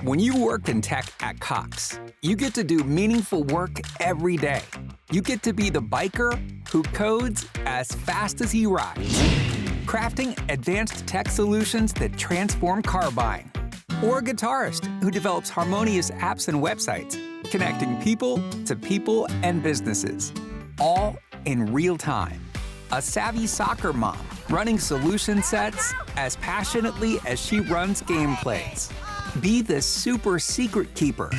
When you work in tech at Cox, you get to do meaningful work every day. You get to be the biker who codes as fast as he rides, crafting advanced tech solutions that transform car buying. Or a guitarist who develops harmonious apps and websites, connecting people to people and businesses, all in real time. A savvy soccer mom running solution sets as passionately as she runs gameplays. Be the super secret keeper,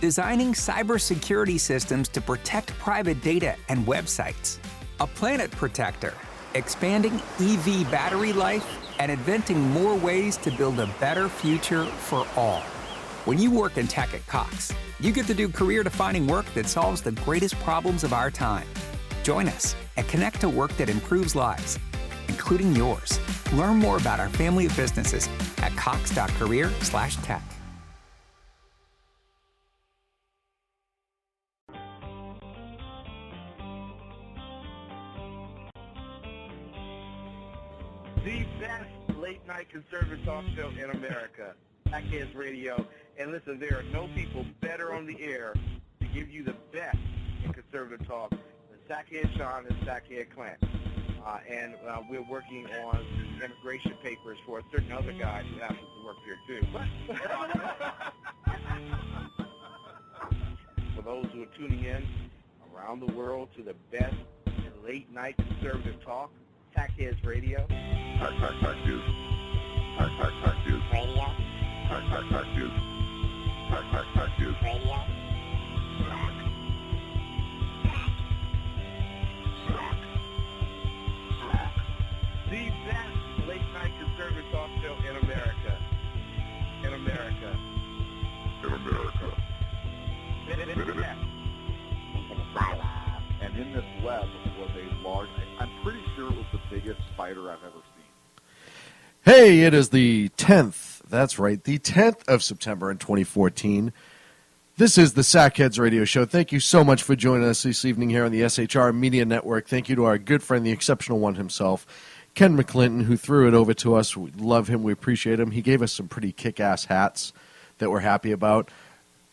designing cybersecurity systems to protect private data and websites. A planet protector, expanding EV battery life and inventing more ways to build a better future for all. When you work in tech at Cox, you get to do career-defining work that solves the greatest problems of our time. Join us and connect to work that improves lives, including yours. Learn more about our family of businesses at cox.career/tech. The best late-night conservative talk show in America, Sackheads Radio. And listen, there are no people better on the air to give you the best in conservative talk than Sackhead Sean and Sackhead Clint. And we're working on the immigration papers for a certain other guy who happens to work here too. For those who are tuning in around the world to the best late-night conservative talk, Sackheads Radio. Sack News. Sack News. Radio. Sack News. Sack News. Radio. The best late-night conservative talk show in America. In America. In America. And in this web was a large, I'm pretty sure it was the biggest spider I've ever seen. Hey, it is the 10th. That's right, the 10th of September in 2014. This is the Sackheads Radio Show. Thank you so much for joining us this evening here on the SHR Media Network. Thank you to our good friend, the exceptional one himself, Ken McClinton, who threw it over to us. We love him. We appreciate him. He gave us some pretty kick-ass hats that we're happy about.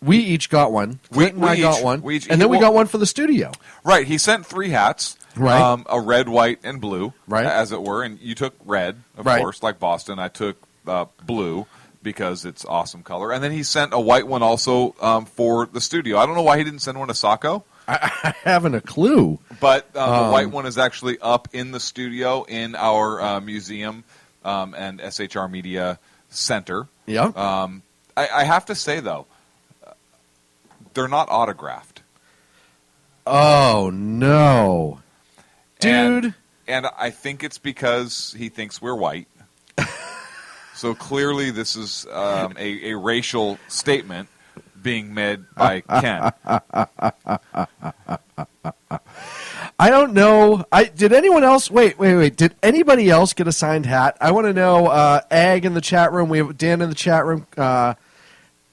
We each got one. Clinton and I got one. And then we got one for the studio. Right. He sent 3 hats. Right. A red, white, and blue, right, as it were. And you took red, of course, like Boston. I took blue because it's awesome color. And then he sent a white one also for the studio. I don't know why he didn't send one to Saco. I haven't a clue. But the white one is actually up in the studio in our museum and SHR Media Center. Yeah. I have to say, though, they're not autographed. Oh, no. Dude. And I think it's because he thinks we're white. So clearly this is a racial statement being made by Ken. I don't know. Did anyone else? Wait. Did anybody else get a signed hat? I want to know. Ag in the chat room. We have Dan in the chat room. A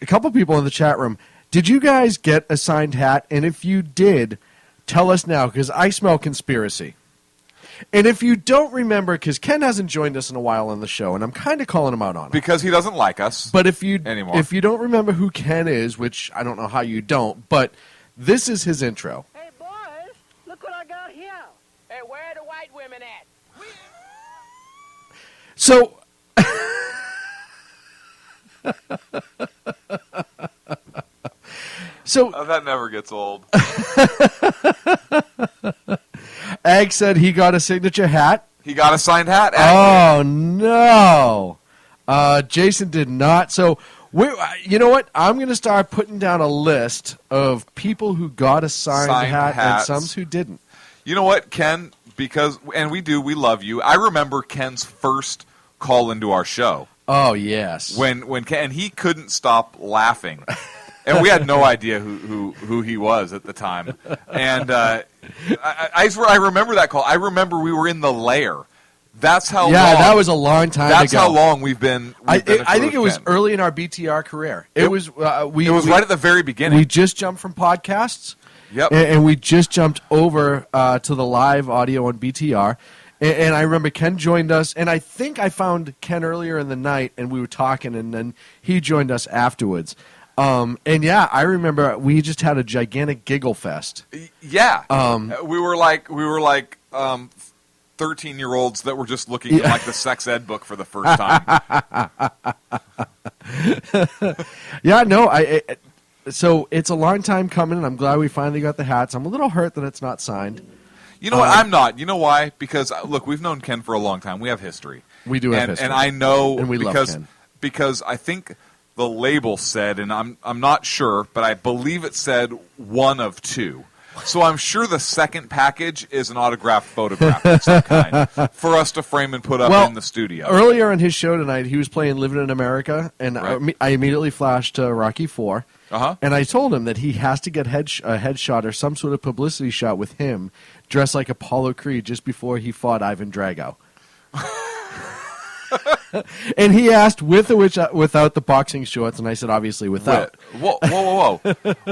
couple people in the chat room. Did you guys get a signed hat? And if you did, tell us now, because I smell conspiracy. And if you don't remember, because Ken hasn't joined us in a while on the show, and I'm kind of calling him out on it. Because he doesn't like us but if you anymore. If you don't remember who Ken is, which I don't know how you don't, but this is his intro. Hey, boys, look what I got here. Hey, where are the white women at? So... that never gets old. Ag said he got a signature hat. He got a signed hat. Oh, no. Jason did not. So, you know what? I'm going to start putting down a list of people who got a signed hat hats. and some who didn't. You know what, Ken? Because, and we love you. I remember Ken's first call into our show. Oh, yes. When Ken, and he couldn't stop laughing. And we had no idea who he was at the time. And I swear I remember that call. I remember we were in the lair. That's how long. Yeah, that was a long time ago. That's how long we've been. I think it was early in our BTR career. It was right at the very beginning. We just jumped from podcasts. Yep. And we just jumped over to the live audio on BTR. And I remember Ken joined us, and I think I found Ken earlier in the night, and we were talking, and then he joined us afterwards. And yeah, I remember we just had a gigantic giggle fest. Yeah, we were like 13-year-olds that were just looking at like the sex ed book for the first time. Yeah, no, so it's a long time coming, and I'm glad we finally got the hats. I'm a little hurt that it's not signed. You know what? I'm not. You know why? Because look, we've known Ken for a long time. We have history. We do have history, and I know and we love Ken. Because I think the label said, and I'm not sure, but I believe it said one of two. So I'm sure the second package is an autographed photograph of some kind for us to frame and put up in the studio. Earlier on his show tonight, he was playing Living in America, and Right. I immediately flashed to Rocky IV. Uh-huh. And I told him that he has to get a headshot or some sort of publicity shot with him dressed like Apollo Creed just before he fought Ivan Drago. And he asked with or without the boxing shorts, and I said obviously without. Whoa.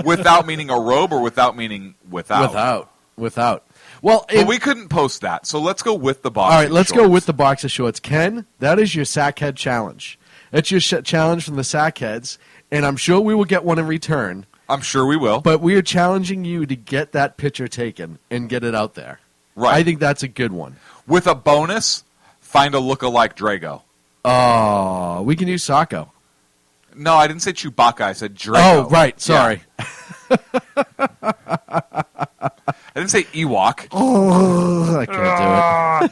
Without meaning a robe or without meaning without? Without. Well, But we couldn't post that, so let's go with the boxing all right, let's shorts. go with the boxer shorts. Ken, that is your Sackhead challenge. That's your challenge from the Sackheads, and I'm sure we will get one in return. I'm sure we will. But we are challenging you to get that picture taken and get it out there. Right. I think that's a good one. With a bonus, find a look-alike Drago. Oh, we can use Sacco. No, I didn't say Chewbacca. I said Drago. Oh, right. Sorry. Yeah. I didn't say Ewok. Oh, I can't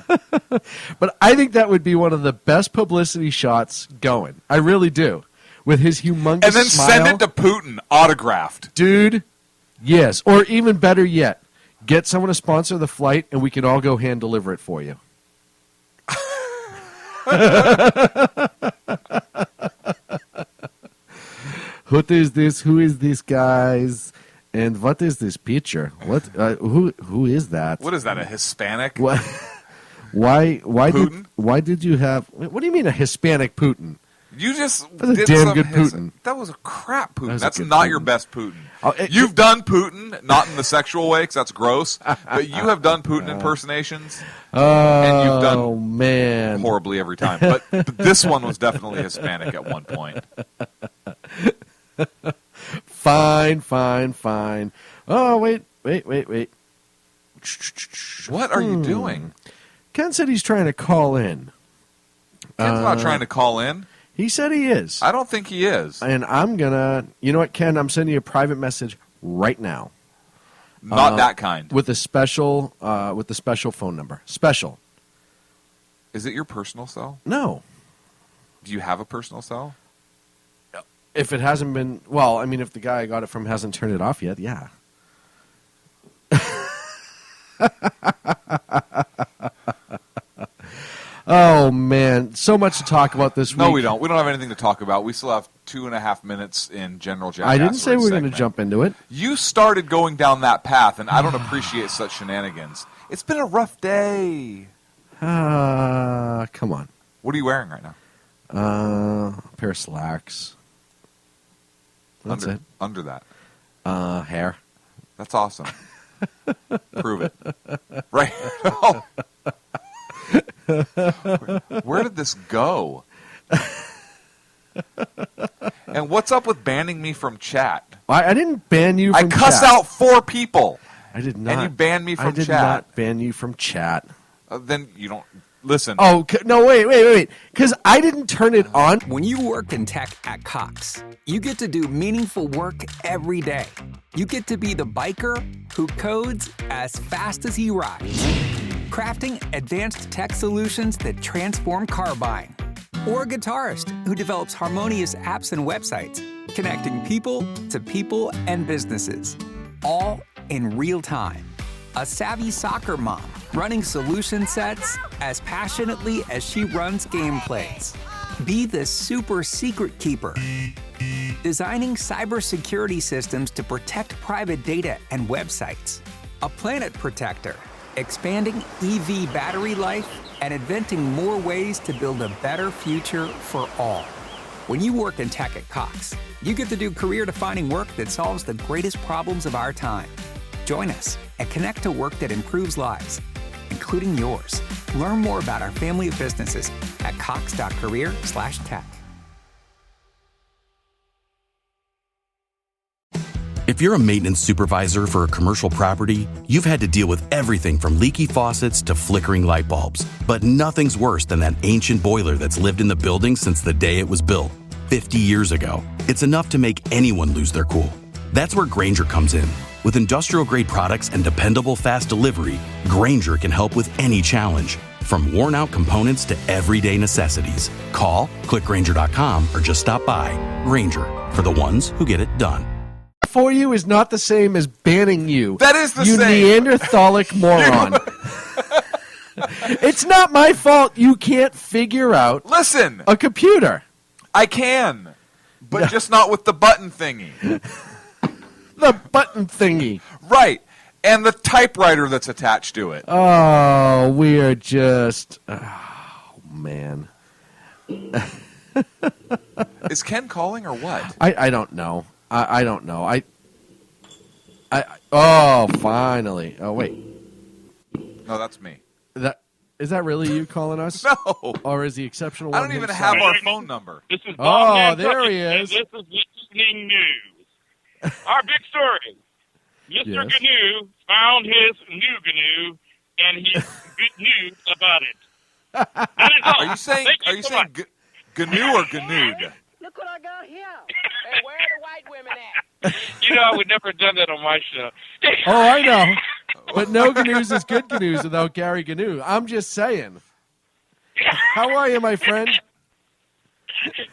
do it. But I think that would be one of the best publicity shots going. I really do. With his humongous And then smile. send it to Putin, autographed. Dude, yes. Or even better yet, get someone to sponsor the flight and we can all go hand deliver it for you. What is this? Who is this, guys? And what is this picture? What? Who is that? What is that, a Hispanic? What? Why Putin? did you have? What do you mean a Hispanic Putin? You just That's a did damn some good Putin. That was a crap Putin. That was a That's good not Putin. your best Putin. Oh, You've done Putin, not in the sexual way, because that's gross, but you have done Putin impersonations, and you've done Oh man! horribly every time. But this one was definitely Hispanic at one point. Fine. Oh wait. What are you doing? Ken said he's trying to call in. Ken's not trying to call in. He said he is. I don't think he is. And I'm gonna. You know what, Ken? I'm sending you a private message right now Not that kind. with the special phone number. Special. Is it your personal cell? No. Do you have a personal cell? If it hasn't been, well, I mean, if the guy I got it from hasn't turned it off yet, yeah. Oh, man. So much to talk about this week. No, we don't. We don't have anything to talk about. We still have 2.5 minutes in General Jackass. I didn't say we were going to segment. jump into it. You started going down that path, and I don't appreciate such shenanigans. It's been a rough day. Come on. What are you wearing right now? A pair of slacks. That's it. Under that. Hair. That's awesome. Prove it. Right. Oh. Where did this go? And what's up with banning me from chat? I didn't ban you from I cussed chat. out 4 people. I did not. And you banned me from I did chat. not ban you from chat. Then you don't listen. Oh, no, wait. Because I didn't turn it on. When you work in tech at Cox, you get to do meaningful work every day. You get to be the biker who codes as fast as he rides, crafting advanced tech solutions that transform car buying. Or a guitarist who develops harmonious apps and websites, connecting people to people and businesses, all in real time. A savvy soccer mom running solution sets as passionately as she runs gameplays. Be the super secret keeper, designing cybersecurity systems to protect private data and websites. A planet protector, expanding EV battery life and inventing more ways to build a better future for all. When you work in tech at Cox, you get to do career-defining work that solves the greatest problems of our time. Join us and connect to work that improves lives. including yours. Learn more about our family of businesses at cox.career/tech. If you're a maintenance supervisor for a commercial property, you've had to deal with everything from leaky faucets to flickering light bulbs. But nothing's worse than that ancient boiler that's lived in the building since the day it was built, 50 years ago. It's enough to make anyone lose their cool. That's where Grainger comes in. With industrial-grade products and dependable fast delivery, Grainger can help with any challenge, from worn-out components to everyday necessities. Call, click Grainger.com, or just stop by. Grainger, for the ones who get it done. For you is not the same as banning you. That is the you same. Neanderthalic moron. It's not my fault you can't figure out Listen, a computer. I can, but just not with the button thingy. The button thingy. Right. And the typewriter that's attached to it. Oh, we are just... Oh, man. Is Ken calling or what? I don't know. I don't know. Oh, finally. Oh, wait. No, that's me. Is that really you calling us? No. Or is the exceptional I one don't even himself? have our phone number. This is Bob Oh, Nantucket, there he and is. This is listening news. Our big story. Mr. Yes. GNU found his new GNU, and he's good news about it. That is all. Are you saying Thank so much. GNU or GNU'd? Look what I got here. Hey, where are the white women at? You know, I would never have done that on my show. Oh, I know. But no GNUs is good GNUs without Gary GNU. I'm just saying. How are you, my friend?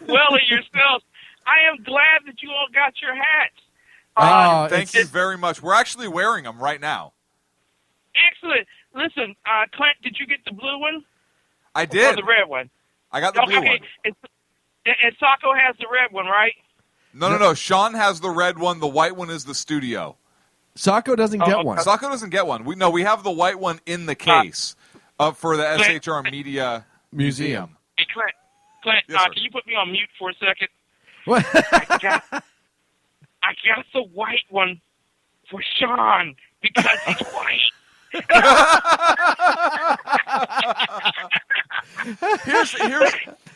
Well, yourselves, I am glad that you all got your hats. Thank you very much. We're actually wearing them right now. Excellent. Listen, Clint, did you get the blue one? I did. Or the red one? I got the blue one. And Sacco has the red one, right? No. Sean has the red one. The white one is the studio. Sacco doesn't get one. Sacco doesn't get one. We have the white one in the case for the SHR Media Museum. Hey, Clint, Yes, sir. can you put me on mute for a second? What? I got the white one for Sean because he's white.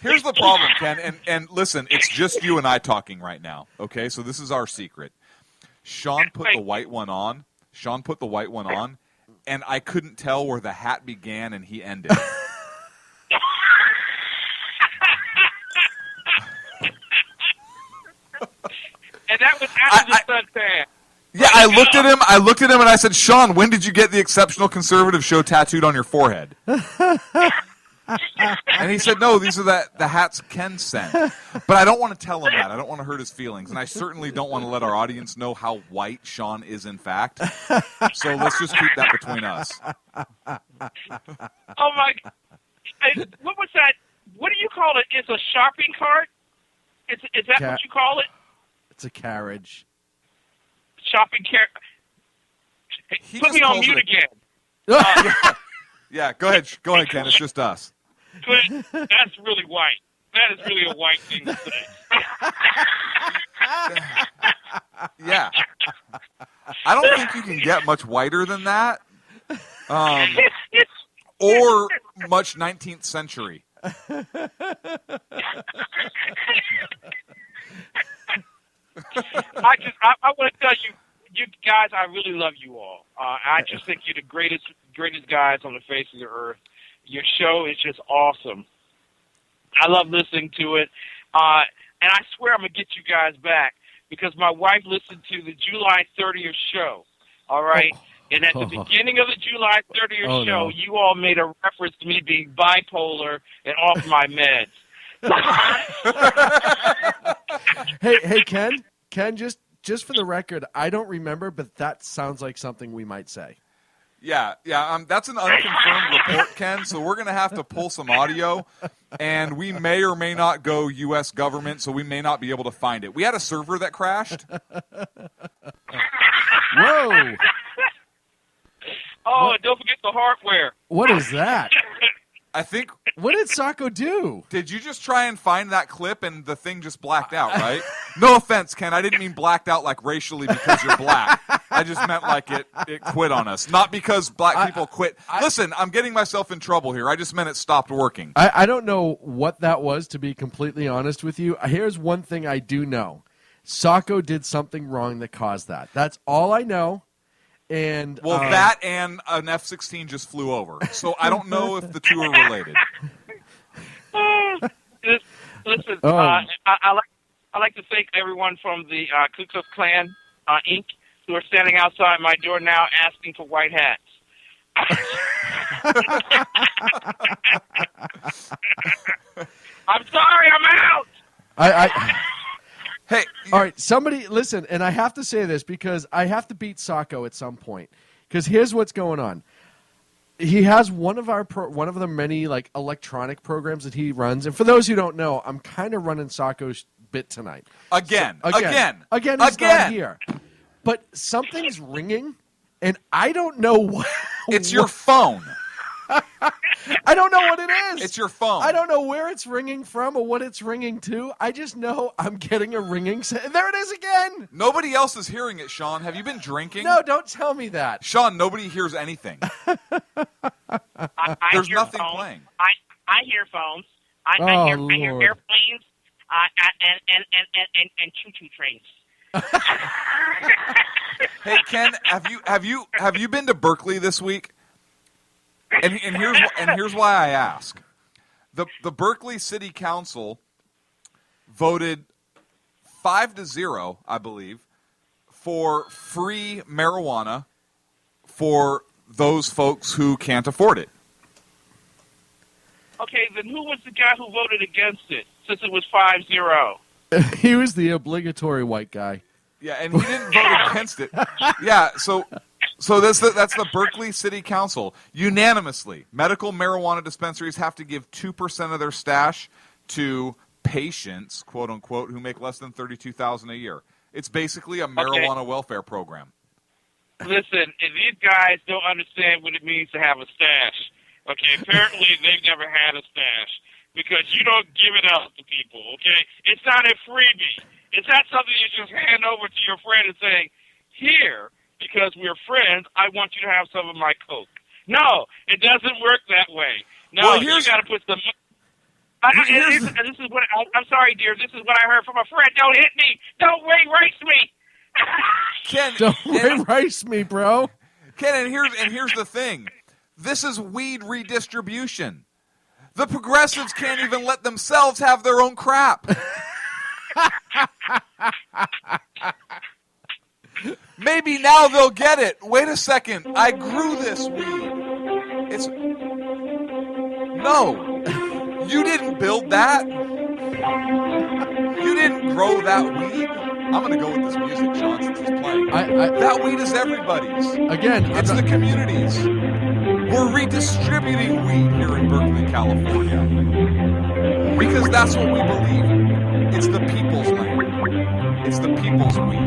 Here's the problem, Ken, and listen, it's just you and I talking right now, okay? So this is our secret. Sean put the white one on, and I couldn't tell where the hat began and he ended. And that was after the suntan. Yeah, I looked at him, and I said, Sean, when did you get the exceptional conservative show tattooed on your forehead? And he said, no, these are the hats Ken sent. But I don't want to tell him that. I don't want to hurt his feelings. And I certainly don't want to let our audience know how white Sean is in fact. So let's just keep that between us. Oh, my. What was that? What do you call it? It's a shopping cart? Is that what you call it? It's a carriage. Shopping cart. Put me on mute again. Yeah, go ahead, Ken. It's just us. Clint, that's really white. That is really a white thing to say. Yeah. I don't think you can get much whiter than that. Or much 19th century. I want to tell you guys, I really love you all. I just think you're the greatest guys on the face of the earth. Your show is just awesome. I love listening to it. And I swear I'm going to get you guys back because my wife listened to the July 30th show. All right? And at the beginning of the July 30th show, you all made a reference to me being bipolar and off my meds. Hey, Ken, just for the record, I don't remember, but that sounds like something we might say. Yeah. That's an unconfirmed report, Ken, so we're going to have to pull some audio, and we may or may not go U.S. government, so we may not be able to find it. We had a server that crashed. Whoa! Oh, and don't forget the hardware. What is that? I think... What did Sacco do? Did you just try and find that clip and the thing just blacked out, right? No offense, Ken. I didn't mean blacked out like racially because you're black. I just meant like it quit on us. Not because black people quit. Listen, I'm getting myself in trouble here. I just meant it stopped working. I don't know what that was, to be completely honest with you. Here's one thing I do know. Sacco did something wrong that caused that. That's all I know. And that and an F-16 just flew over. So I don't know if the two are related. Listen, I like to thank everyone from the Ku Klux Klan, Inc., who are standing outside my door now asking for white hats. I'm sorry, I'm out. Hey, all right, somebody listen, and I have to say this because I have to beat Sacco at some point. Because here's what's going on. He has one of the many like electronic programs that he runs, and for those who don't know, I'm kind of running Sacco's bit tonight. Again, he's not here. But something's ringing, and I don't know what. It's your phone. I don't know what it is. It's your phone. I don't know where it's ringing from or what it's ringing to. I just know I'm getting a ringing sound. There it is again. Nobody else is hearing it, Sean. Have you been drinking? No, don't tell me that. Sean, nobody hears anything. There's nothing playing. I hear phones. I hear airplanes and choo-choo trains. Hey, Ken, have you been to Berkeley this week? And here's why I ask. The Berkeley City Council voted 5-0, I believe, for free marijuana for those folks who can't afford it. Okay, then who was the guy who voted against it, since it was 5-0? He was the obligatory white guy. Yeah, and he didn't vote against it. Yeah, so that's the Berkeley City Council. Unanimously, medical marijuana dispensaries have to give 2% of their stash to patients, quote unquote, who make less than $32,000 a year. It's basically a marijuana welfare program. Listen, if these guys don't understand what it means to have a stash, okay, apparently they've never had a stash because you don't give it out to people, okay? It's not a freebie. It's not something you just hand over to your friend and saying, here, because we're friends, I want you to have some of my Coke. No, it doesn't work that way. No, you got to put some. This is what I'm sorry, dear. This is what I heard from a friend. Don't hit me. Don't erase me. Ken, don't erase me, bro. Ken, and here's the thing. This is weed redistribution. The progressives can't even let themselves have their own crap. Maybe now they'll get it. Wait a second. I grew this weed. No. You didn't build that. You didn't grow that weed. I'm going to go with this music, Sean, since it's playing. That weed is everybody's. Again, it's the communities. We're redistributing weed here in Berkeley, California. Because that's what we believe in. It's the people's land. It's the people's weed.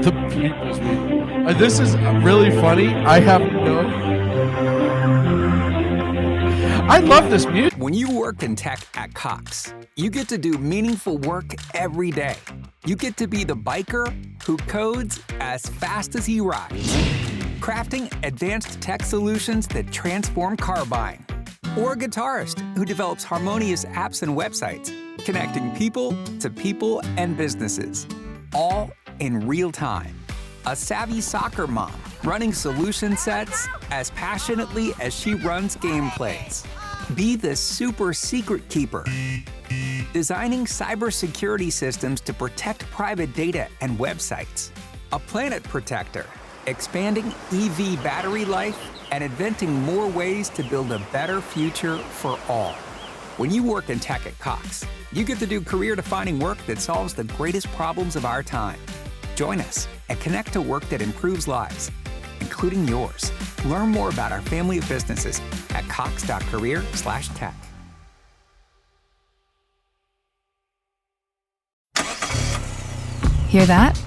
The people's weed. This is really funny. I love this music. When you work in tech at Cox, you get to do meaningful work every day. You get to be the biker who codes as fast as he rides, crafting advanced tech solutions that transform car buying, or a guitarist who develops harmonious apps and websites, connecting people to people and businesses, all in real time. A savvy soccer mom running solution sets as passionately as she runs gameplays. Be the super secret keeper, designing cybersecurity systems to protect private data and websites. A planet protector, expanding EV battery life and inventing more ways to build a better future for all. When you work in tech at Cox, you get to do career-defining work that solves the greatest problems of our time. Join us and connect to work that improves lives, including yours. Learn more about our family of businesses at cox.career/tech. Hear that?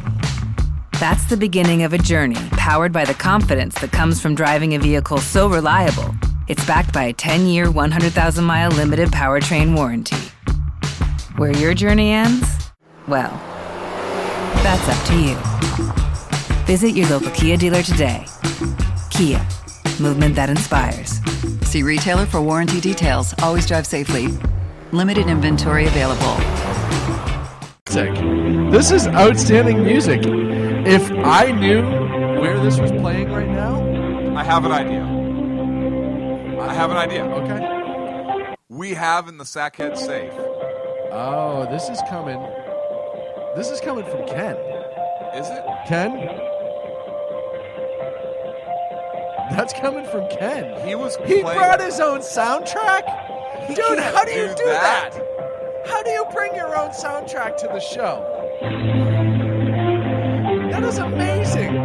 That's the beginning of a journey powered by the confidence that comes from driving a vehicle so reliable, it's backed by a 10-year, 100,000-mile limited powertrain warranty. Where your journey ends? Well, that's up to you. Visit your local Kia dealer today. Kia, movement that inspires. See retailer for warranty details. Always drive safely. Limited inventory available. This is outstanding music. If I knew where this was playing right now, I have an idea. Okay. We have in the Sackhead safe. Oh, this is coming. This is coming from Ken. Is it? Ken? That's coming from Ken. He brought his own soundtrack? Dude, how do you do that? How do you bring your own soundtrack to the show? That is amazing.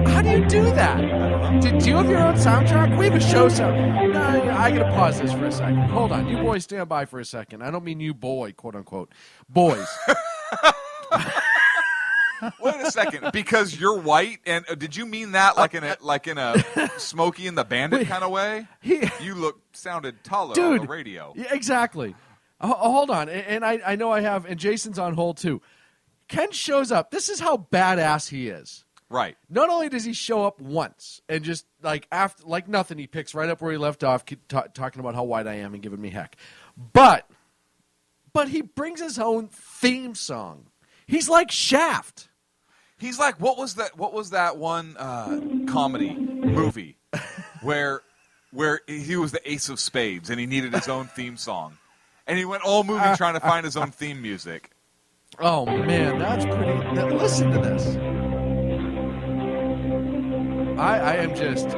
How do you do that? Do you have your own soundtrack? We have a show sound. No, I gotta pause this for a second. Hold on. You boys stand by for a second. I don't mean you boy, quote unquote. Boys. Wait a second, because you're white, and did you mean that like in a Smokey and the Bandit kind of way? You sounded taller on the radio. Yeah, exactly. Hold on, and I know I have, and Jason's on hold too. Ken shows up. This is how badass he is. Right. Not only does he show up once and just after nothing, he picks right up where he left off, talking about how white I am and giving me heck. But he brings his own theme song. He's like Shaft. He's like, what was that one comedy movie where he was the ace of spades and he needed his own theme song, and he went all movie trying to find his own theme music. Oh man, that's pretty. Listen to this. I am just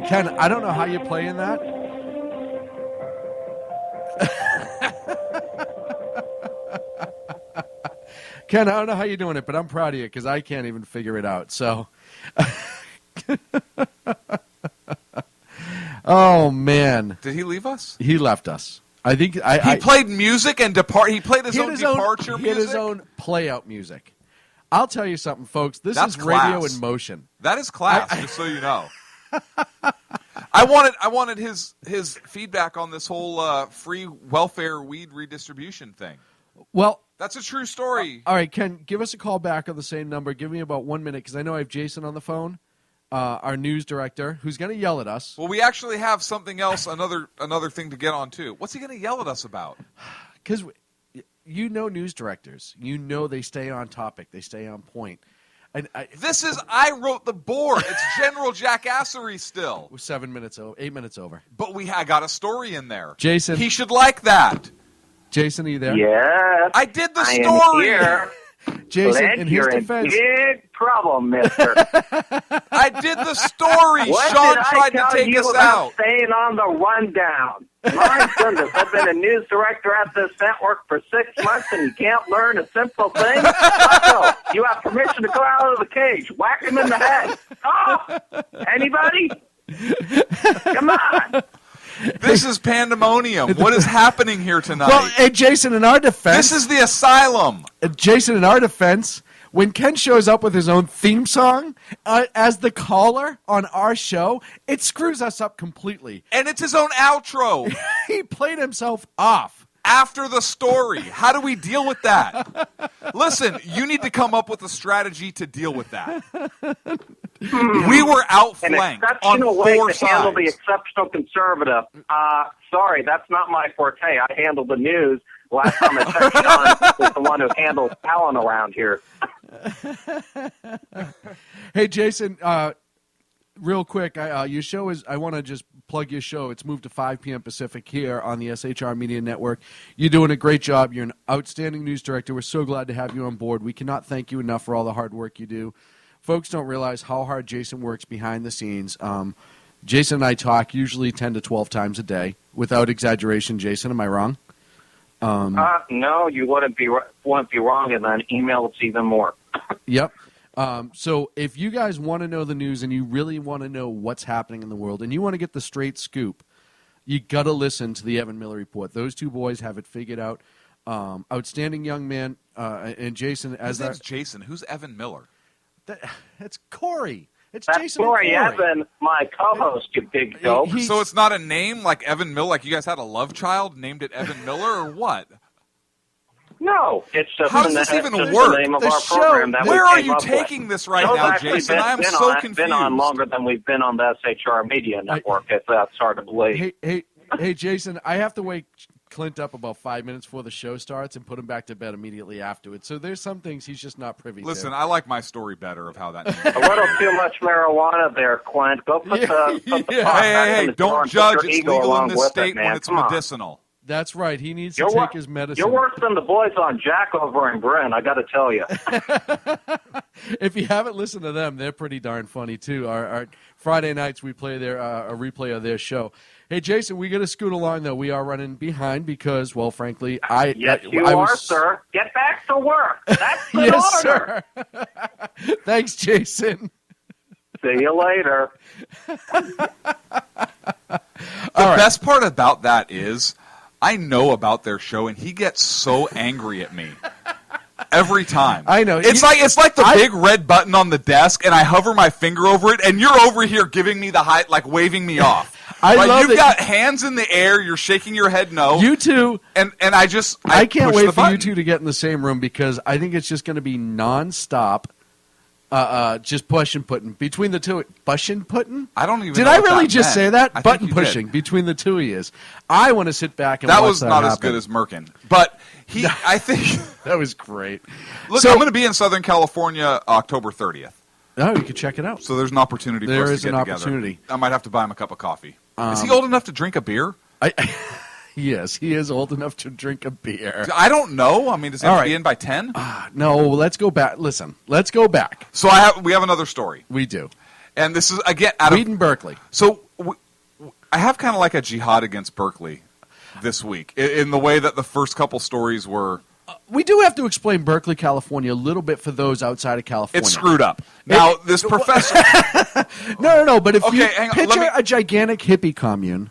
Ken. I don't know how you play in that. Ken, I don't know how you're doing it, but I'm proud of you because I can't even figure it out. So, oh man, did he leave us? He left us. I think he played music and He played his own departure music. He had his own play-out music. I'll tell you something, folks. That's is class. Radio in motion. That is class, just so you know. I wanted his feedback on this whole free welfare weed redistribution thing. Well, that's a true story. All right, Ken, give us a call back on the same number. Give me about 1 minute because I know I have Jason on the phone, our news director, who's going to yell at us. Well, we actually have something else, another thing to get on too. What's he going to yell at us about? Because you know news directors. You know they stay on topic. They stay on point. I wrote the board. It's general jackassery still. 7 minutes over, 8 minutes over. But I got a story in there. Jason. He should like that. Jason, are you there? Yes. I did the story. I am here. Jason, Glenn, in his you're defense. in big problem, mister. I did the story. What Sean did tried I tell to take you us about out. staying on the rundown? My goodness, I've been a news director at this network for 6 months, and you can't learn a simple thing? So, you have permission to go out of the cage. Whack him in the head. Oh, anybody? Come on. This is pandemonium. What is happening here tonight? Well, and Jason, in our defense... This is the asylum. Jason, in our defense, when Ken shows up with his own theme song as the caller on our show, it screws us up completely. And it's his own outro. He played himself off. After the story. How do we deal with that? Listen, you need to come up with a strategy to deal with that. We were outflanked on four way to sides. handle the exceptional conservative. Sorry, that's not my forte. I handle the news. Last time I checked, Sean was the one who handles Alan around here. Hey, Jason, real quick, your show is, I want to just plug your show. It's moved to 5 p.m. Pacific here on the SHR Media Network. You're doing a great job. You're an outstanding news director. We're so glad to have you on board. We cannot thank you enough for all the hard work you do. Folks don't realize how hard Jason works behind the scenes. Jason and I talk usually 10 to 12 times a day. Without exaggeration, Jason, am I wrong? No, you wouldn't be wrong, and then email it's even more. Yep. So if you guys want to know the news and you really want to know what's happening in the world and you want to get the straight scoop, you got to listen to the Evan Miller Report. Those two boys have it figured out. Outstanding young man. And Jason, His name's Jason. Who's Evan Miller? That's Corey. It's That's Jason Corey and Corey. Evan, my co-host, you big dope. So it's not a name like Evan Miller? Like you guys had a love child, named it Evan Miller, or what? No, it's just How does this even the work? name of The our show, program that where we are came you up taking with. this right Show's now, actually Jason? I'm so confused. Been on longer than we've been on the SHR Media Network, if that's hard to believe. Hey, Jason, I have to wake Clint up about 5 minutes before the show starts and put him back to bed immediately afterwards. So there's some things he's just not privy to. Listen, I like my story better of how that. A little too much marijuana there, Clint. Go put the pot back in Hey, the don't drawer and judge. put your It's ego legal in along this with state it, man. when it's Come on. medicinal. That's right. He needs You're to take his medicine. You're worse than the boys on Jack over in Bryn, I got to tell you. If you haven't listened to them, they're pretty darn funny too. Our Friday nights we play their a replay of their show. Hey, Jason, we got to scoot along though. We are running behind because, well, frankly, Yes, you are, sir. Get back to work. That's the Yes, order. sir. Thanks, Jason. See you later. The best part about that is I know about their show, and he gets so angry at me every time. I know. It's like the big red button on the desk, and I hover my finger over it, and you're over here giving me the height, like waving me off. You've got hands in the air. You're shaking your head no. You two. And I can't push wait the for button. you two to get in the same room because I think it's just going to be nonstop. Just pushing, putting between the two. Pushing, putting. I don't even. Did know I what really that just meant. say that? I think Button you pushing did. between the two of you. I want to sit back and That watch was that not happen. as good as Merkin, but I think that was great. Look, So- I'm going to be in Southern California October 30th. Oh, you can check it out. So there's an opportunity for There us to is get an together. opportunity. I might have to buy him a cup of coffee. Is he old enough to drink a beer? Yes, he is old enough to drink a beer. I don't know. I mean, does he have to be in by 10? No, let's go back. Listen, let's go back. So we have another story. We do. And this is, again, Weed in Berkeley. So I have kind of like a jihad against Berkeley this week in the way that the first couple stories were. We do have to explain Berkeley, California, a little bit for those outside of California. It's screwed up. Now, this professor... No, but if Okay, you hang on, picture a gigantic hippie commune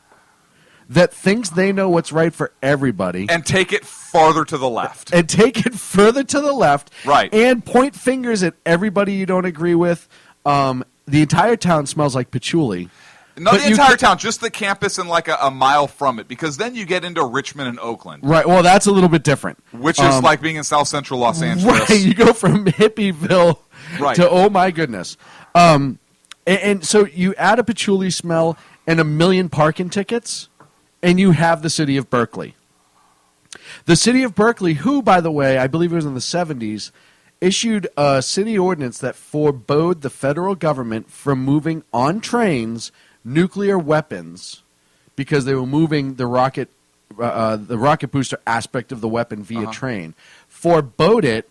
that thinks they know what's right for everybody... And take it farther to the left. And take it further to the left. Right. And point fingers at everybody you don't agree with. The entire town smells like patchouli. Not the entire town, just the campus and like a mile from it, because then you get into Richmond and Oakland. Right, well, that's a little bit different. Which is like being in South Central Los Angeles. Right, you go from Hippieville to, oh my goodness. And so you add a patchouli smell and 1 million parking tickets, and you have the city of Berkeley. The city of Berkeley, who, by the way, I believe it was in the 70s, issued a city ordinance that forbade the federal government from moving on trains nuclear weapons because they were moving the rocket booster aspect of the weapon via train. Forbade it,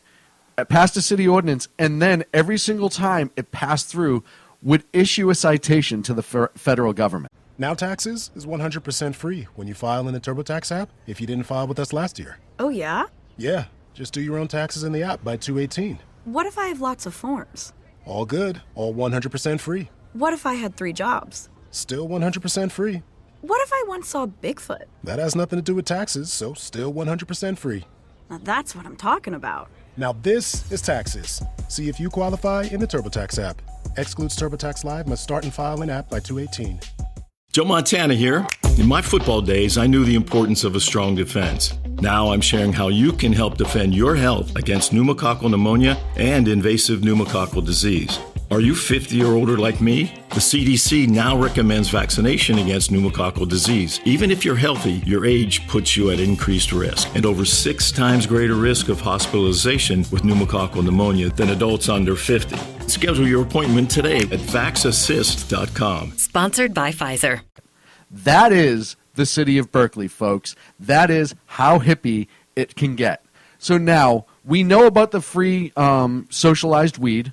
passed a city ordinance, and then every single time it passed through would issue a citation to the federal government. Now Taxes is 100% free when you file in the TurboTax app if you didn't file with us last year. Oh, yeah? Yeah, just do your own taxes in the app by 2/18. What if I have lots of forms? All good, all 100% free. What if I had 3 jobs? Still 100% free. What if I once saw Bigfoot? That has nothing to do with taxes, so still 100% free. Now that's what I'm talking about. Now this is Taxes. See if you qualify in the TurboTax app. Excludes TurboTax Live, must start and file in app by 2/18. Joe Montana here. In my football days, I knew the importance of a strong defense. Now I'm sharing how you can help defend your health against pneumococcal pneumonia and invasive pneumococcal disease. Are you 50 or older like me? The CDC now recommends vaccination against pneumococcal disease. Even if you're healthy, your age puts you at increased risk and over 6 times greater risk of hospitalization with pneumococcal pneumonia than adults under 50. Schedule your appointment today at vaxassist.com. Sponsored by Pfizer. That is the city of Berkeley, folks. That is how hippie it can get. So now we know about the free socialized weed.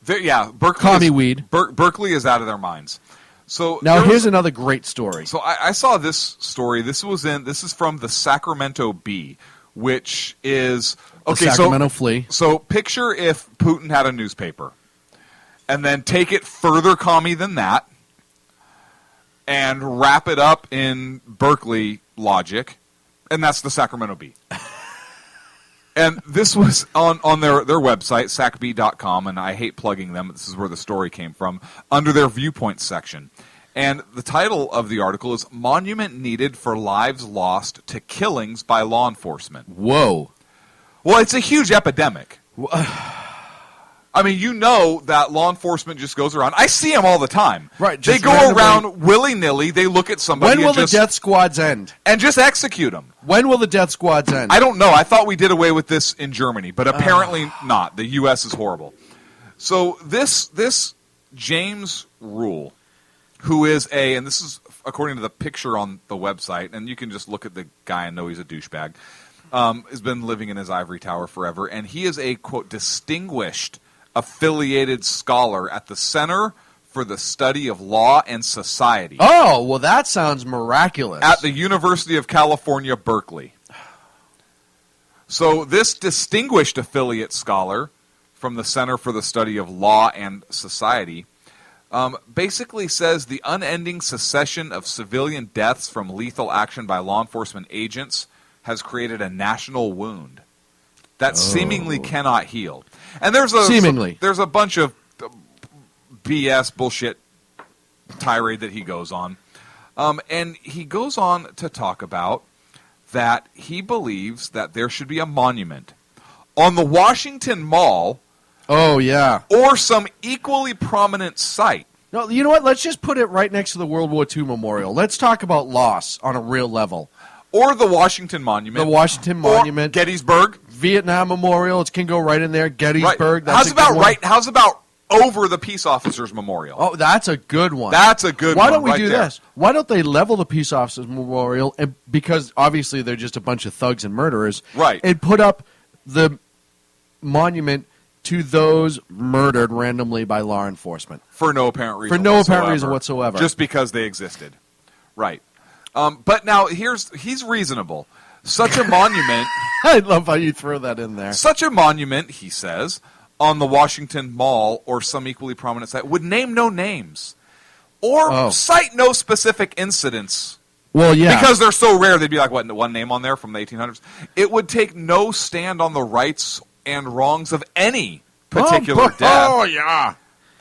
Berkeley is out of their minds. So now here's another great story. So I saw this story. This is from the Sacramento Bee, which is okay. The Sacramento Flea. So picture if Putin had a newspaper, and then take it further commie than that, and wrap it up in Berkeley logic, and that's the Sacramento Bee. And this was on their website, sacbee.com, and I hate plugging them. This is where the story came from, under their viewpoints section. And the title of the article is Monument Needed for Lives Lost to Killings by Law Enforcement. Whoa. Well, it's a huge epidemic. I mean, you know that law enforcement just goes around. I see them all the time. Right. They go around willy-nilly. They look at somebody. When will the death squads end? And just execute them. When will the death squads end? I don't know. I thought we did away with this in Germany, but apparently not. The U.S. is horrible. So this James Rule, who is and this is according to the picture on the website, and you can just look at the guy and know he's a douchebag, has been living in his ivory tower forever, and he is a, quote, distinguished affiliated scholar at the Center for the Study of Law and Society. Oh, well, that sounds miraculous. At the University of California, Berkeley. So this distinguished affiliate scholar from the Center for the Study of Law and Society basically says the unending succession of civilian deaths from lethal action by law enforcement agents has created a national wound that seemingly cannot heal. And there's a bunch of BS bullshit tirade that he goes on. And he goes on to talk about that he believes that there should be a monument on the Washington Mall. Oh, yeah. Or some equally prominent site. No, you know what? Let's just put it right next to the World War II Memorial. Let's talk about loss on a real level. Or the Washington Monument. The Washington Monument. Gettysburg. Vietnam Memorial. It can go right in there. Gettysburg. Right. How's about over the Peace Officers Memorial? Oh, that's a good one. That's a good one. Why don't we right do there. this? Why don't they level the Peace Officers Memorial, and because obviously they're just a bunch of thugs and murderers, right? And put up the monument to those murdered randomly by law enforcement. For no apparent reason For no apparent reason whatsoever. Just because they existed. Right. But now, he's reasonable. Such a monument... I love how you throw that in there. Such a monument, he says, on the Washington Mall or some equally prominent site would name no names. Or cite no specific incidents. Well, yeah. Because they're so rare, they'd be like, what, one name on there from the 1800s? It would take no stand on the rights and wrongs of any particular death. Oh, yeah.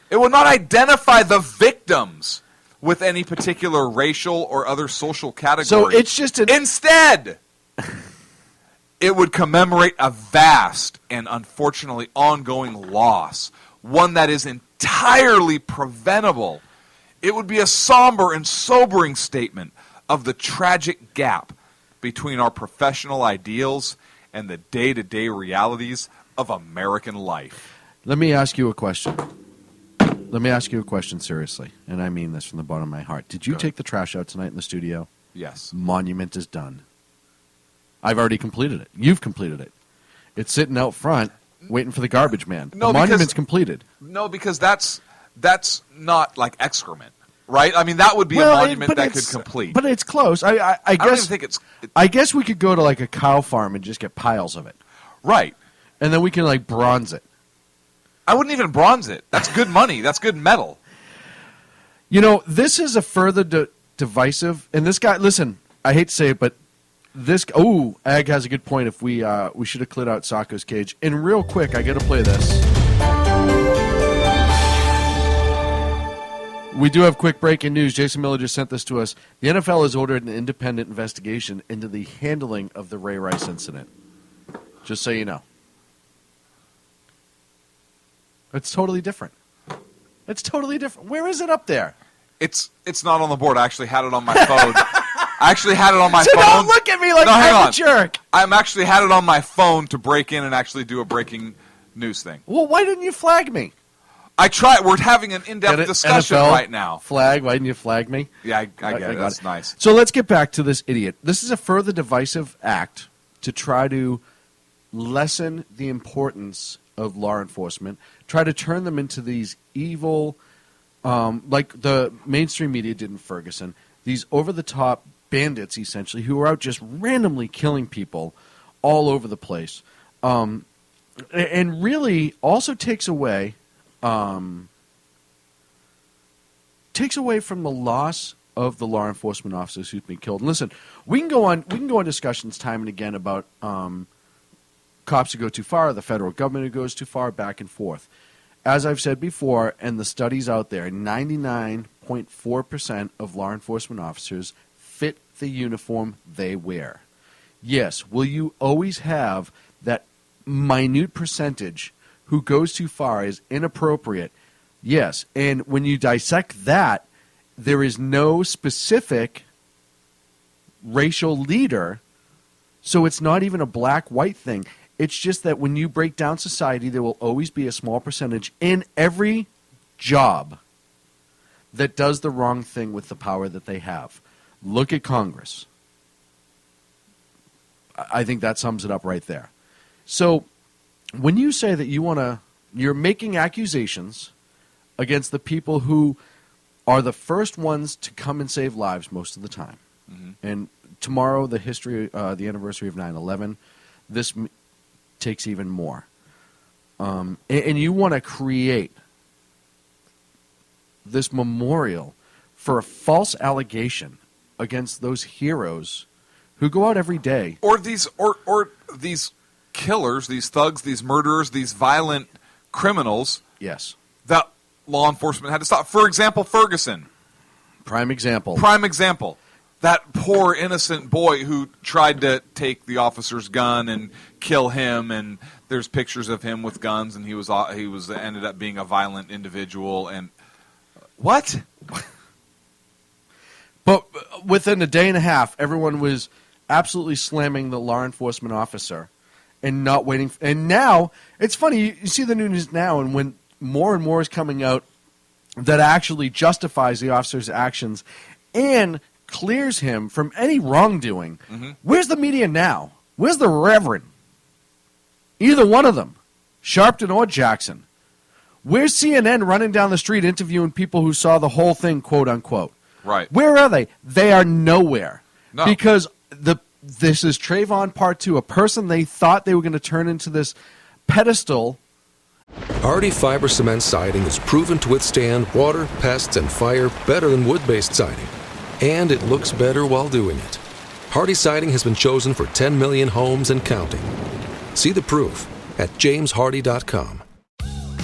It would not identify the victims with any particular racial or other social category. So it's just Instead, it would commemorate a vast and unfortunately ongoing loss, one that is entirely preventable. It would be a somber and sobering statement of the tragic gap between our professional ideals and the day-to-day realities of American life. Let me ask you a question. Let me ask you a question seriously, and I mean this from the bottom of my heart. Did you take the trash out tonight in the studio? Yes. Monument is done. I've already completed it. You've completed it. It's sitting out front waiting for the garbage man. No, the monument's completed. No, because that's not like excrement, right? I mean, that would be a monument that could complete. But it's close. I guess, I don't even think it's... I guess we could go to like a cow farm and just get piles of it. Right. And then we can like bronze it. I wouldn't even bronze it. That's good money. That's good metal. You know, this is a further divisive. And this guy, listen, I hate to say it, but this. Oh, Ag has a good point. If we should have cleared out Sacco's cage. And real quick, I got to play this. We do have quick breaking news. Jason Miller just sent this to us. The NFL has ordered an independent investigation into the handling of the Ray Rice incident. Just so you know. It's totally different. It's totally different. Where is it up there? It's not on the board. I actually had it on my phone. So don't look at me like I'm a jerk. I'm actually had it on my phone to break in and actually do a breaking news thing. Well, why didn't you flag me? I tried. We're having an in-depth discussion NFL right now. Flag? Why didn't you flag me? Yeah, I get it. That's nice. So let's get back to this idiot. This is a further divisive act to try to lessen the importance of law enforcement, try to turn them into these evil, like the mainstream media did in Ferguson, these over-the-top bandits, essentially, who are out just randomly killing people all over the place. And really also takes away from the loss of the law enforcement officers who've been killed. And listen, we can go on discussions time and again about cops who go too far, the federal government who goes too far, back and forth. As I've said before, and the studies out there, 99.4% of law enforcement officers fit the uniform they wear. Yes, will you always have that minute percentage who goes too far is inappropriate. Yes, and when you dissect that, there is no specific racial leader, so it's not even a black-white thing. It's just that when you break down society, there will always be a small percentage in every job that does the wrong thing with the power that they have. Look at Congress. I think that sums it up right there. So when you say that you're making accusations against the people who are the first ones to come and save lives most of the time. Mm-hmm. And tomorrow, the anniversary of 9/11, this takes even more. And you want to create this memorial for a false allegation against those heroes who go out every day. Or these killers, these thugs, these murderers, these violent criminals. Yes. That law enforcement had to stop. For example, Ferguson. Prime example. That poor innocent boy who tried to take the officer's gun and kill him, and there's pictures of him with guns, and he was ended up being a violent individual. And what? But within a day and a half, everyone was absolutely slamming the law enforcement officer and not waiting. And now it's funny. You see the news now, and when more and more is coming out that actually justifies the officer's actions and clears him from any wrongdoing. Mm-hmm. Where's the media now? Where's the Reverend? Either one of them, Sharpton or Jackson. Where's CNN running down the street interviewing people who saw the whole thing, quote unquote? Right. Where are they? They are nowhere. No. Because this is Trayvon Part 2, a person they thought they were going to turn into this pedestal. Hardy fiber cement siding is proven to withstand water, pests, and fire better than wood-based siding. And it looks better while doing it. Hardy siding has been chosen for 10 million homes and counting. See the proof at jameshardy.com.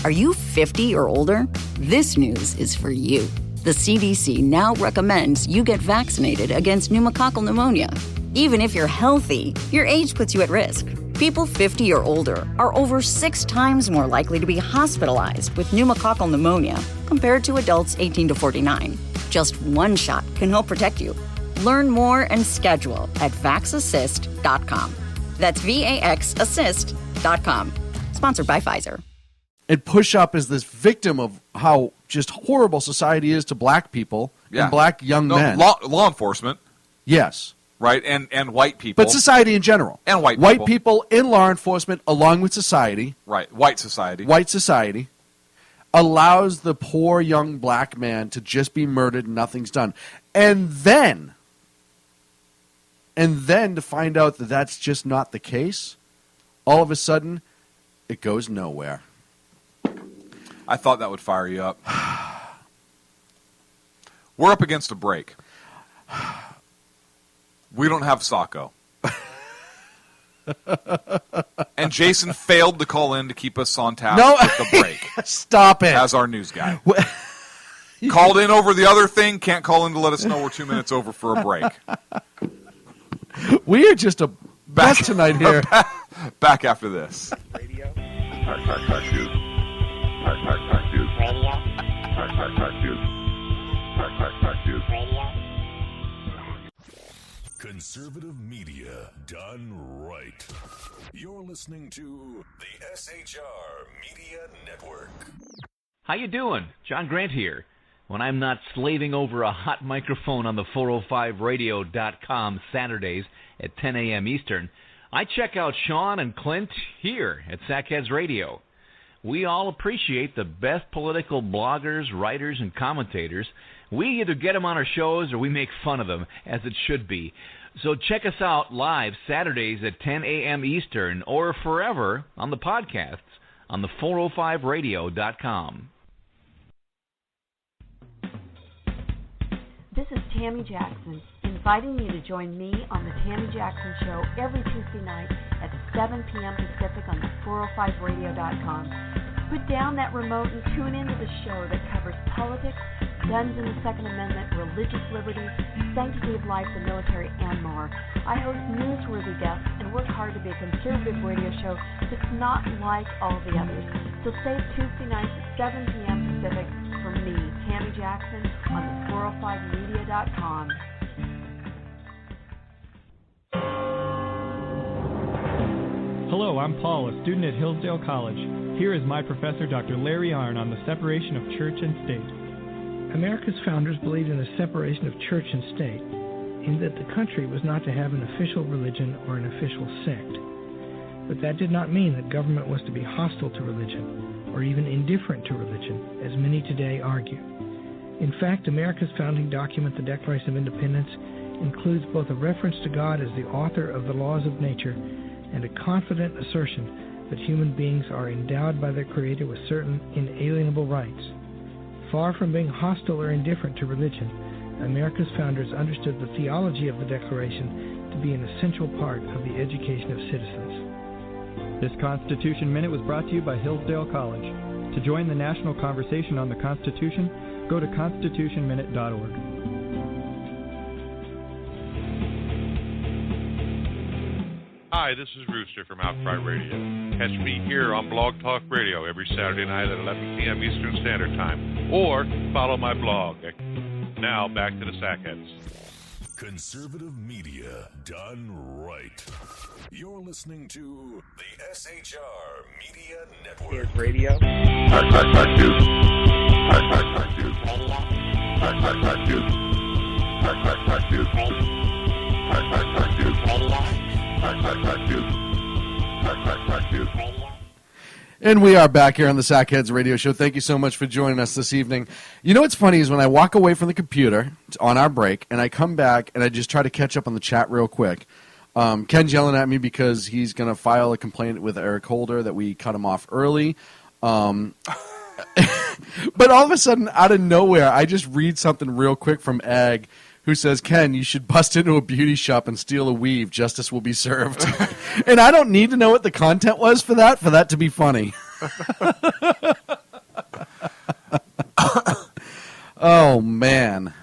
Are you 50 or older? This news is for you. The CDC now recommends you get vaccinated against pneumococcal pneumonia. Even if you're healthy, your age puts you at risk. People 50 or older are over 6 times more likely to be hospitalized with pneumococcal pneumonia compared to adults 18 to 49. Just one shot can help protect you. Learn more and schedule at vaxassist.com. That's VAXassist.com. Sponsored by Pfizer. And push up as this victim of how just horrible society is to black people and black young men. Law enforcement. Yes. Right, and white people. But society in general. And white people. White people in law enforcement along with society. Right, white society. White society allows the poor young black man to just be murdered and nothing's done. And then to find out that that's just not the case, all of a sudden, it goes nowhere. I thought that would fire you up. We're up against a break. We don't have Sacco. And Jason failed to call in to keep us on task with the break. Stop it. As our news guy. Called in over the other thing, can't call in to let us know we're 2 minutes over for a break. We are just a mess tonight here. Back after this. Radio. Conservative media done right. You're listening to the SHR Media Network. How you doing? John Grant here. When I'm not slaving over a hot microphone on the 405radio.com Saturdays at 10 a.m. Eastern, I check out Sean and Clint here at Sackheads Radio. We all appreciate the best political bloggers, writers, and commentators. We either get them on our shows or we make fun of them, as it should be. So check us out live Saturdays at 10 a.m. Eastern or forever on the podcasts on the 405radio.com. This is Tammy Jackson, inviting you to join me on the Tammy Jackson Show every Tuesday night at 7 p.m. Pacific on the 405radio.com. Put down that remote and tune into the show that covers politics, guns and the Second Amendment, religious liberties, sanctity of life, the military, and more. I host newsworthy guests and work hard to be a conservative radio show that's not like all the others. So stay Tuesday nights at 7 p.m. Pacific for me, Tammy Jackson, on the 405media.com. Hello, I'm Paul, a student at Hillsdale College. Here is my professor, Dr. Larry Arnn, on the separation of church and state. America's founders believed in the separation of church and state, in that the country was not to have an official religion or an official sect. But that did not mean that government was to be hostile to religion, or even indifferent to religion, as many today argue. In fact, America's founding document, the Declaration of Independence, includes both a reference to God as the author of the laws of nature and a confident assertion that human beings are endowed by their Creator with certain inalienable rights. Far from being hostile or indifferent to religion, America's founders understood the theology of the Declaration to be an essential part of the education of citizens. This Constitution Minute was brought to you by Hillsdale College. To join the national conversation on the Constitution, go to constitutionminute.org. Hi, this is Rooster from Outcry Radio. Catch me here on Blog Talk Radio every Saturday night at 11 p.m. Eastern Standard Time. Or follow my blog. Now, back to the Sackheads. Conservative media done right. You're listening to the SHR Media Network. Radio. And we are back here on the Sackheads Radio Show. Thank you so much for joining us this evening. You know what's funny is when I walk away from the computer on our break and I come back and I just try to catch up on the chat real quick. Ken's yelling at me because he's going to file a complaint with Eric Holder that we cut him off early. But all of a sudden, out of nowhere, I just read something real quick from Ag, who says, Ken, you should bust into a beauty shop and steal a weave. Justice will be served. And I don't need to know what the content was for that to be funny. Oh, man.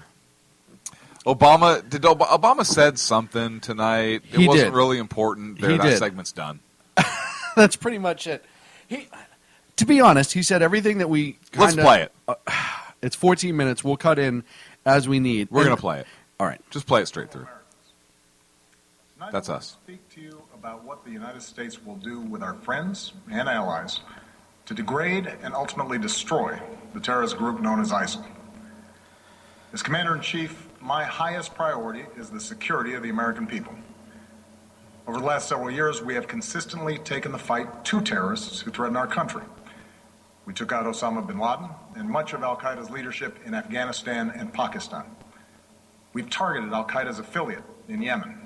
Obama said something tonight. It wasn't did. Really important. That segment's done. That's pretty much it. To be honest, he said everything that we Let's play it. It's 14 minutes. We'll cut in as we need. We're going to play it. All right. Just play it straight through. That's us. Speak to you about what the United States will do with our friends and allies to degrade and ultimately destroy the terrorist group known as ISIL. As Commander-in-Chief, my highest priority is the security of the American people. Over the last several years, we have consistently taken the fight to terrorists who threaten our country. We took out Osama bin Laden and much of al-Qaeda's leadership in Afghanistan and Pakistan. We've targeted al-Qaeda's affiliate in Yemen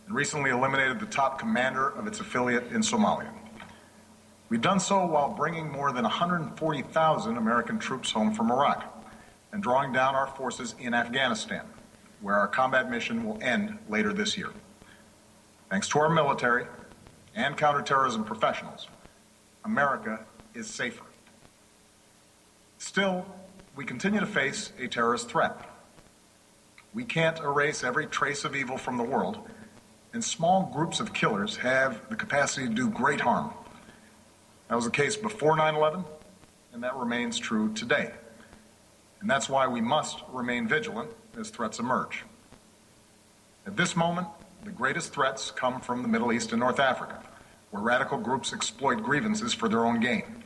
and recently eliminated the top commander of its affiliate in Somalia. We've done so while bringing more than 140,000 American troops home from Iraq and drawing down our forces in Afghanistan, where our combat mission will end later this year. Thanks to our military and counterterrorism professionals, America is safer. Still, we continue to face a terrorist threat. We can't erase every trace of evil from the world, and small groups of killers have the capacity to do great harm. That was the case before 9/11, and that remains true today. And that's why we must remain vigilant as threats emerge. At this moment, the greatest threats come from the Middle East and North Africa, where radical groups exploit grievances for their own gain.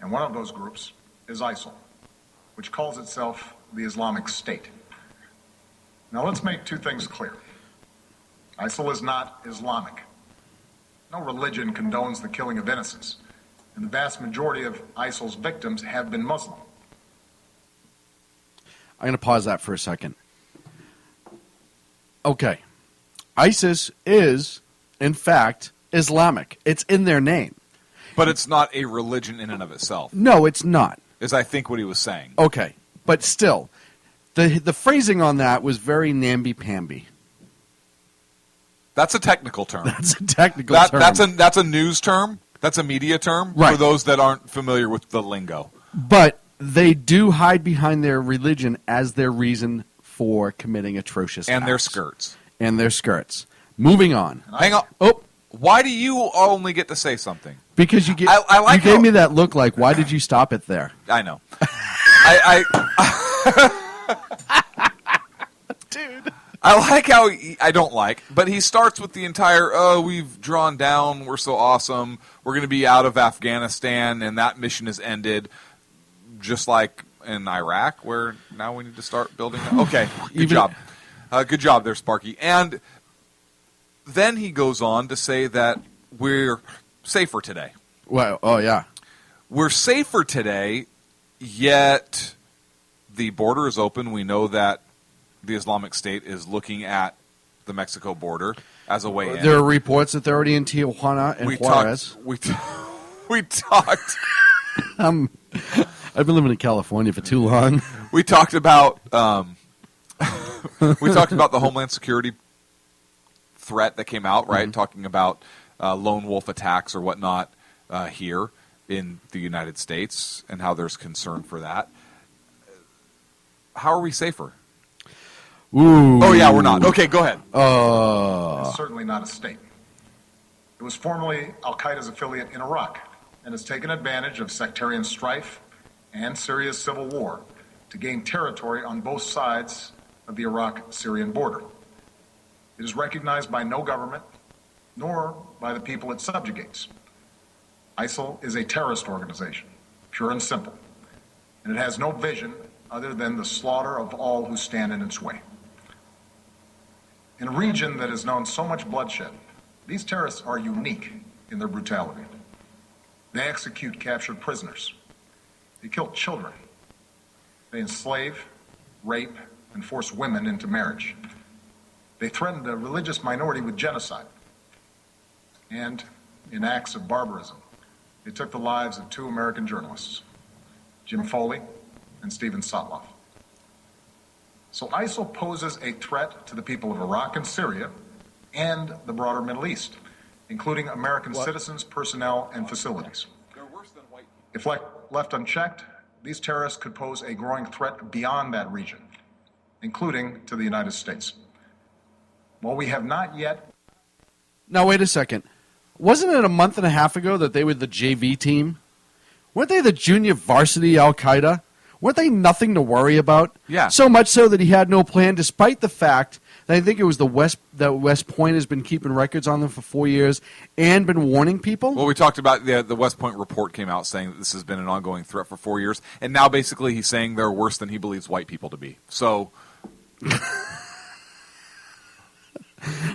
And one of those groups is ISIL, which calls itself the Islamic State. Now let's make two things clear. ISIL is not Islamic. No religion condones the killing of innocents, and the vast majority of ISIL's victims have been Muslim. I'm going to pause that for a second. Okay. ISIS is, in fact, Islamic. It's in their name. But it's not a religion in and of itself. No, it's not. Is I think what he was saying. Okay. But still, the phrasing on that was very namby-pamby. That's a technical term. That's a technical term. That's a news term. That's a media term for those that aren't familiar with the lingo. But they do hide behind their religion as their reason for committing atrocious acts. And their skirts. And their skirts. Moving on. Hang on. Oh, Why do you only get to say something? Because you I like you gave me that look like, why did you stop it there? I know. Dude. I like how I don't like, but he starts with the entire, we've drawn down, we're so awesome, we're going to be out of Afghanistan, and that mission is ended, just like in Iraq, where now we need to start building. Okay, good job. Good job there, Sparky. And then he goes on to say that we're safer today. Well, oh, yeah. We're safer today, yet the border is open. We know that the Islamic State is looking at the Mexico border as a way in. There are reports that they're already in Tijuana and Juarez. We talked. I've been living in California for too long. We talked about the Homeland Security threat that came out, right? Mm-hmm. Talking about lone wolf attacks or whatnot here in the United States and how there's concern for that. How are we safer? Ooh. Oh, yeah, we're not. Okay, go ahead. It's certainly not a state. It was formerly al-Qaeda's affiliate in Iraq and has taken advantage of sectarian strife and Syria's civil war to gain territory on both sides of the Iraq-Syrian border. It is recognized by no government, nor by the people it subjugates. ISIL is a terrorist organization, pure and simple, and it has no vision other than the slaughter of all who stand in its way. In a region that has known so much bloodshed, these terrorists are unique in their brutality. They execute captured prisoners. They kill children. They enslave, rape, and force women into marriage. They threatened a religious minority with genocide. And in acts of barbarism, they took the lives of 2 American journalists, Jim Foley and Stephen Sotloff. So ISIL poses a threat to the people of Iraq and Syria and the broader Middle East, including American citizens, personnel, and facilities. If left unchecked, these terrorists could pose a growing threat beyond that region, including to the United States. While we have not yet... Now, wait a second. Wasn't it a month and a half ago that they were the JV team? Weren't they the junior varsity al-Qaeda? Weren't they nothing to worry about? Yeah. So much so that he had no plan, despite the fact that I think it was that West Point has been keeping records on them for 4 years and been warning people. Well, we talked about the West Point report came out saying that this has been an ongoing threat for 4 years, and now basically he's saying they're worse than he believes white people to be. So...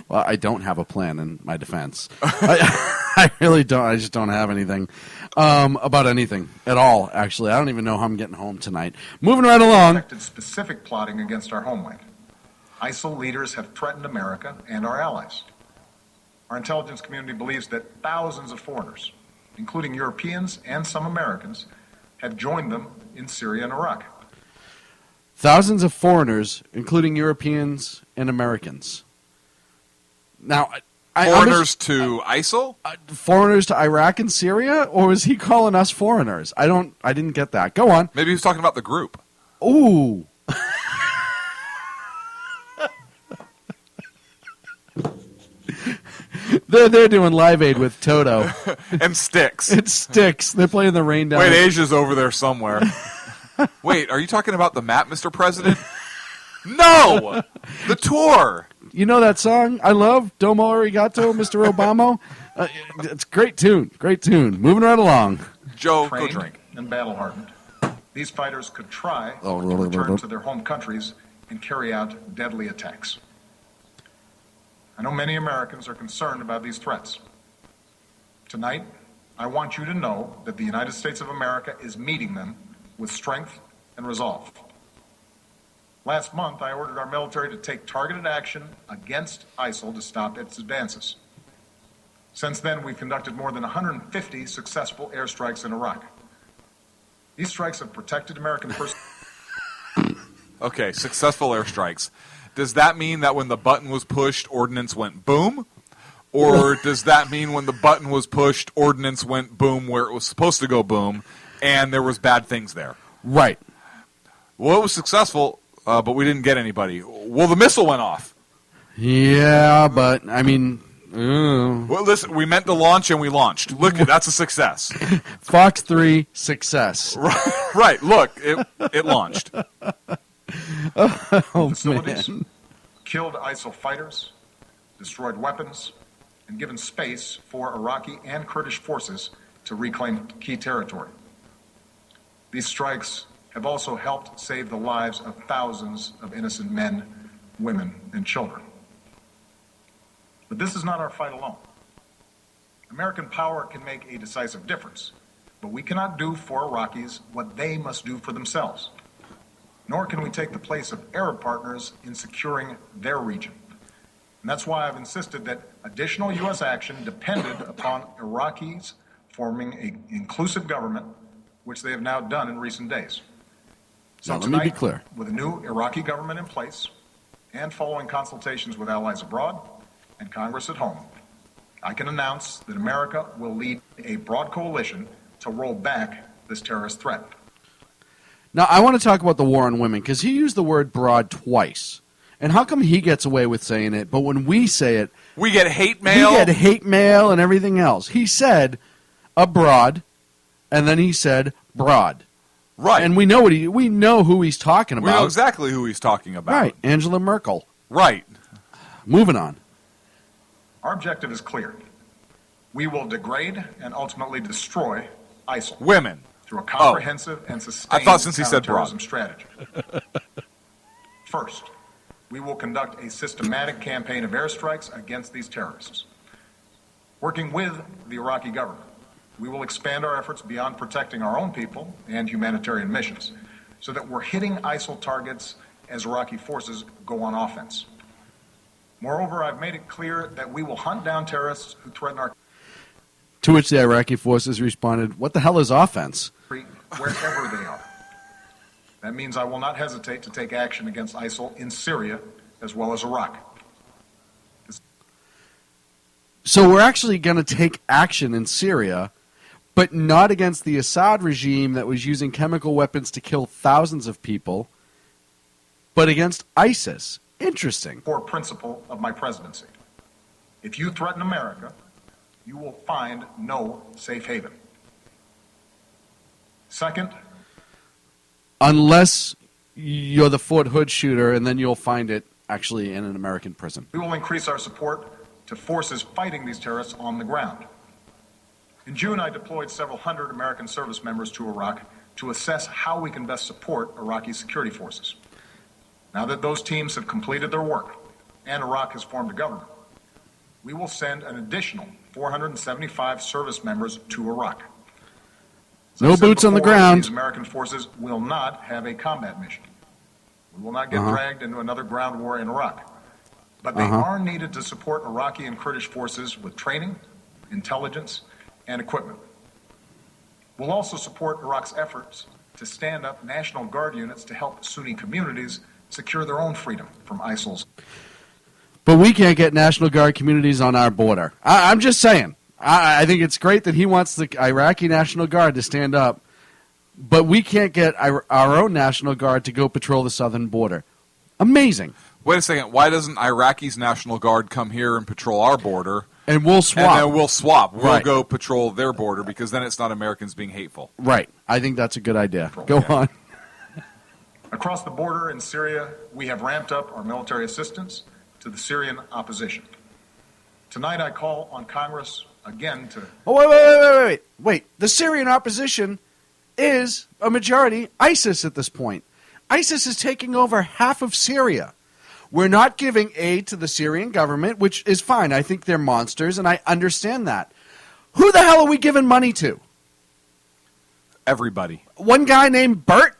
Well, I don't have a plan in my defense. I really don't. I just don't have anything about anything at all, actually. I don't even know how I'm getting home tonight. Moving right along. Specific plotting against our homeland. ISIL leaders have threatened America and our allies. Our intelligence community believes that thousands of foreigners, including Europeans and some Americans, have joined them in Syria and Iraq. Thousands of foreigners, including Europeans and Americans. Now, foreigners to ISIL? Foreigners to Iraq and Syria? Or is he calling us foreigners? I didn't get that. Go on. Maybe he was talking about the group. Ooh. They're doing Live Aid with Toto. And Styx. It's Styx. They're playing the Rain Down. Wait, Asia's over there somewhere. Wait, are you talking about the map, Mr. President? No! The tour! You know that song I love, Domo Arigato, Mr. Obama? It's a great tune. Great tune. Moving right along. Joe, Trained go drink. And battle-hardened. These fighters could try to return to their home countries and carry out deadly attacks. I know many Americans are concerned about these threats. Tonight, I want you to know that the United States of America is meeting them with strength and resolve. Last month, I ordered our military to take targeted action against ISIL to stop its advances. Since then, we've conducted more than 150 successful airstrikes in Iraq. These strikes have protected American personnel. Okay, successful airstrikes. Does that mean that when the button was pushed, ordnance went boom? Or does that mean when the button was pushed, ordnance went boom where it was supposed to go boom, and there was bad things there? Right. Well, it was successful, but we didn't get anybody. Well, the missile went off. Yeah, but, I mean, Well, listen, we meant to launch and we launched. Look, that's a success. Fox 3 success. Right. Look, it launched. Facilities, killed ISIL fighters, destroyed weapons, and given space for Iraqi and Kurdish forces to reclaim key territory. These strikes have also helped save the lives of thousands of innocent men, women, and children. But this is not our fight alone. American power can make a decisive difference, but we cannot do for Iraqis what they must do for themselves. Nor can we take the place of Arab partners in securing their region. And that's why I've insisted that additional U.S. action depended upon Iraqis forming an inclusive government, which they have now done in recent days. So now, let me be clear. With a new Iraqi government in place and following consultations with allies abroad and Congress at home, I can announce that America will lead a broad coalition to roll back this terrorist threat. Now, I want to talk about the war on women, because he used the word broad twice. And how come he gets away with saying it, but when we say it... We get hate mail? We get hate mail and everything else. He said abroad, and then he said broad. Right. And we know who he's talking about. We know exactly who he's talking about. Right, Angela Merkel. Right. Moving on. Our objective is clear. We will degrade and ultimately destroy ISIL. Women. Through a comprehensive and sustained counterterrorism strategy. First, we will conduct a systematic campaign of airstrikes against these terrorists. Working with the Iraqi government, we will expand our efforts beyond protecting our own people and humanitarian missions, so that we're hitting ISIL targets as Iraqi forces go on offense. Moreover, I've made it clear that we will hunt down terrorists who threaten our... To which the Iraqi forces responded, what the hell is offense? Wherever they are. That means I will not hesitate to take action against ISIL in Syria as well as Iraq. So we're actually going to take action in Syria, but not against the Assad regime that was using chemical weapons to kill thousands of people, but against ISIS. Interesting. Core principle of my presidency. If you threaten America, you will find no safe haven. Second, unless you're the Fort Hood shooter, and then you'll find it actually in an American prison. We will increase our support to forces fighting these terrorists on the ground. In June, I deployed several hundred American service members to Iraq to assess how we can best support Iraqi security forces. Now that those teams have completed their work and Iraq has formed a government, we will send an additional 475 service members to Iraq. No boots on the ground. These American forces will not have a combat mission. We will not get dragged into another ground war in Iraq. But they are needed to support Iraqi and Kurdish forces with training, intelligence, and equipment. We'll also support Iraq's efforts to stand up National Guard units to help Sunni communities secure their own freedom from ISIL's. But we can't get National Guard communities on our border. I'm just saying. I think it's great that he wants the Iraqi National Guard to stand up, but we can't get our own National Guard to go patrol the southern border. Amazing. Wait a second. Why doesn't Iraqi's National Guard come here and patrol our border? And we'll swap. And then we'll swap. We'll Right. go patrol their border, because then it's not Americans being hateful. Right. I think that's a good idea. Go on. Across the border in Syria, we have ramped up our military assistance to the Syrian opposition. Tonight, I call on Congress again to... Oh, wait. The Syrian opposition is a majority ISIS at this point. ISIS is taking over half of Syria. We're not giving aid to the Syrian government, which is fine. I think they're monsters, and I understand that. Who the hell are we giving money to? Everybody. One guy named Bert?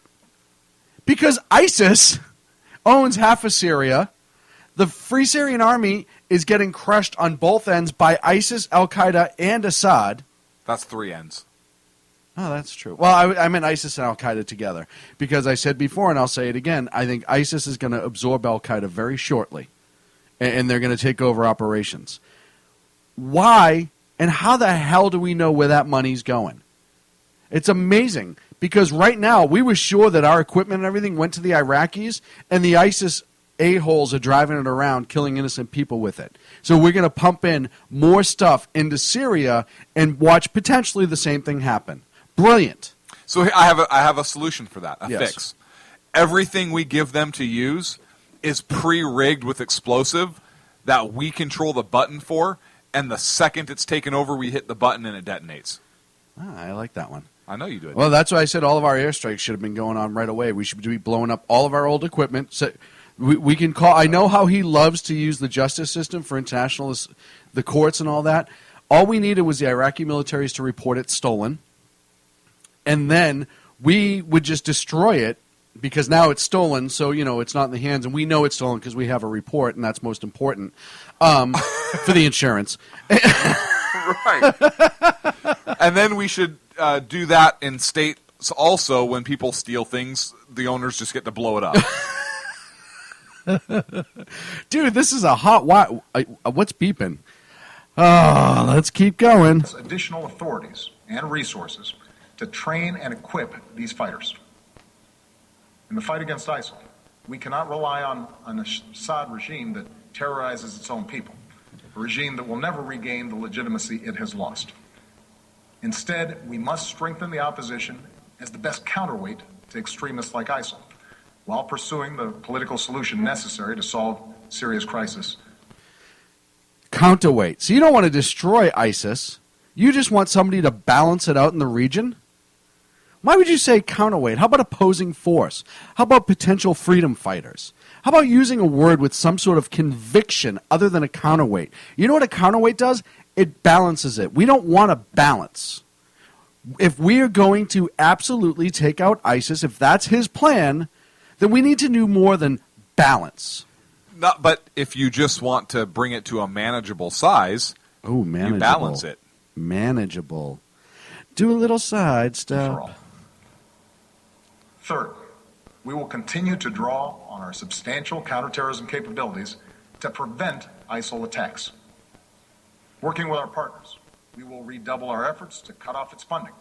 Because ISIS owns half of Syria. The Free Syrian Army is getting crushed on both ends by ISIS, Al-Qaeda, and Assad. That's three ends. Oh, that's true. Well, I meant ISIS and Al-Qaeda together. Because I said before, and I'll say it again, I think ISIS is going to absorb Al-Qaeda very shortly. And they're going to take over operations. Why and how the hell do we know where that money's going? It's amazing. Because right now, we were sure that our equipment and everything went to the Iraqis, and the ISIS a-holes are driving it around, killing innocent people with it. So we're going to pump in more stuff into Syria and watch potentially the same thing happen. Brilliant. So I have a solution for that, a Yes. fix. Everything we give them to use is pre-rigged with explosive that we control the button for, and the second it's taken over, we hit the button and it detonates. I like that one. I know you do. Well, that's why I said all of our airstrikes should have been going on right away. We should be blowing up all of our old equipment. So we can call. I know how he loves to use the justice system for international, the courts and all that. All we needed was the Iraqi militaries to report it stolen, and then we would just destroy it because now it's stolen. So it's not in the hands, and we know it's stolen because we have a report, and that's most important for the insurance. Right. And then we should do that in states also. When people steal things, the owners just get to blow it up. Dude, this is a hot... What's beeping? Oh, let's keep going. Additional authorities and resources to train and equip these fighters. In the fight against ISIL, we cannot rely on an Assad regime that terrorizes its own people, a regime that will never regain the legitimacy it has lost. Instead, we must strengthen the opposition as the best counterweight to extremists like ISIL, while pursuing the political solution necessary to solve Syria's crisis. Counterweight. So you don't want to destroy ISIS. You just want somebody to balance it out in the region? Why would you say counterweight? How about opposing force? How about potential freedom fighters? How about using a word with some sort of conviction other than a counterweight? You know what a counterweight does? It balances it. We don't want a balance. If we are going to absolutely take out ISIS, if that's his plan, then we need to do more than balance. But if you just want to bring it to a manageable size, manageable. You balance it. Manageable. Do a little side step. Third, we will continue to draw on our substantial counterterrorism capabilities to prevent ISIL attacks. Working with our partners, we will redouble our efforts to cut off its funding,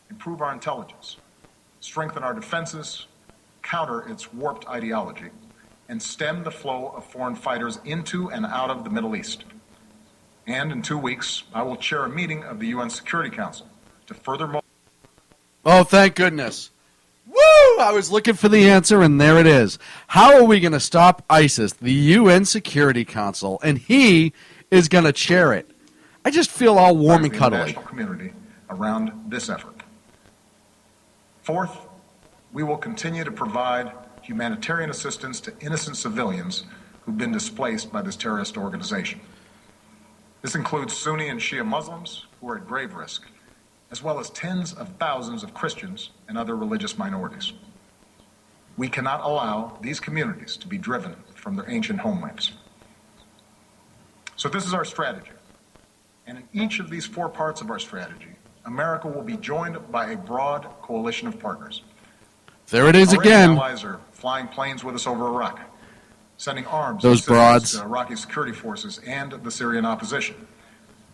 improve our intelligence, strengthen our defenses, counter its warped ideology, and stem the flow of foreign fighters into and out of the Middle East. And in 2 weeks, I will chair a meeting of the UN Security Council to further... Oh, thank goodness. Woo! I was looking for the answer, and there it is. How are we going to stop ISIS? The UN Security Council, and he is going to chair it. I just feel all warm and cuddly. The national community around this effort. Fourth, we will continue to provide humanitarian assistance to innocent civilians who've been displaced by this terrorist organization. This includes Sunni and Shia Muslims who are at grave risk, as well as tens of thousands of Christians and other religious minorities. We cannot allow these communities to be driven from their ancient homelands. So this is our strategy. And in each of these 4 parts of our strategy, America will be joined by a broad coalition of partners. There it is Already again. Allies are flying planes with us over Iraq, sending arms Those and assistance broads. to Iraqi security forces and the Syrian opposition,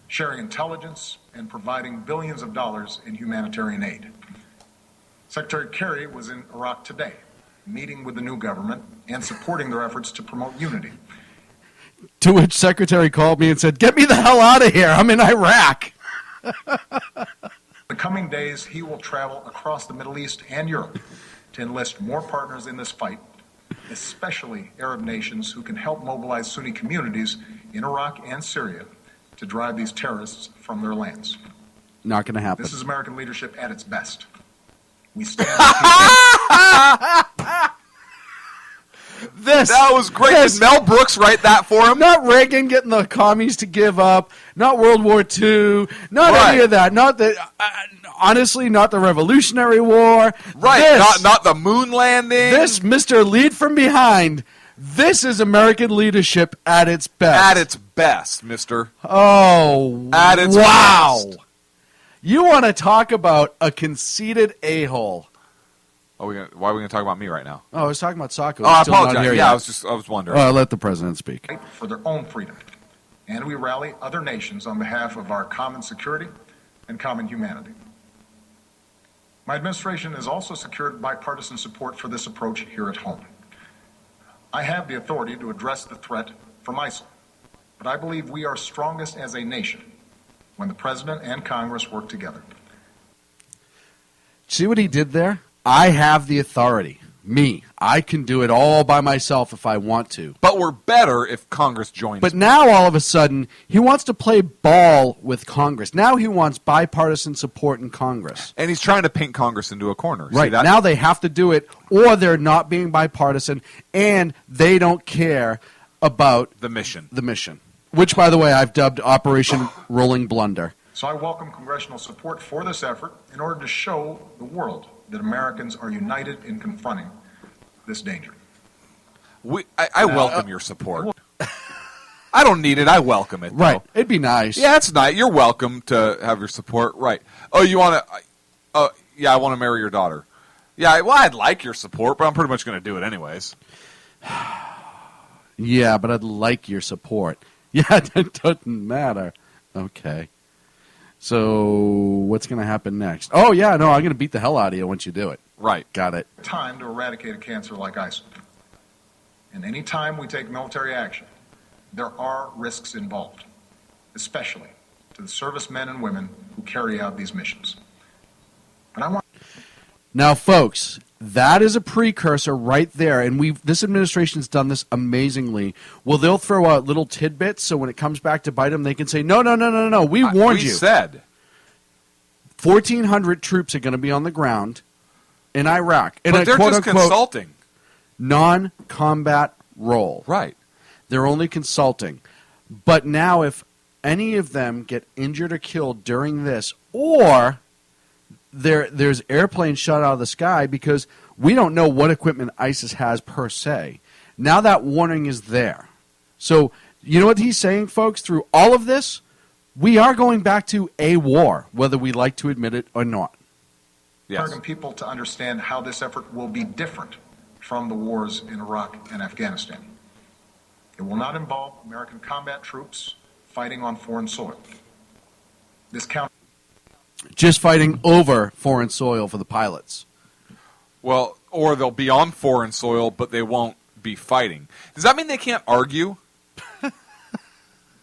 sharing intelligence and providing billions of dollars in humanitarian aid. Secretary Kerry was in Iraq today, meeting with the new government and supporting their efforts to promote unity. To which Secretary called me and said, "Get me the hell out of here. I'm in Iraq." In the coming days, he will travel across the Middle East and Europe to enlist more partners in this fight, especially Arab nations who can help mobilize Sunni communities in Iraq and Syria to drive these terrorists from their lands. Not going to happen. This is American leadership at its best. We stand with people. That was great. Did Mel Brooks write that for him? Not Reagan getting the commies to give up. Not World War II. Not Right. any of that. Not the honestly, not the Revolutionary War. Right. This, Not the moon landing. This, Mr. Lead from Behind. This is American leadership at its best. At its best, mister. Oh, At its wow. best. You want to talk about a conceited a-hole. Why are we going to talk about me right now? Oh, I was talking about Sacco. Oh, I Still not apologize. here Yeah, yet. I was wondering. Let the president speak. For their own freedom. And we rally other nations on behalf of our common security and common humanity. My administration has also secured bipartisan support for this approach here at home. I have the authority to address the threat from ISIL, but I believe we are strongest as a nation when the President and Congress work together. See what he did there? I have the authority. Me. I can do it all by myself if I want to. But we're better if Congress joins. But now, all of a sudden, he wants to play ball with Congress. Now he wants bipartisan support in Congress. And he's trying to paint Congress into a corner. Right. Now they have to do it, or they're not being bipartisan, and they don't care about the mission. The mission. Which, by the way, I've dubbed Operation Rolling Blunder. So I welcome congressional support for this effort in order to show the world that Americans are united in confronting this danger. I welcome your support. I don't need it. I welcome it. Though. Right. It'd be nice. Yeah, it's nice. You're welcome to have your support. Right. Oh, you want to? Yeah, I want to marry your daughter. Yeah, well, I'd like your support, but I'm pretty much going to do it anyways. Yeah, but I'd like your support. Yeah, it doesn't matter. Okay. So what's going to happen next? Oh, yeah, no, I'm going to beat the hell out of you once you do it. Right. Got it. Time to eradicate a cancer like ISIL. And any time we take military action, there are risks involved, especially to the servicemen and women who carry out these missions. But I want... Now, folks, that is a precursor right there, and this administration's done this amazingly. Well, they'll throw out little tidbits, so when it comes back to bite them, they can say, no, we warned you. We said. 1,400 troops are going to be on the ground in Iraq. But they're just consulting. Non-combat role. Right. They're only consulting. But now if any of them get injured or killed during this, or there's airplanes shot out of the sky because we don't know what equipment ISIS has per se. Now that warning is there. So you know what he's saying, folks? Through all of this, we are going back to a war, whether we like to admit it or not. Yes. American people to understand how this effort will be different from the wars in Iraq and Afghanistan. It will not involve American combat troops fighting on foreign soil. Just fighting over foreign soil for the pilots. Well, or they'll be on foreign soil, but they won't be fighting. Does that mean they can't argue?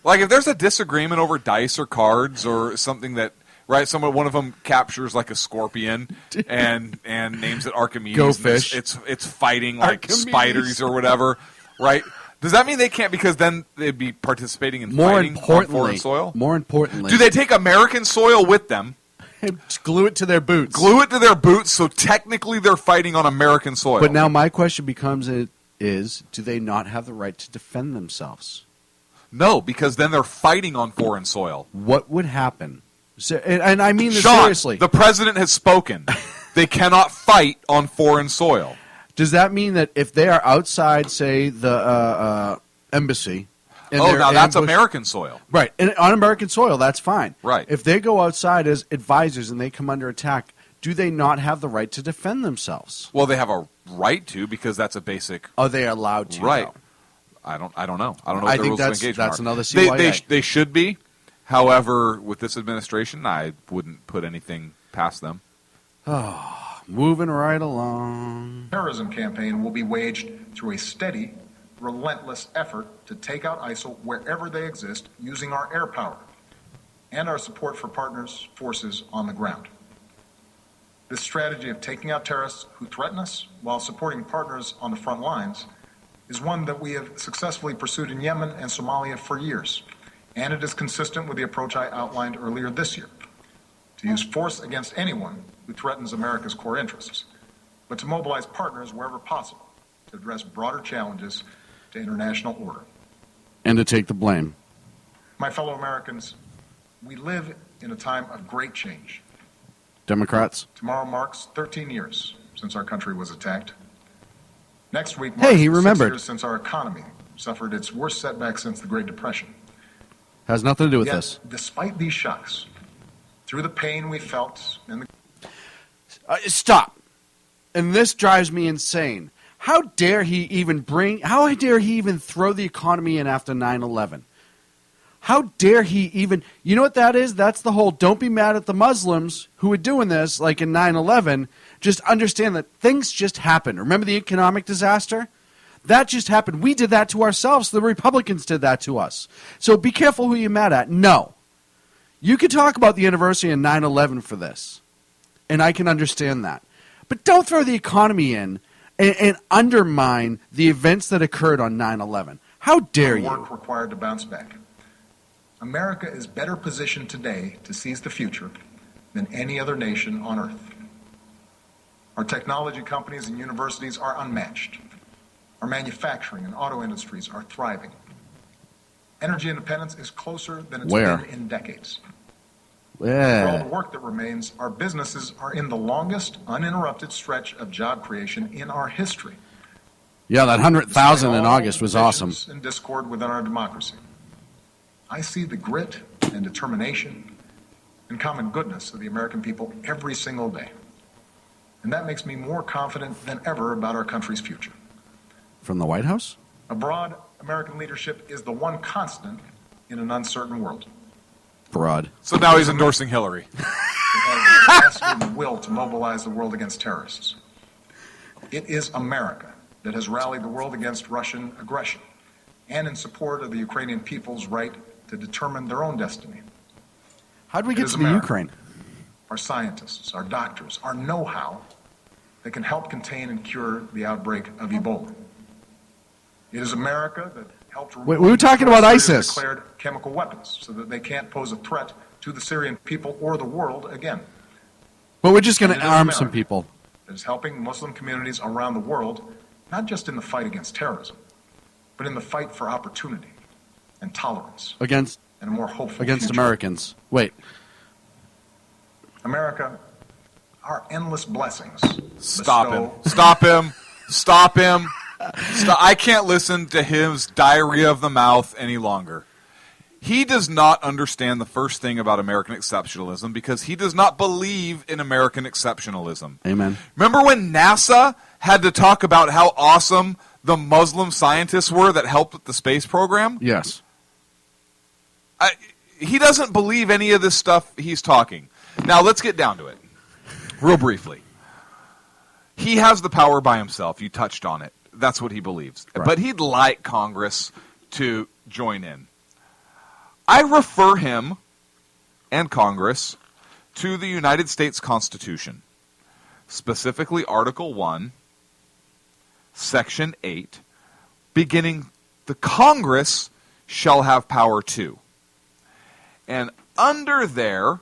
Like if there's a disagreement over dice or cards or something that, right? One of them captures like a scorpion and names it Archimedes. Go fish. It's fighting like Archimedes. spiders or whatever, right? Does that mean they can't because then they'd be participating in fighting on foreign soil? More importantly, do they take American soil with them? Just glue it to their boots. Glue it to their boots, so technically they're fighting on American soil. But now my question becomes: do they not have the right to defend themselves? No, because then they're fighting on foreign soil. What would happen? So, and I mean this Sean, seriously. The president has spoken. They cannot fight on foreign soil. Does that mean that if they are outside, say, the embassy... now that's American soil. Right. And on American soil, that's fine. Right. If they go outside as advisors and they come under attack, do they not have the right to defend themselves? Well, they have a right to because that's a basic... Are they allowed to? Right. Though? I don't know. I don't know what I the think rules of engagement that's are. another CYA. They should be. However, with this administration, I wouldn't put anything past them. Oh, moving right along. Terrorism campaign will be waged through a steady, relentless effort to take out ISIL wherever they exist using our air power and our support for partners' forces on the ground. This strategy of taking out terrorists who threaten us while supporting partners on the front lines is one that we have successfully pursued in Yemen and Somalia for years, and it is consistent with the approach I outlined earlier this year, to use force against anyone who threatens America's core interests, but to mobilize partners wherever possible to address broader challenges to international order. And to take the blame. My fellow Americans, we live in a time of great change. Democrats? Tomorrow marks 13 years since our country was attacked. Next week marks he 6 remembered. years since our economy suffered its worst setback since the Great Depression. Has nothing to do with Yet, this. Despite these shocks, through the pain we felt and the... Stop. And this drives me insane. How dare he even throw the economy in after 9/11? How dare he even... You know what that is? That's the whole don't be mad at the Muslims who were doing this, like in 9/11. Just understand that things just happen. Remember the economic disaster? That just happened. We did that to ourselves. The Republicans did that to us. So be careful who you're mad at. No. You can talk about the anniversary of 9/11 for this, and I can understand that. But don't throw the economy in and undermine the events that occurred on 9/11. How dare you? Work required to bounce back. America is better positioned today to seize the future than any other nation on earth. Our technology companies and universities are unmatched. Our manufacturing and auto industries are thriving. Energy independence is closer than it's been in decades. For all the work that remains, our businesses are in the longest uninterrupted stretch of job creation in our history. Yeah, that 100,000 in August was awesome. And discord within our democracy. I see the grit and determination and common goodness of the American people every single day. And that makes me more confident than ever about our country's future. From the White House? Abroad, American leadership is the one constant in an uncertain world. Broad. So now he's endorsing Hillary. It has the capacity and will to mobilize the world against terrorists. It is America that has rallied the world against Russian aggression and in support of the Ukrainian people's right to determine their own destiny. How did we get to the Ukraine? Our scientists, our doctors, our know-how that can help contain and cure the outbreak of Ebola. It is America that helped remove we were talking about ISIS. Declared chemical weapons so that they can't pose a threat to the Syrian people or the world again. But we're just going to arm some people. That is helping Muslim communities around the world, not just in the fight against terrorism, but in the fight for opportunity and tolerance. Against and a more hopeful against future. Americans. Wait. America, our endless blessings. Stop him. Stop him. Stop him. I can't listen to his diarrhea of the mouth any longer. He does not understand the first thing about American exceptionalism because he does not believe in American exceptionalism. Amen. Remember when NASA had to talk about how awesome the Muslim scientists were that helped with the space program? Yes. He doesn't believe any of this stuff he's talking. Now, let's get down to it. Real briefly. He has the power by himself. You touched on it. That's what he believes. Right. But he'd like Congress to join in. I refer him and Congress to the United States Constitution, specifically Article 1, Section 8, beginning, the Congress shall have power too. And under there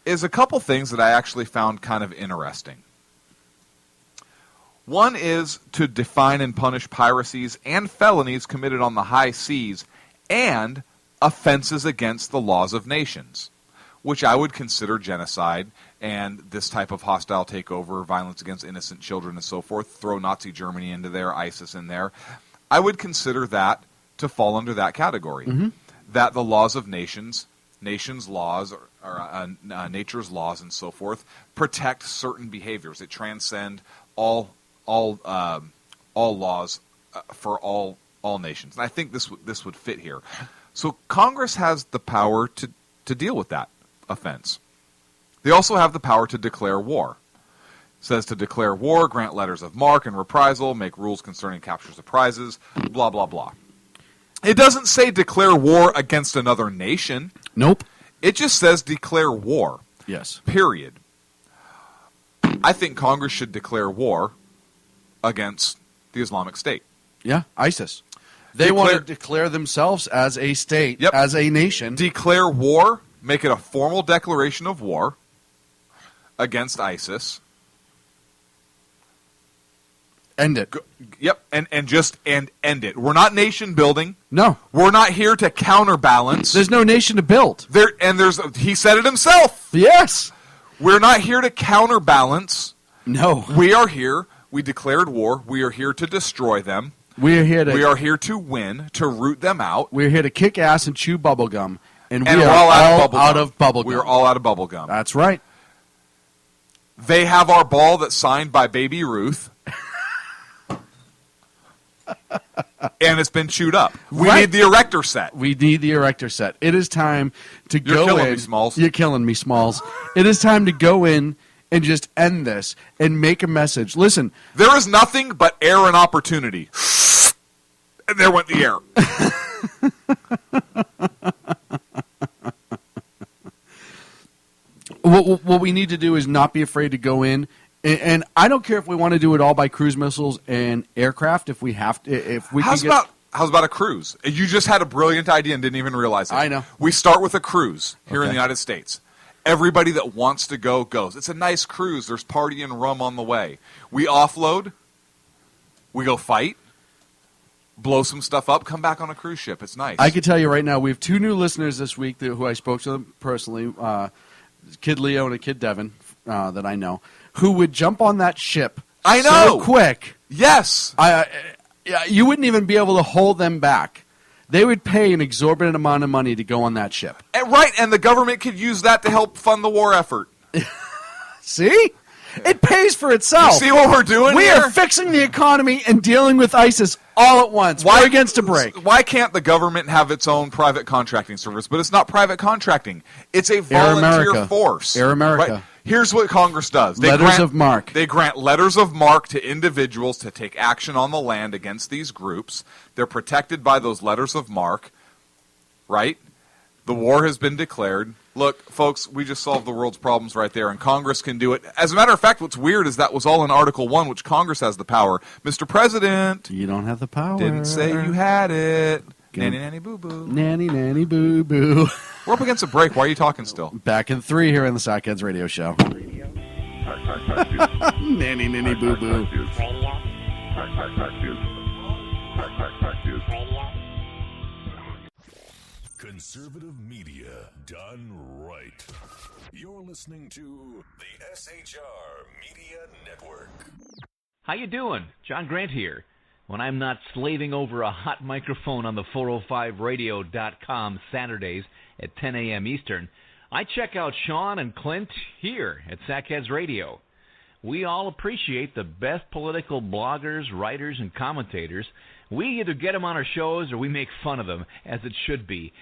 is a couple things that I actually found kind of interesting. One is to define and punish piracies and felonies committed on the high seas and offenses against the laws of nations, which I would consider genocide and this type of hostile takeover, violence against innocent children and so forth, throw Nazi Germany into there, ISIS in there. I would consider that to fall under that category, that the laws of nations laws, or nature's laws and so forth, protect certain behaviors. They transcend all laws for all nations. And I think this would fit here. So Congress has the power to deal with that offense. They also have the power to declare war. It says to declare war, grant letters of marque and reprisal, make rules concerning captures of prizes, blah, blah, blah. It doesn't say declare war against another nation. Nope. It just says declare war. Yes. Period. I think Congress should declare war against the Islamic State. Yeah, ISIS. They want to declare themselves as a state, as a nation. Declare war, make it a formal declaration of war against ISIS. End it. And end it. We're not nation building. No. We're not here to counterbalance. There's no nation to build. He said it himself. Yes. We're not here to counterbalance. No. We are here. We declared war. We are here to destroy them. We are here to win, to root them out. We're here to kick ass and chew bubblegum. And we we're are all out of bubblegum. We are all out of bubblegum. That's right. They have our ball that's signed by Baby Ruth. And it's been chewed up. We need the erector set. We need the erector set. It is time to go in. You're killing me, Smalls. You're killing me, Smalls. It is time to go in and just end this and make a message. Listen. There is nothing but air and opportunity. And there went the air. What we need to do is not be afraid to go in, and I don't care if we want to do it all by cruise missiles and aircraft. If we have to, if we How's about a cruise? You just had a brilliant idea and didn't even realize it. I know. We start with a cruise here in the United States. Everybody that wants to go goes. It's a nice cruise. There's party and rum on the way. We offload. We go fight. Blow some stuff up. Come back on a cruise ship. It's nice. I can tell you right now, we have 2 new listeners this week who I spoke to them personally. Kid Leo and a kid Devin that I know, who would jump on that ship so quick. Yes. You wouldn't even be able to hold them back. They would pay an exorbitant amount of money to go on that ship. Right, and the government could use that to help fund the war effort. See? It pays for itself. You see what we're doing We here? are fixing the economy and dealing with ISIS all at once. We're against a break. Why can't the government have its own private contracting service? But it's not private contracting. It's a volunteer force. Air America. Right? Here's what Congress does. Letters of marque. They grant letters of marque to individuals to take action on the land against these groups. They're protected by those letters of marque, right? The war has been declared. Look, folks, we just solved the world's problems right there, and Congress can do it. As a matter of fact, what's weird is that was all in Article 1, which Congress has the power. Mr. President, you don't have the power. Didn't say you had it. Nanny, nanny, boo-boo. Nanny, nanny, boo-boo. We're up against a break. Why are you talking still? Back in 3 here in the Sackheads Radio Show. Nanny, nanny, boo-boo. Conservative media done right. You're listening to the SHR Media Network. How you doing? John Grant here. When I'm not slaving over a hot microphone on the 405radio.com Saturdays at 10 a.m. Eastern, I check out Sean and Clint here at Sackheads Radio. We all appreciate the best political bloggers, writers, and commentators. We either get them on our shows or we make fun of them, as it should be.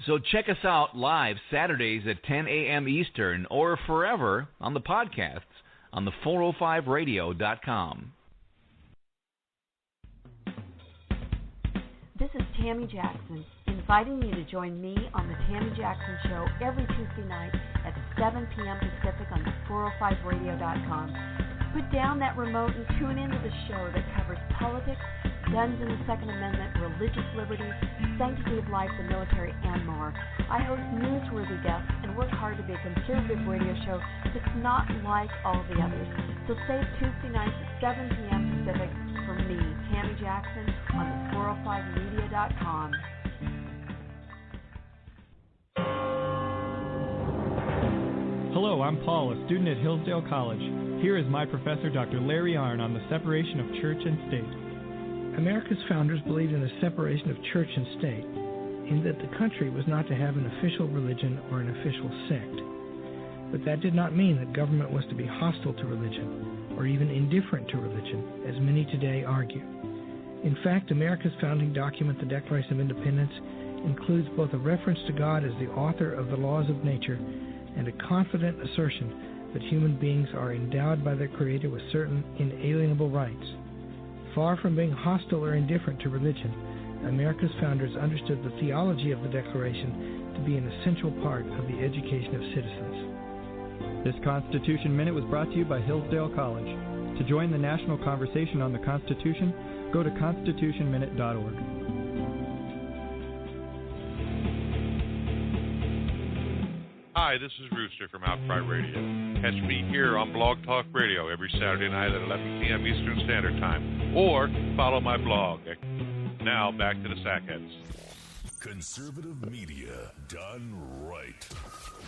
So check us out live Saturdays at 10 a.m. Eastern or forever on the podcasts on the 405radio.com. This is Tammy Jackson, inviting you to join me on the Tammy Jackson Show every Tuesday night at 7 p.m. Pacific on the 405radio.com. Put down that remote and tune into the show that covers politics, guns and the Second Amendment, religious liberties, sanctity of life, the military, and more. I host newsworthy guests and work hard to be a conservative radio show that's not like all the others. So save Tuesday nights at 7 p.m. Pacific for me, Tammy Jackson, on the 405media.com. Hello, I'm Paul, a student at Hillsdale College. Here is my professor, Dr. Larry Arnn, on the separation of church and state. America's founders believed in the separation of church and state, in that the country was not to have an official religion or an official sect. But that did not mean that government was to be hostile to religion, or even indifferent to religion, as many today argue. In fact, America's founding document, the Declaration of Independence, includes both a reference to God as the author of the laws of nature and a confident assertion that human beings are endowed by their Creator with certain inalienable rights. Far from being hostile or indifferent to religion, America's founders understood the theology of the Declaration to be an essential part of the education of citizens. This Constitution Minute was brought to you by Hillsdale College. To join the national conversation on the Constitution, go to constitutionminute.org. Hi, this is Rooster from Outcry Radio. Catch me here on Blog Talk Radio every Saturday night at 11 p.m. Eastern Standard Time. Or follow my blog. Now, back to the Sackheads. Conservative media done right.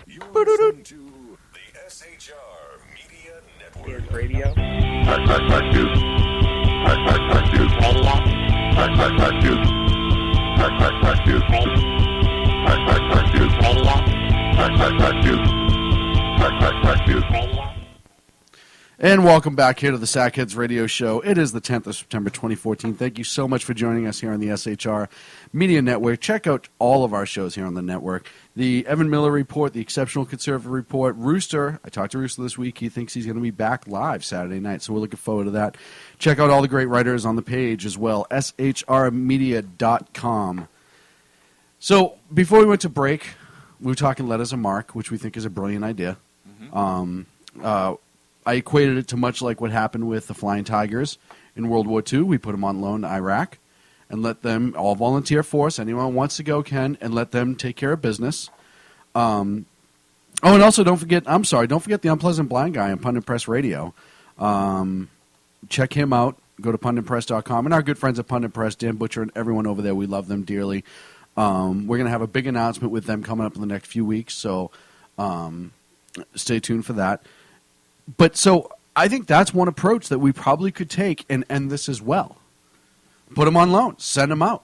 You're listening to the SHR Media Network. Radio. And welcome back here to the Sackheads Radio Show. It is the 10th of September, 2014. Thank you so much for joining us here on the SHR Media Network. Check out all of our shows here on the network. The Evan Miller Report, the Exceptional Conservative Report, Rooster. I talked to Rooster this week. He thinks he's going to be back live Saturday night, so we're looking forward to that. Check out all the great writers on the page as well, shrmedia.com. So before we went to break, we were talking letters of marque, which we think is a brilliant idea. I equated it to much like what happened with the Flying Tigers in World War II. We put them on loan to Iraq and let them, all volunteer force, anyone who wants to go can, and let them take care of business. And also don't forget the Unpleasant Blind Guy on Pundit Press Radio. Check him out. Go to punditpress.com. And our good friends at Pundit Press, Dan Butcher and everyone over there, we love them dearly. We're going to have a big announcement with them coming up in the next few weeks, so stay tuned for that. But so I think that's one approach that we probably could take and end this as well. Put them on loan. Send them out.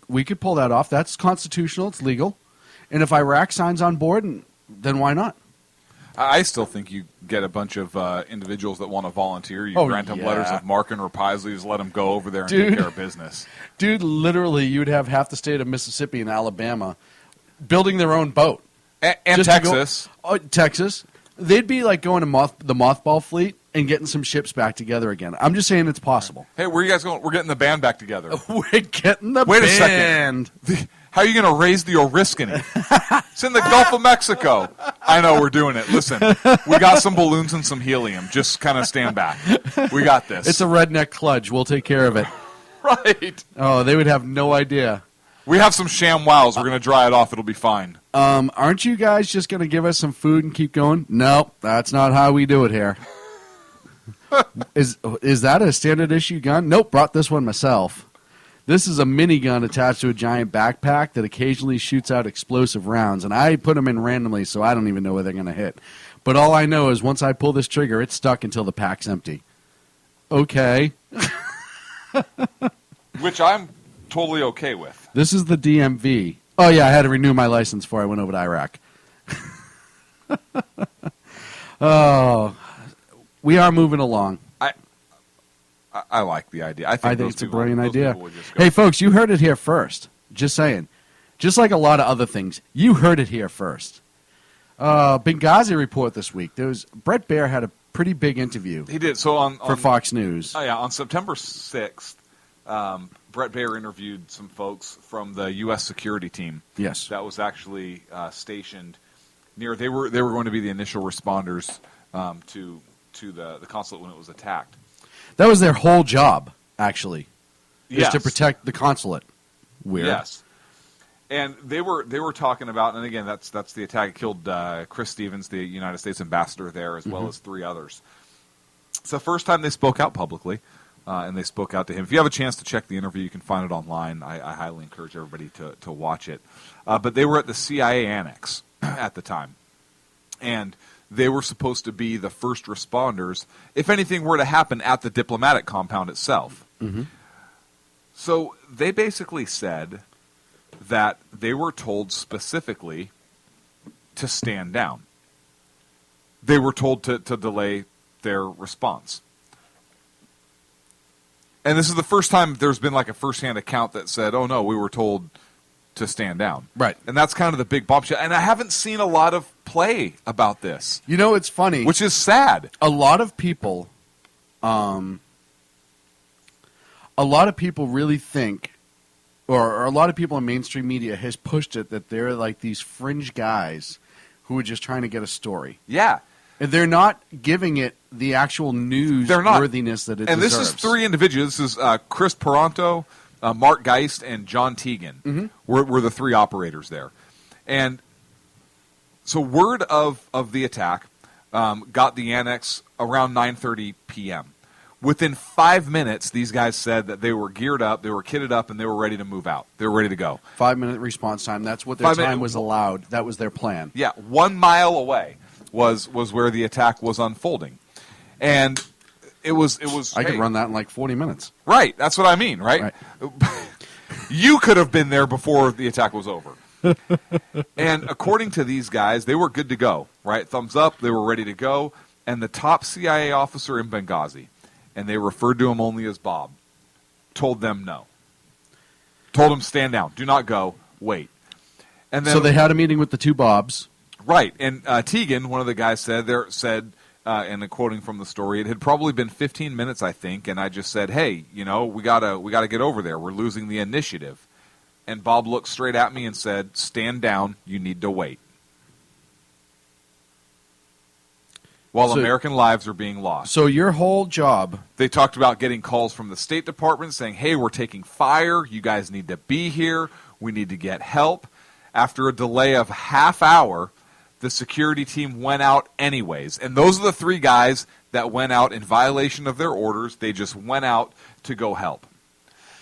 We could pull that off. That's constitutional. It's legal. And if Iraq signs on board, then why not? I still think you get a bunch of individuals that want to volunteer. You grant them letters of marque and reprisal. You just let them go over there and take care of business. Dude, literally, you'd have half the state of Mississippi and Alabama building their own boat. And Texas. Texas. They'd be like going to the mothball fleet and getting some ships back together again. I'm just saying it's possible. Hey, where are you guys going? We're getting the band back together. We're getting the band. Wait a second. How are you going to raise the Oriskany? It's in the Gulf of Mexico. I know we're doing it. Listen, we got some balloons and some helium. Just kind of stand back. We got this. It's a redneck kludge. We'll take care of it. Right. Oh, they would have no idea. We have some sham wows. We're going to dry it off. It'll be fine. Aren't you guys just going to give us some food and keep going? Nope, that's not how we do it here. Is that a standard issue gun? Nope, brought this one myself. This is a minigun attached to a giant backpack that occasionally shoots out explosive rounds, and I put them in randomly, so I don't even know where they're going to hit. But all I know is once I pull this trigger, it's stuck until the pack's empty. Okay. Which I'm totally okay with. This is the DMV. Oh, yeah, I had to renew my license before I went over to Iraq. Oh, we are moving along. I like the idea. I think it's a brilliant idea. Hey, folks, you heard it here first. Just saying. Just like a lot of other things, you heard it here first. Benghazi report this week. Bret Bier had a pretty big interview. He did. So for Fox News. Oh, yeah, on September 6th, Bret Bier interviewed some folks from the U.S. security team. Yes. That was actually stationed near. They were going to be the initial responders to the consulate when it was attacked. That was their whole job, actually, yes. is to protect the consulate. Weird. Yes. And they were talking about, and again, that's the attack. It killed Chris Stevens, the United States ambassador there, as well as 3 others. It's the first time they spoke out publicly, and they spoke out to him. If you have a chance to check the interview, you can find it online. I highly encourage everybody to watch it. But they were at the CIA annex at the time, and they were supposed to be the first responders if anything were to happen at the diplomatic compound itself. Mm-hmm. So they basically said that they were told specifically to stand down. They were told to delay their response. And this is the first time there's been like a first-hand account that said, oh, no, we were told to stand down. Right. And that's kind of the big bombshell. And I haven't seen a lot of play about this. You know, it's funny. Which is sad. A lot of people really think, or a lot of people in mainstream media has pushed it that they're like these fringe guys who are just trying to get a story. Yeah. And they're not giving it the actual newsworthiness that it and deserves. This is 3 individuals. This is Chris Peranto, Mark Geist, and John Teagan were the 3 operators there. And so word of the attack got the annex around 9:30 p.m. Within 5 minutes, these guys said that they were geared up, they were kitted up, and they were ready to move out. They were ready to go. 5-minute response time. That's what their time was allowed. That was their plan. Yeah, 1 mile away was where the attack was unfolding. And it was. I could run that in like 40 minutes. Right. That's what I mean, right? You could have been there before the attack was over. And according to these guys, they were good to go, right? Thumbs up. They were ready to go. and the top CIA officer in Benghazi, and they referred to him only as Bob, told them no. Told him, stand down. Do not go. Wait. And then, so they had a meeting with the two Bobs. Right. And Tegan, one of the guys, said, and I'm quoting from the story, it had probably been 15 minutes, I think, and I just said, hey, we gotta get over there. We're losing the initiative. And Bob looked straight at me and said, stand down. You need to wait. While American lives are being lost. So your whole job... They talked about getting calls from the State Department saying, hey, we're taking fire. You guys need to be here. We need to get help. After a delay of half hour, the security team went out anyways. And those are the three guys that went out in violation of their orders. They just went out to go help.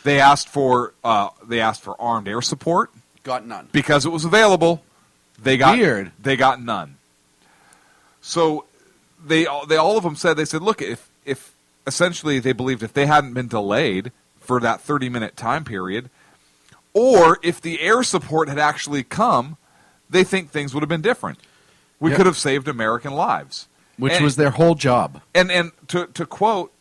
They asked for armed air support. Got none. Because it was available. They got none. So... They all of them said, look, if essentially they believed if they hadn't been delayed for that 30-minute time period, or if the air support had actually come, they think things would have been different. We could have saved American lives. Which was their whole job. And to quote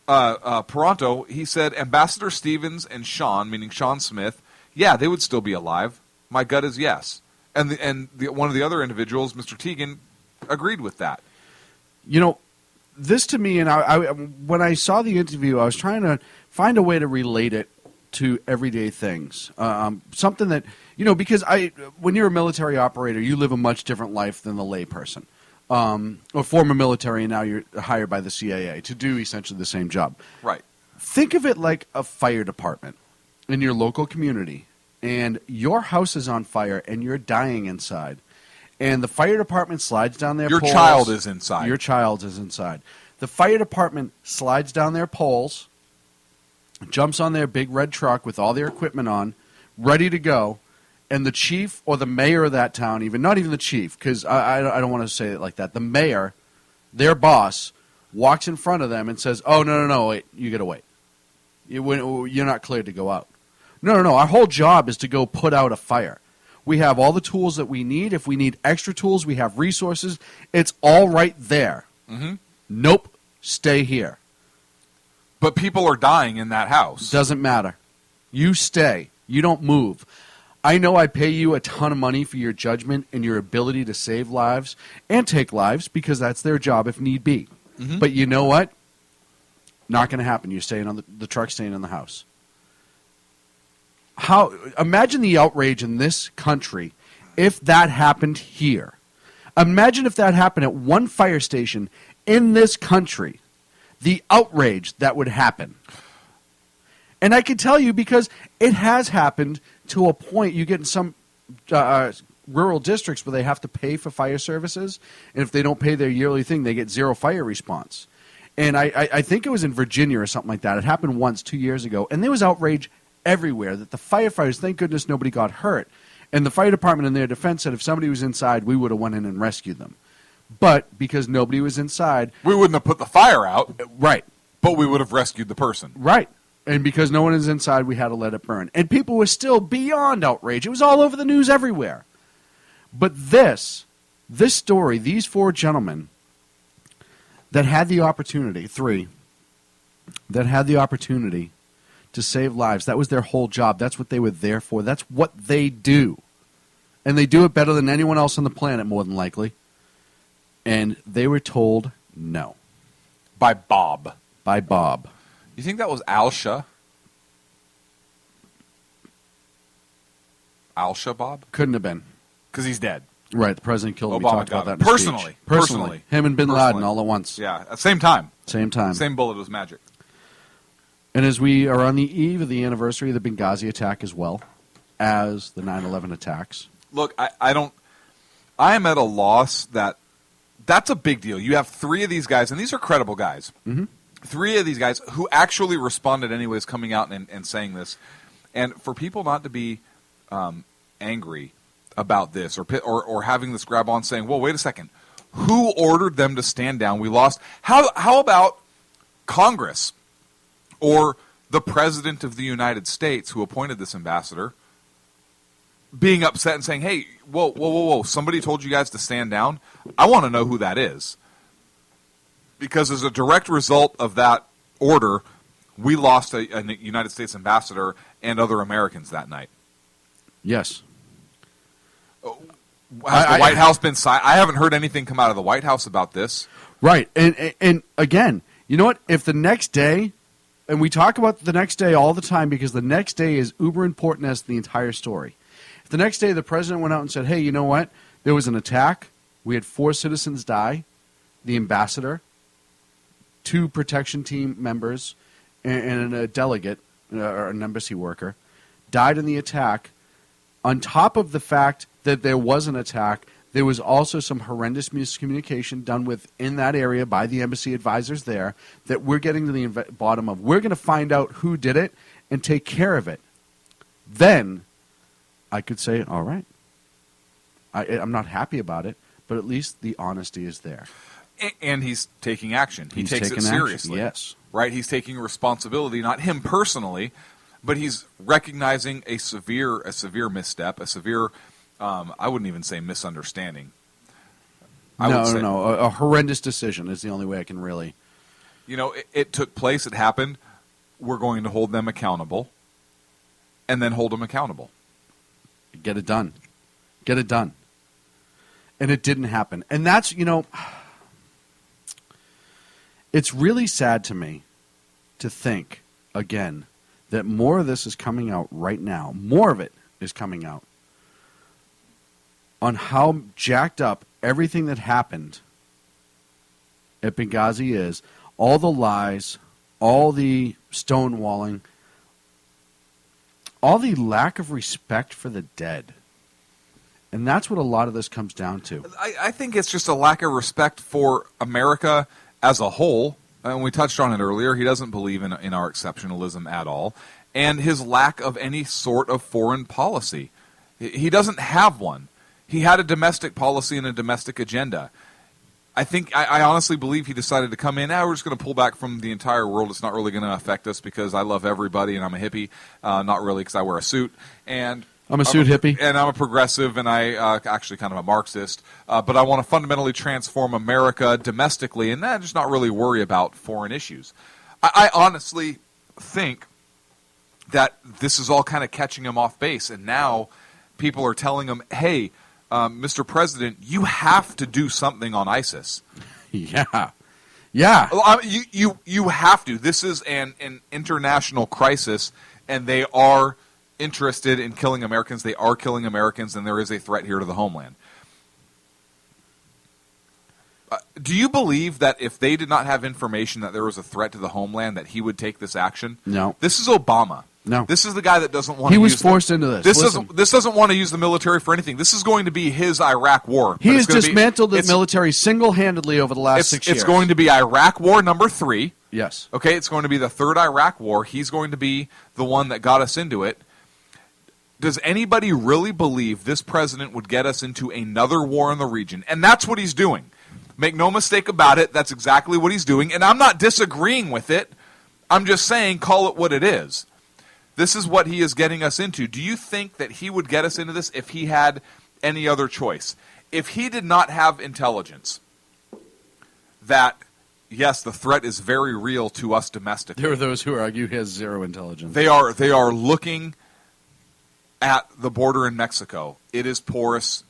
Peranto, he said, Ambassador Stevens and Sean, meaning Sean Smith, yeah, they would still be alive. My gut is yes. And one of the other individuals, Mr. Tegan, agreed with that. This to me, and when I saw the interview, I was trying to find a way to relate it to everyday things. Something that, because when you're a military operator, you live a much different life than the layperson. Or former military, and now you're hired by the CIA to do essentially the same job. Right. Think of it like a fire department in your local community, and your house is on fire, and you're dying inside. And the fire department slides down their poles. Your child is inside. Your child is inside. The fire department slides down their poles, jumps on their big red truck with all their equipment on, ready to go, and the chief or the mayor of that town, not even the chief, because I don't want to say it like that, the mayor, their boss, walks in front of them and says, oh, no, wait, you got to wait. You're not cleared to go out. No, our whole job is to go put out a fire. We have all the tools that we need. If we need extra tools, we have resources. It's all right there. Mm-hmm. Nope, stay here. But people are dying in that house. Doesn't matter. You stay. You don't move. I know I pay you a ton of money for your judgment and your ability to save lives and take lives because that's their job if need be. Mm-hmm. But you know what? Not going to happen. You're staying on the truck, staying in the house. Imagine the outrage in this country if that happened here. Imagine if that happened at one fire station in this country. The outrage that would happen. And I can tell you because it has happened to a point. You get in some rural districts where they have to pay for fire services. And if they don't pay their yearly thing, they get zero fire response. And I think it was in Virginia or something like that. It happened once 2 years ago. And there was outrage everywhere that the firefighters, thank goodness nobody got hurt. And the fire department in their defense said if somebody was inside, we would have went in and rescued them. But because nobody was inside... We wouldn't have put the fire out. Right. But we would have rescued the person. Right. And because no one is inside, we had to let it burn. And people were still beyond outrage. It was all over the news everywhere. But this story, these four gentlemen that had the opportunity, that had the opportunity to save lives. That was their whole job. That's what they were there for. That's what they do. And they do it better than anyone else on the planet, more than likely. And they were told no. By Bob. You think that was Al-Shah? Al-Shabaab? Couldn't have been. Because he's dead. Right, the president killed him. Obama We talked about got that him. in his speech. Personally. Him and bin Laden all at once. Yeah, at the same time. Same time. Same bullet was magic. And as we are on the eve of the anniversary of the Benghazi attack as well as the 9/11 attacks. Look, I am at a loss that's a big deal. You have three of these guys, and these are credible guys. Mm-hmm. Three of these guys who actually responded anyways, coming out and saying this. And for people not to be angry about this or having this grab on saying, well, wait a second, who ordered them to stand down? We lost. How about Congress or the President of the United States who appointed this ambassador being upset and saying, hey, whoa, somebody told you guys to stand down? I want to know who that is. because as a direct result of that order, we lost a United States ambassador and other Americans that night. Yes. Has the White House been silent? I haven't heard anything come out of the White House about this. Right. And again, you know what? If the next day, and we talk about the next day all the time because the next day is uber important as the entire story. If the next day the president went out and said, hey, you know what? There was an attack. We had 4 citizens die. The ambassador, 2 protection team members, and a delegate, or an embassy worker, died in the attack. On top of the fact that there was an attack, there was also some horrendous miscommunication done within that area by the embassy advisors there that we're getting to the bottom of. We're going to find out who did it and take care of it. Then I could say, all right, I'm not happy about it, but at least the honesty is there. And he's taking action. He takes it taking seriously. action, yes. Right? He's taking responsibility, not him personally, but he's recognizing a severe misstep, a severe, I wouldn't even say misunderstanding. No. A horrendous decision is the only way I can really. You know, it took place. It happened. We're going to hold them accountable and then hold them accountable. Get it done. Get it done. And it didn't happen. And that's, it's really sad to me to think, again, that more of this is coming out right now. More of it is coming out on how jacked up everything that happened at Benghazi is. All the lies, all the stonewalling, all the lack of respect for the dead. And that's what a lot of this comes down to. I think it's just a lack of respect for America as a whole. And we touched on it earlier. He doesn't believe in our exceptionalism at all. And his lack of any sort of foreign policy. He doesn't have one. He had a domestic policy and a domestic agenda. I honestly believe he decided to come in, we're just going to pull back from the entire world. It's not really going to affect us because I love everybody and I'm a hippie. Not really because I wear a suit. And I'm a suit hippie. And I'm a progressive, and I actually kind of a Marxist. But I want to fundamentally transform America domestically and just not really worry about foreign issues. I honestly think that this is all kind of catching him off base. And now people are telling him, hey, Mr. President, you have to do something on ISIS. Yeah. You have to. This is an international crisis, and they are interested in killing Americans. They are killing Americans, and there is a threat here to the homeland. Do you believe that if they did not have information that there was a threat to the homeland, that he would take this action? No. This is Obama. No. This is the guy that doesn't want to He was use forced into this. This doesn't want to use the military for anything. This is going to be his Iraq war. He has dismantled the military single-handedly over the last 6 years. It's going to be Iraq War number 3. Yes. Okay, it's going to be the 3rd Iraq War. He's going to be the one that got us into it. Does anybody really believe this president would get us into another war in the region? And that's what he's doing. Make no mistake about it, that's exactly what he's doing. And I'm not disagreeing with it. I'm just saying, call it what it is. This is what he is getting us into. Do you think that he would get us into this if he had any other choice? If he did not have intelligence that, yes, the threat is very real to us domestically. There are those who argue he has zero intelligence. They are looking at the border in Mexico. It is porous.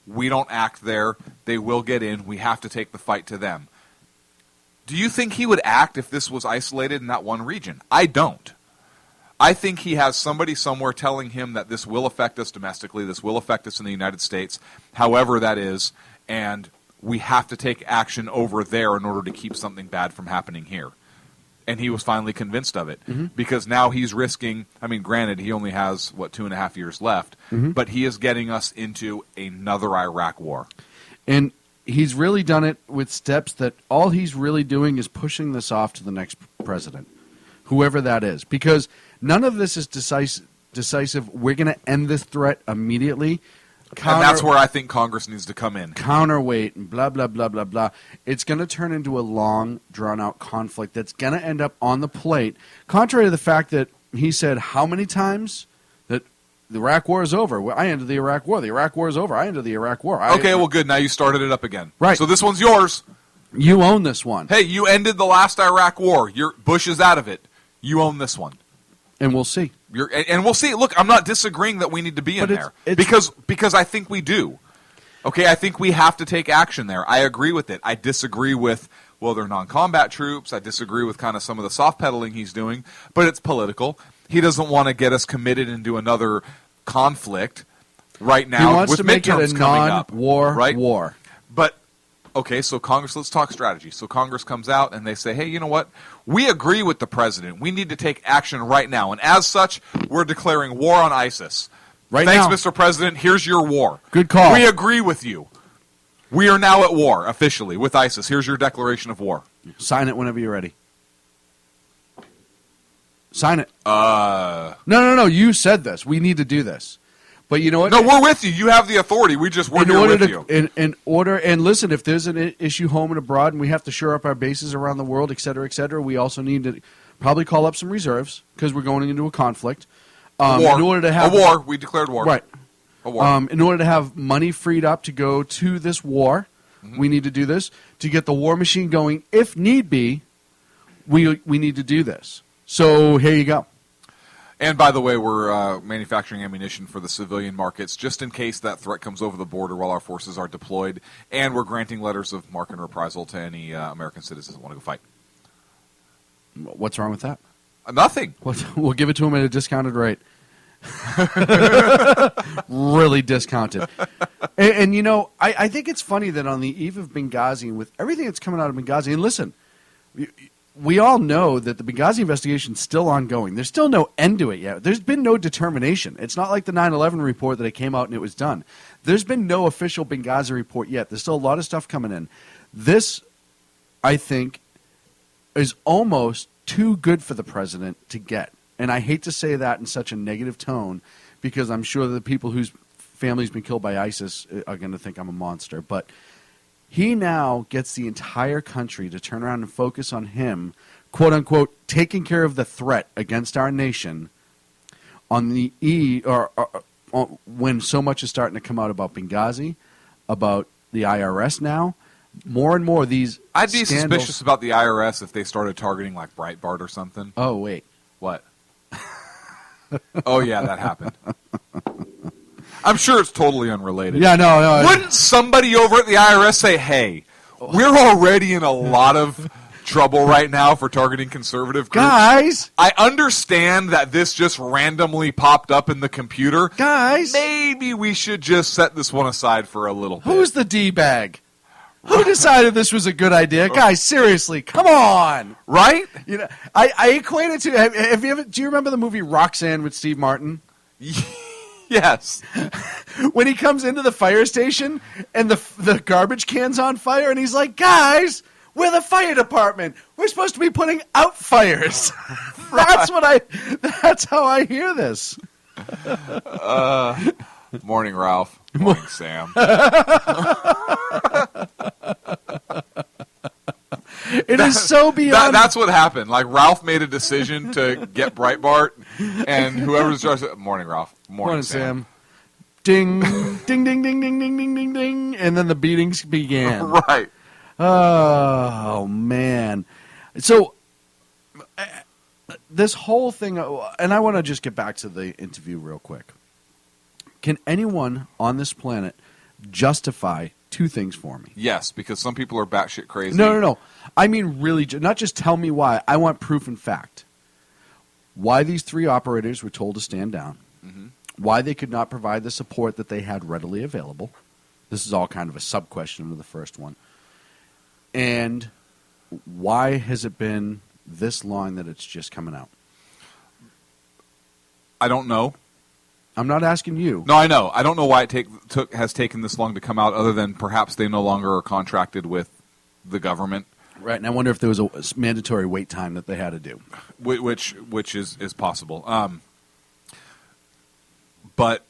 We don't act there. They will get in. We have to take the fight to them. Do you think he would act if this was isolated in that one region? I don't. I think he has somebody somewhere telling him that this will affect us domestically, this will affect us in the United States, however that is, and we have to take action over there in order to keep something bad from happening here. And he was finally convinced of it, because now he's risking, granted, he only has, 2.5 years left, but he is getting us into another Iraq war. And he's really done it with steps that all he's really doing is pushing this off to the next president, whoever that is, because none of this is decisive. We're going to end this threat immediately. And that's where I think Congress needs to come in. Counterweight and blah, blah, blah, blah, blah. It's going to turn into a long, drawn-out conflict that's going to end up on the plate, contrary to the fact that he said how many times that the Iraq War is over. I ended the Iraq War. The Iraq War is over. I ended the Iraq War. Okay, well, good. Now you started it up again. Right. So this one's yours. You own this one. Hey, you ended the last Iraq war. Bush is out of it. You own this one. And we'll see. And we'll see. Look, I'm not disagreeing that we need to be in there because I think we do. Okay, I think we have to take action there. I agree with it. I disagree with, well, they're non-combat troops. I disagree with kind of some of the soft pedaling he's doing, but it's political. He doesn't want to get us committed into another conflict right now. He wants with to make it a non-war war. But okay, so Congress, let's talk strategy. So Congress comes out and they say, hey, you know what? We agree with the president. We need to take action right now. And as such, we're declaring war on ISIS. Right Thanks, now. Mr. President. Here's your war. Good call. We agree with you. We are now at war, officially, with ISIS. Here's your declaration of war. Sign it whenever you're ready. Sign it. No. You said this. We need to do this. But you know what? No, we're with you. You have the authority. We're here with you. In order, and listen, if there's an issue home and abroad and we have to shore up our bases around the world, et cetera, we also need to probably call up some reserves because we're going into a conflict. War. In order to have a war. We declared war. Right. A war. In order to have money freed up to go to this war, we need to do this. To get the war machine going, if need be, we need to do this. So here you go. And by the way, we're manufacturing ammunition for the civilian markets just in case that threat comes over the border while our forces are deployed. And we're granting letters of marque and reprisal to any American citizens that want to go fight. What's wrong with that? Nothing. We'll give it to them at a discounted rate. Really discounted. And you know, I think it's funny that on the eve of Benghazi and with everything that's coming out of Benghazi, and listen, we all know that the Benghazi investigation is still ongoing. There's still no end to it yet. There's been no determination. It's not like the 9/11 report that it came out and it was done. There's been no official Benghazi report yet. There's still a lot of stuff coming in. This, I think, is almost too good for the president to get. And I hate to say that in such a negative tone because I'm sure the people whose family's been killed by ISIS are going to think I'm a monster. But he now gets the entire country to turn around and focus on him, quote unquote, taking care of the threat against our nation on the when so much is starting to come out about Benghazi, about the IRS now. More and more these I'd be scandals. suspicious about the IRS if they started targeting like Breitbart or something. Oh, wait. What? Oh, yeah, that happened. I'm sure it's totally unrelated. Yeah, no. Wouldn't somebody over at the IRS say, hey, we're already in a lot of trouble right now for targeting conservative groups? Guys! I understand that this just randomly popped up in the computer. Guys! Maybe we should just set this one aside for a little bit. Who's the D-bag? Who decided this was a good idea? Guys, seriously, come on. Right? You know, I equate it to, have you ever, do you remember the movie Roxanne with Steve Martin? Yes. When he comes into the fire station and the garbage can's on fire and he's like, guys, we're the fire department. We're supposed to be putting out fires. That's how I hear this. Morning, Ralph. Morning, Sam. It is so beyond. That's what happened. Like Ralph made a decision to get Breitbart, and whoever's morning, Ralph. Morning, Sam. Ding, ding, ding, ding, ding, ding, ding, ding, ding, and then the beatings began. Right. Oh man. So this whole thing, and I want to just get back to the interview real quick. Can anyone on this planet justify two things for me? Yes, because some people are batshit crazy. No. I mean, really, not just tell me why. I want proof and fact. Why these three operators were told to stand down. Mm-hmm. Why they could not provide the support that they had readily available. This is all kind of a sub-question of the first one. And why has it been this long that it's just coming out? I don't know. I'm not asking you. No, I know. I don't know why it has taken this long to come out, other than perhaps they no longer are contracted with the government. Right, and I wonder if there was a mandatory wait time that they had to do. Which is possible. But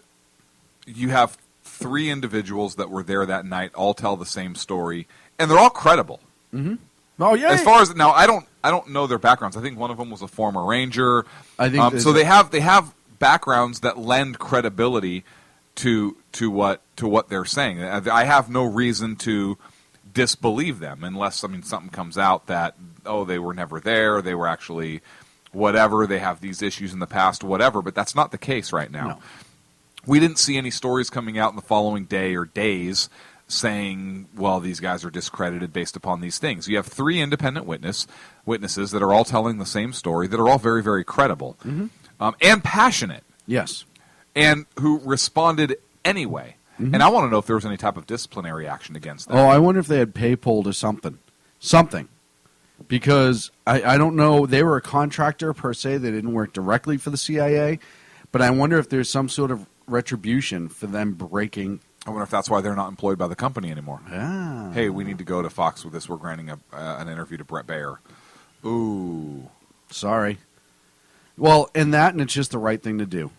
you have three individuals that were there that night, all tell the same story, and they're all credible. Mm-hmm. Oh yeah. As far as now, I don't know their backgrounds. I think one of them was a former Ranger. I think so. They have backgrounds that lend credibility to what they're saying. I have no reason to disbelieve them unless something comes out that, oh, they were never there, they were actually whatever, they have these issues in the past, whatever. But that's not the case right now. No. We didn't see any stories coming out in the following day or days saying, well, these guys are discredited based upon these things. You have 3 independent witnesses that are all telling the same story, that are all very, very credible and passionate. Yes. And who responded anyway. Mm-hmm. And I want to know if there was any type of disciplinary action against them. Oh, I wonder if they had pay pulled or something. Something. Because I don't know, they were a contractor per se, they didn't work directly for the CIA, but I wonder if there's some sort of retribution for them breaking. I wonder if that's why they're not employed by the company anymore. Ah. Hey, we need to go to Fox with this. We're granting an interview to Bret Bier. Ooh. Sorry. Well, and it's just the right thing to do.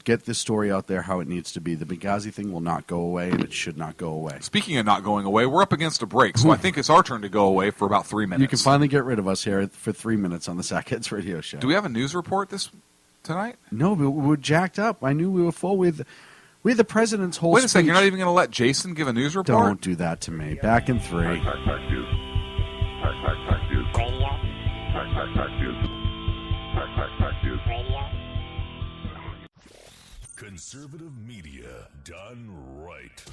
Get this story out there how it needs to be. The Benghazi thing will not go away, and it should not go away. Speaking of not going away, we're up against a break, so I think it's our turn to go away for about 3 minutes. You can finally get rid of us here for 3 minutes on the Sackheads Radio Show. Do we have a news report tonight? No, we were jacked up. I knew we were full. We had the president's whole Wait a second, speech. you're not even going to let Jason give a news report? Don't do that to me. Back in 3. Conservative media done right.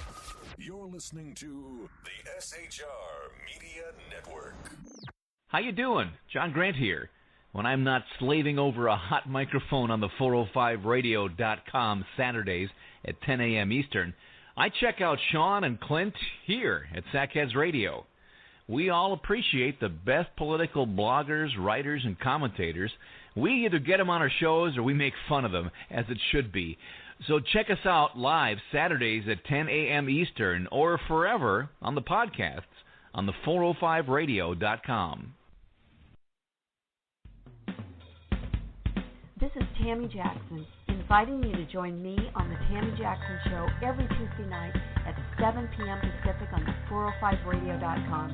You're listening to the SHR Media Network. How you doing? John Grant here. When I'm not slaving over a hot microphone on the 405radio.com Saturdays at 10 a.m. Eastern, I check out Sean and Clint here at Sackheads Radio. We all appreciate the best political bloggers, writers, and commentators. We either get them on our shows or we make fun of them, as it should be. So check us out live Saturdays at 10 a.m. Eastern or forever on the podcasts on the 405radio.com. This is Tammy Jackson, inviting you to join me on the Tammy Jackson Show every Tuesday night at 7 p.m. Pacific on the 405radio.com.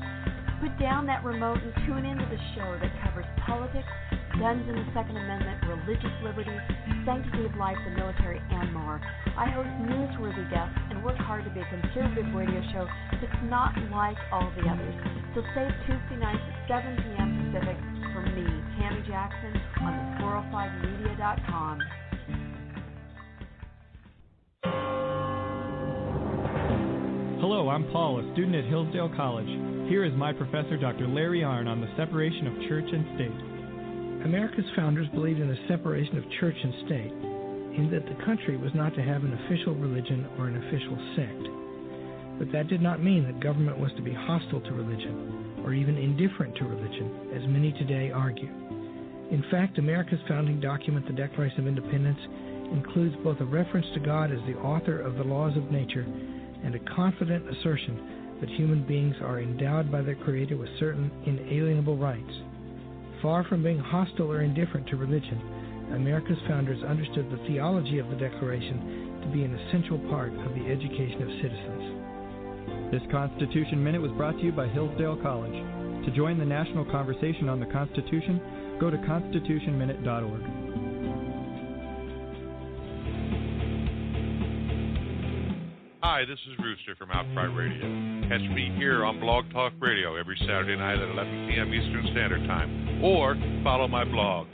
Put down that remote and tune into the show that covers politics, guns and the Second Amendment, religious liberties, sanctity of life, the military, and more. I host newsworthy guests and work hard to be a conservative radio show that's not like all the others. So save Tuesday nights at 7 p.m. Pacific for me, Tammy Jackson, on the 405media.com. Hello, I'm Paul, a student at Hillsdale College. Here is my professor, Dr. Larry Arnn, on the separation of church and state. America's founders believed in the separation of church and state, in that the country was not to have an official religion or an official sect. But that did not mean that government was to be hostile to religion, or even indifferent to religion, as many today argue. In fact, America's founding document, the Declaration of Independence, includes both a reference to God as the author of the laws of nature and a confident assertion that human beings are endowed by their Creator with certain inalienable rights. Far from being hostile or indifferent to religion, America's founders understood the theology of the Declaration to be an essential part of the education of citizens. This Constitution Minute was brought to you by Hillsdale College. To join the national conversation on the Constitution, go to constitutionminute.org. Hi, this is Rooster from Outcry Radio. Catch me here on Blog Talk Radio every Saturday night at 11 p.m. Eastern Standard Time. Or follow my blog.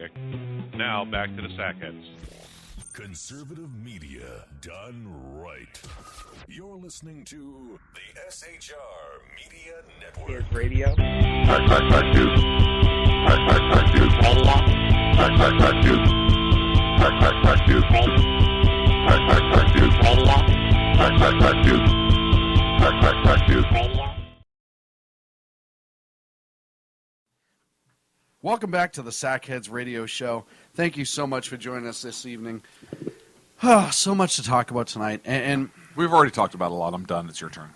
Now, back to the Sackheads. Conservative media done right. You're listening to the SHR Media Network. Radio. Welcome back to the Sackheads Radio Show. Thank you so much for joining us this evening. So much to talk about tonight. And we've already talked about a lot. I'm done. It's your turn.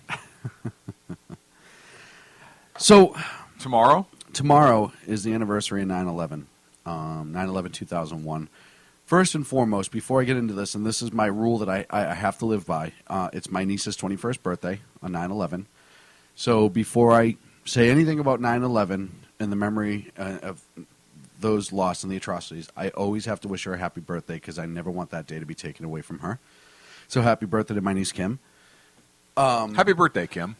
So Tomorrow is the anniversary of 9/11, 9/11/2001. First and foremost, before I get into this, and this is my rule that I have to live by, it's my niece's 21st birthday on 9/11. So before I say anything about 9/11 and the memory of those lost and the atrocities, I always have to wish her a happy birthday because I never want that day to be taken away from her. So happy birthday to my niece, Kim. Happy birthday, Kim.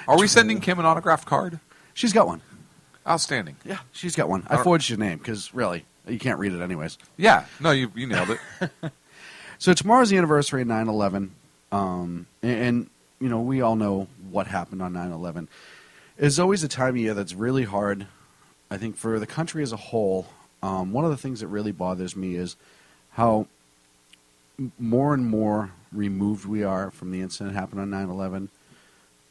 Are we sending Kim an autographed card? She's got one. Outstanding. Yeah, she's got one. I forged your name because, really, you can't read it anyways. Yeah. No, you nailed it. So tomorrow's the anniversary of 9/11, and you know, we all know what happened on 9/11. It's always a time of year that's really hard, I think, for the country as a whole. One of the things that really bothers me is how more and more removed we are from the incident that happened on 9/11.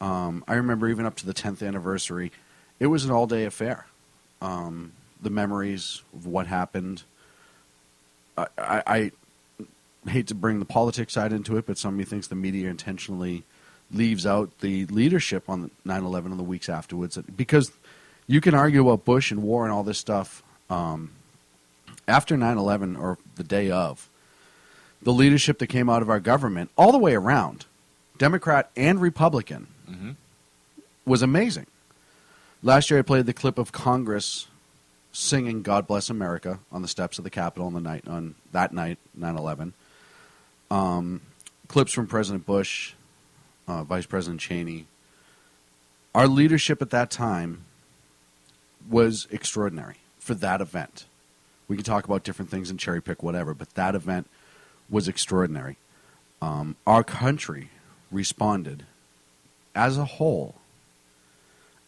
I remember even up to the 10th anniversary, it was an all-day affair. The memories of what happened. I hate to bring the politics side into it, but somebody thinks the media intentionally leaves out the leadership on 9/11 and the weeks afterwards. Because you can argue about Bush and war and all this stuff. After 9/11, or the day of, the leadership that came out of our government, all the way around, Democrat and Republican, was amazing. Last year I played the clip of Congress singing God Bless America on the steps of the Capitol on that night, 9/11. Clips from President Bush, Vice President Cheney. Our leadership at that time was extraordinary for that event. We can talk about different things and cherry pick whatever, but that event was extraordinary. Our country responded as a whole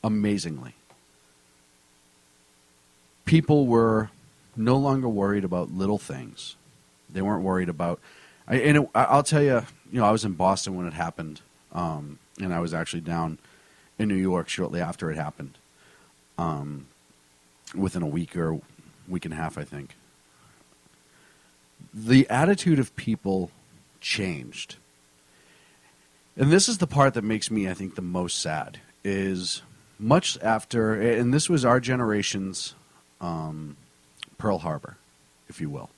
amazingly. People were no longer worried about little things. They weren't worried about... I'll tell you, I was in Boston when it happened, and I was actually down in New York shortly after it happened, within a week or week and a half, I think. The attitude of people changed. And this is the part that makes me, I think, the most sad, is much after, and this was our generation's Pearl Harbor, if you will.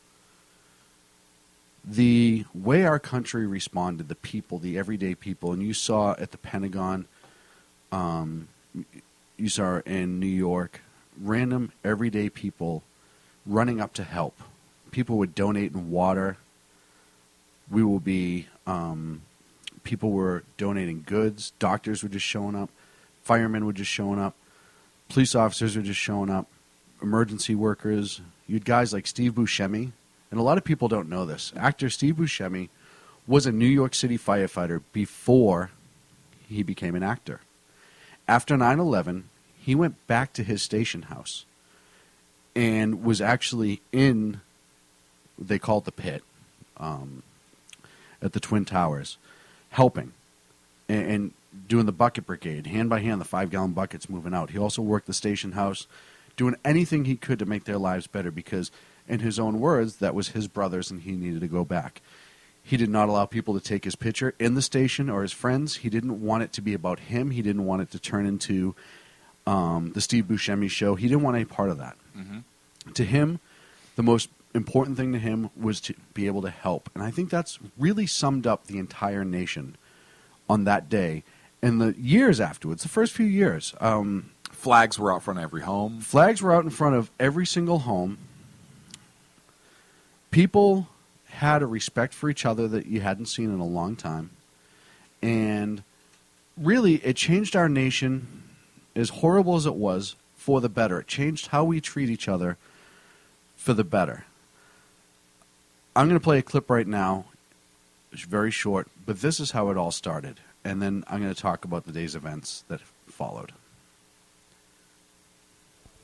The way our country responded, the people, the everyday people, and you saw at the Pentagon, you saw in New York, random everyday people running up to help. People would donate in water. People were donating goods. Doctors were just showing up. Firemen were just showing up. Police officers were just showing up. Emergency workers. You had guys like Steve Buscemi. And a lot of people don't know this. Actor Steve Buscemi was a New York City firefighter before he became an actor. After 9/11, he went back to his station house and was actually in, they call it the pit, at the Twin Towers, helping and doing the bucket brigade, hand by hand, the 5-gallon buckets moving out. He also worked the station house, doing anything he could to make their lives better because, in his own words, that was his brothers and he needed to go back. He did not allow people to take his picture in the station or his friends. He didn't want it to be about him. He didn't want it to turn into the Steve Buscemi show. He didn't want any part of that. Mm-hmm. To him, the most important thing to him was to be able to help. And I think that's really summed up the entire nation on that day. And the years afterwards, the first few years. Flags were out front of every home. Flags were out in front of every single home. People had a respect for each other that you hadn't seen in a long time. And really, it changed our nation, as horrible as it was, for the better. It changed how we treat each other for the better. I'm going to play a clip right now. It's very short, but this is how it all started. And then I'm going to talk about the day's events that followed.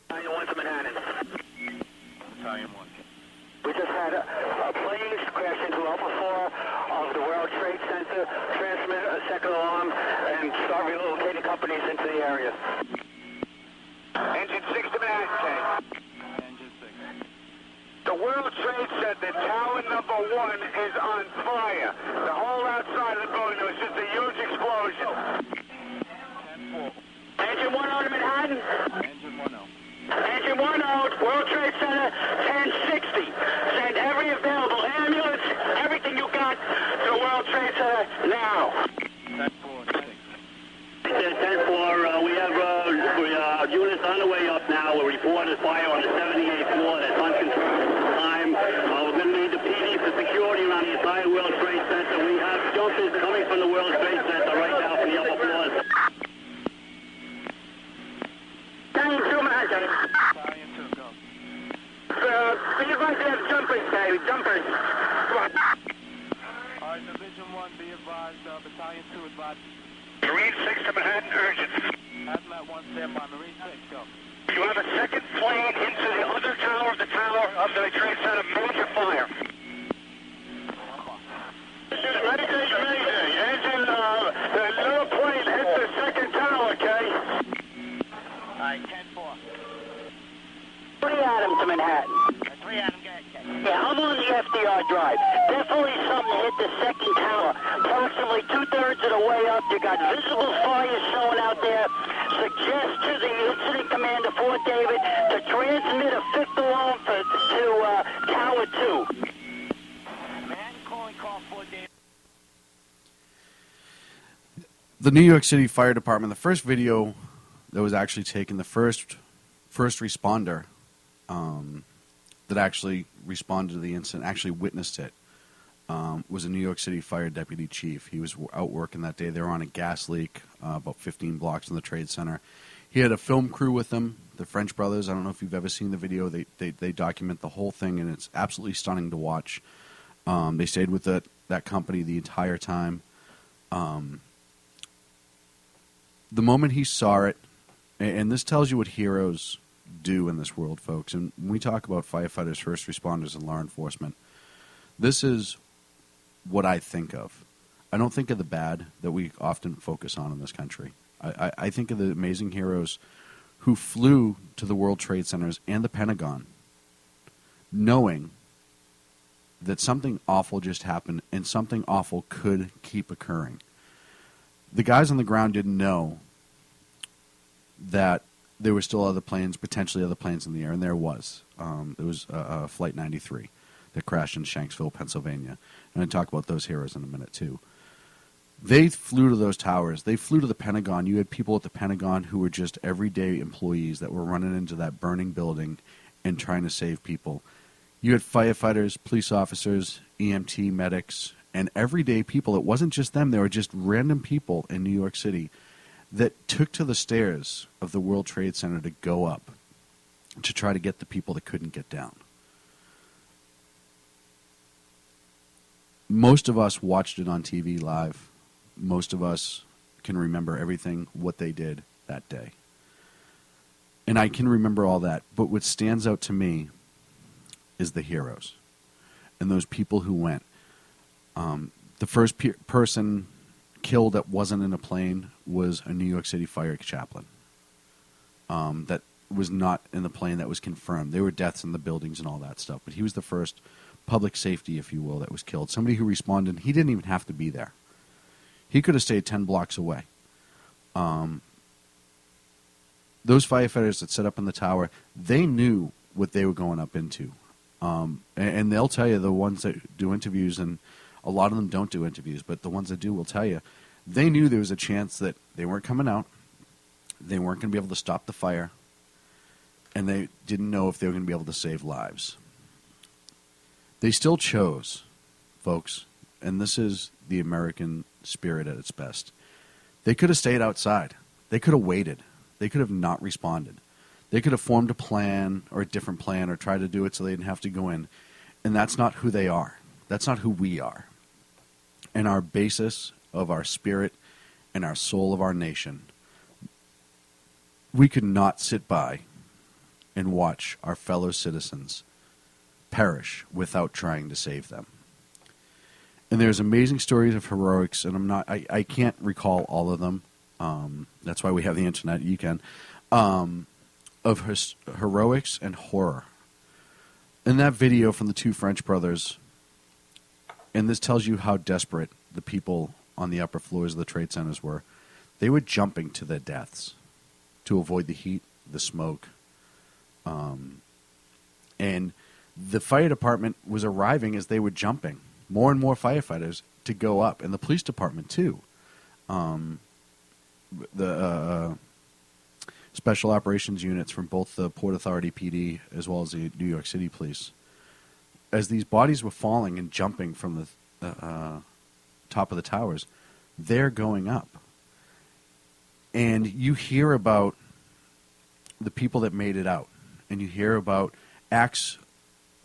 Italian 1 to Manhattan. Italian 1. We just had a plane crash into Alpha 4 of the World Trade Center, transmit a second alarm, and start relocating companies into the area. Engine 6 to Manhattan. Engine 6. The World Trade Center, tower number 1 is on fire. The whole outside of the building, there was just a huge explosion. 10-4. Engine 1 out of Manhattan. Engine 1-0. Engine 1-0, World Trade Center, 1060. Send every available ambulance, everything you got to the World Trade Center now. 10-4. 10-4, we have units on the way up now. We're reporting fire on the 78th floor. That's unconfirmed time. We're going to need the PD for security around the entire World Trade Center. We have jumpers coming from the World Trade Center right now from the upper floors. Battalion 2, go. Be advised to have jumpers, baby, jumpers. Come on. All right, Division 1, be advised, Battalion 2 advised. Marine 6 to Manhattan, urgent. Hazmat 1, stand by. Marine 6, go. You have a second plane into the other tower of the Trade Center, major fire. Ready, engine, the little plane hit the second tower, okay? All right, 10-4. 3 Adam to Manhattan. 3 Adam, go ahead. Yeah, I'm on the FDR drive. Definitely something hit the second tower. Approximately 2/3 of the way up. You got visible fires showing out there. Suggest to the incident commander, Fort David, to transmit a fifth alarm to Tower 2. Manhattan calling, call Fort David. The New York City Fire Department, the first video that was actually taken, the first responder that actually responded to the incident, actually witnessed it, was a New York City Fire Deputy Chief. He was out working that day. They were on a gas leak about 15 blocks from the Trade Center. He had a film crew with him, the French brothers. I don't know if you've ever seen the video. They document the whole thing, and it's absolutely stunning to watch. They stayed with that company the entire time. The moment he saw it, and this tells you what heroes do in this world, folks. And when we talk about firefighters, first responders, and law enforcement, this is what I think of. I don't think of the bad that we often focus on in this country. I think of the amazing heroes who flew to the World Trade Centers and the Pentagon knowing that something awful just happened and something awful could keep occurring. The guys on the ground didn't know that there were still other planes, potentially other planes in the air, and there was. There was Flight 93 that crashed in Shanksville, Pennsylvania. And I'll talk about those heroes in a minute, too. They flew to those towers. They flew to the Pentagon. You had people at the Pentagon who were just everyday employees that were running into that burning building and trying to save people. You had firefighters, police officers, EMT medics, and everyday people. It wasn't just them. They were just random people in New York City that took to the stairs of the World Trade Center to go up to try to get the people that couldn't get down. Most of us watched it on TV live. Most of us can remember everything, what they did that day. And I can remember all that. But what stands out to me is the heroes and those people who went. The first person killed that wasn't in a plane was a New York City fire chaplain. That was not in the plane, that was confirmed. There were deaths in the buildings and all that stuff. But he was the first public safety, if you will, that was killed. Somebody who responded. He didn't even have to be there. He could have stayed 10 blocks away. Those firefighters that set up in the tower, they knew what they were going up into. And they'll tell you, the ones that do interviews, and a lot of them don't do interviews, but the ones that do will tell you, they knew there was a chance that they weren't coming out, they weren't going to be able to stop the fire, and they didn't know if they were going to be able to save lives. They still chose, folks, and this is the American spirit at its best. They could have stayed outside. They could have waited. They could have not responded. They could have formed a plan or a different plan or tried to do it so they didn't have to go in. And that's not who they are. That's not who we are. And our basis of our spirit and our soul of our nation, we could not sit by and watch our fellow citizens perish without trying to save them. And there's amazing stories of heroics, and I can't recall all of them. That's why we have the internet. You can. Of heroics and horror. In that video from the two French brothers, and this tells you how desperate the people on the upper floors of the trade centers were, they were jumping to their deaths to avoid the heat, the smoke. And the fire department was arriving as they were jumping. More and more firefighters to go up, and the police department too. The special operations units from both the Port Authority PD as well as the New York City Police. As these bodies were falling and jumping from the top of the towers, they're going up. And you hear about the people that made it out. And you hear about acts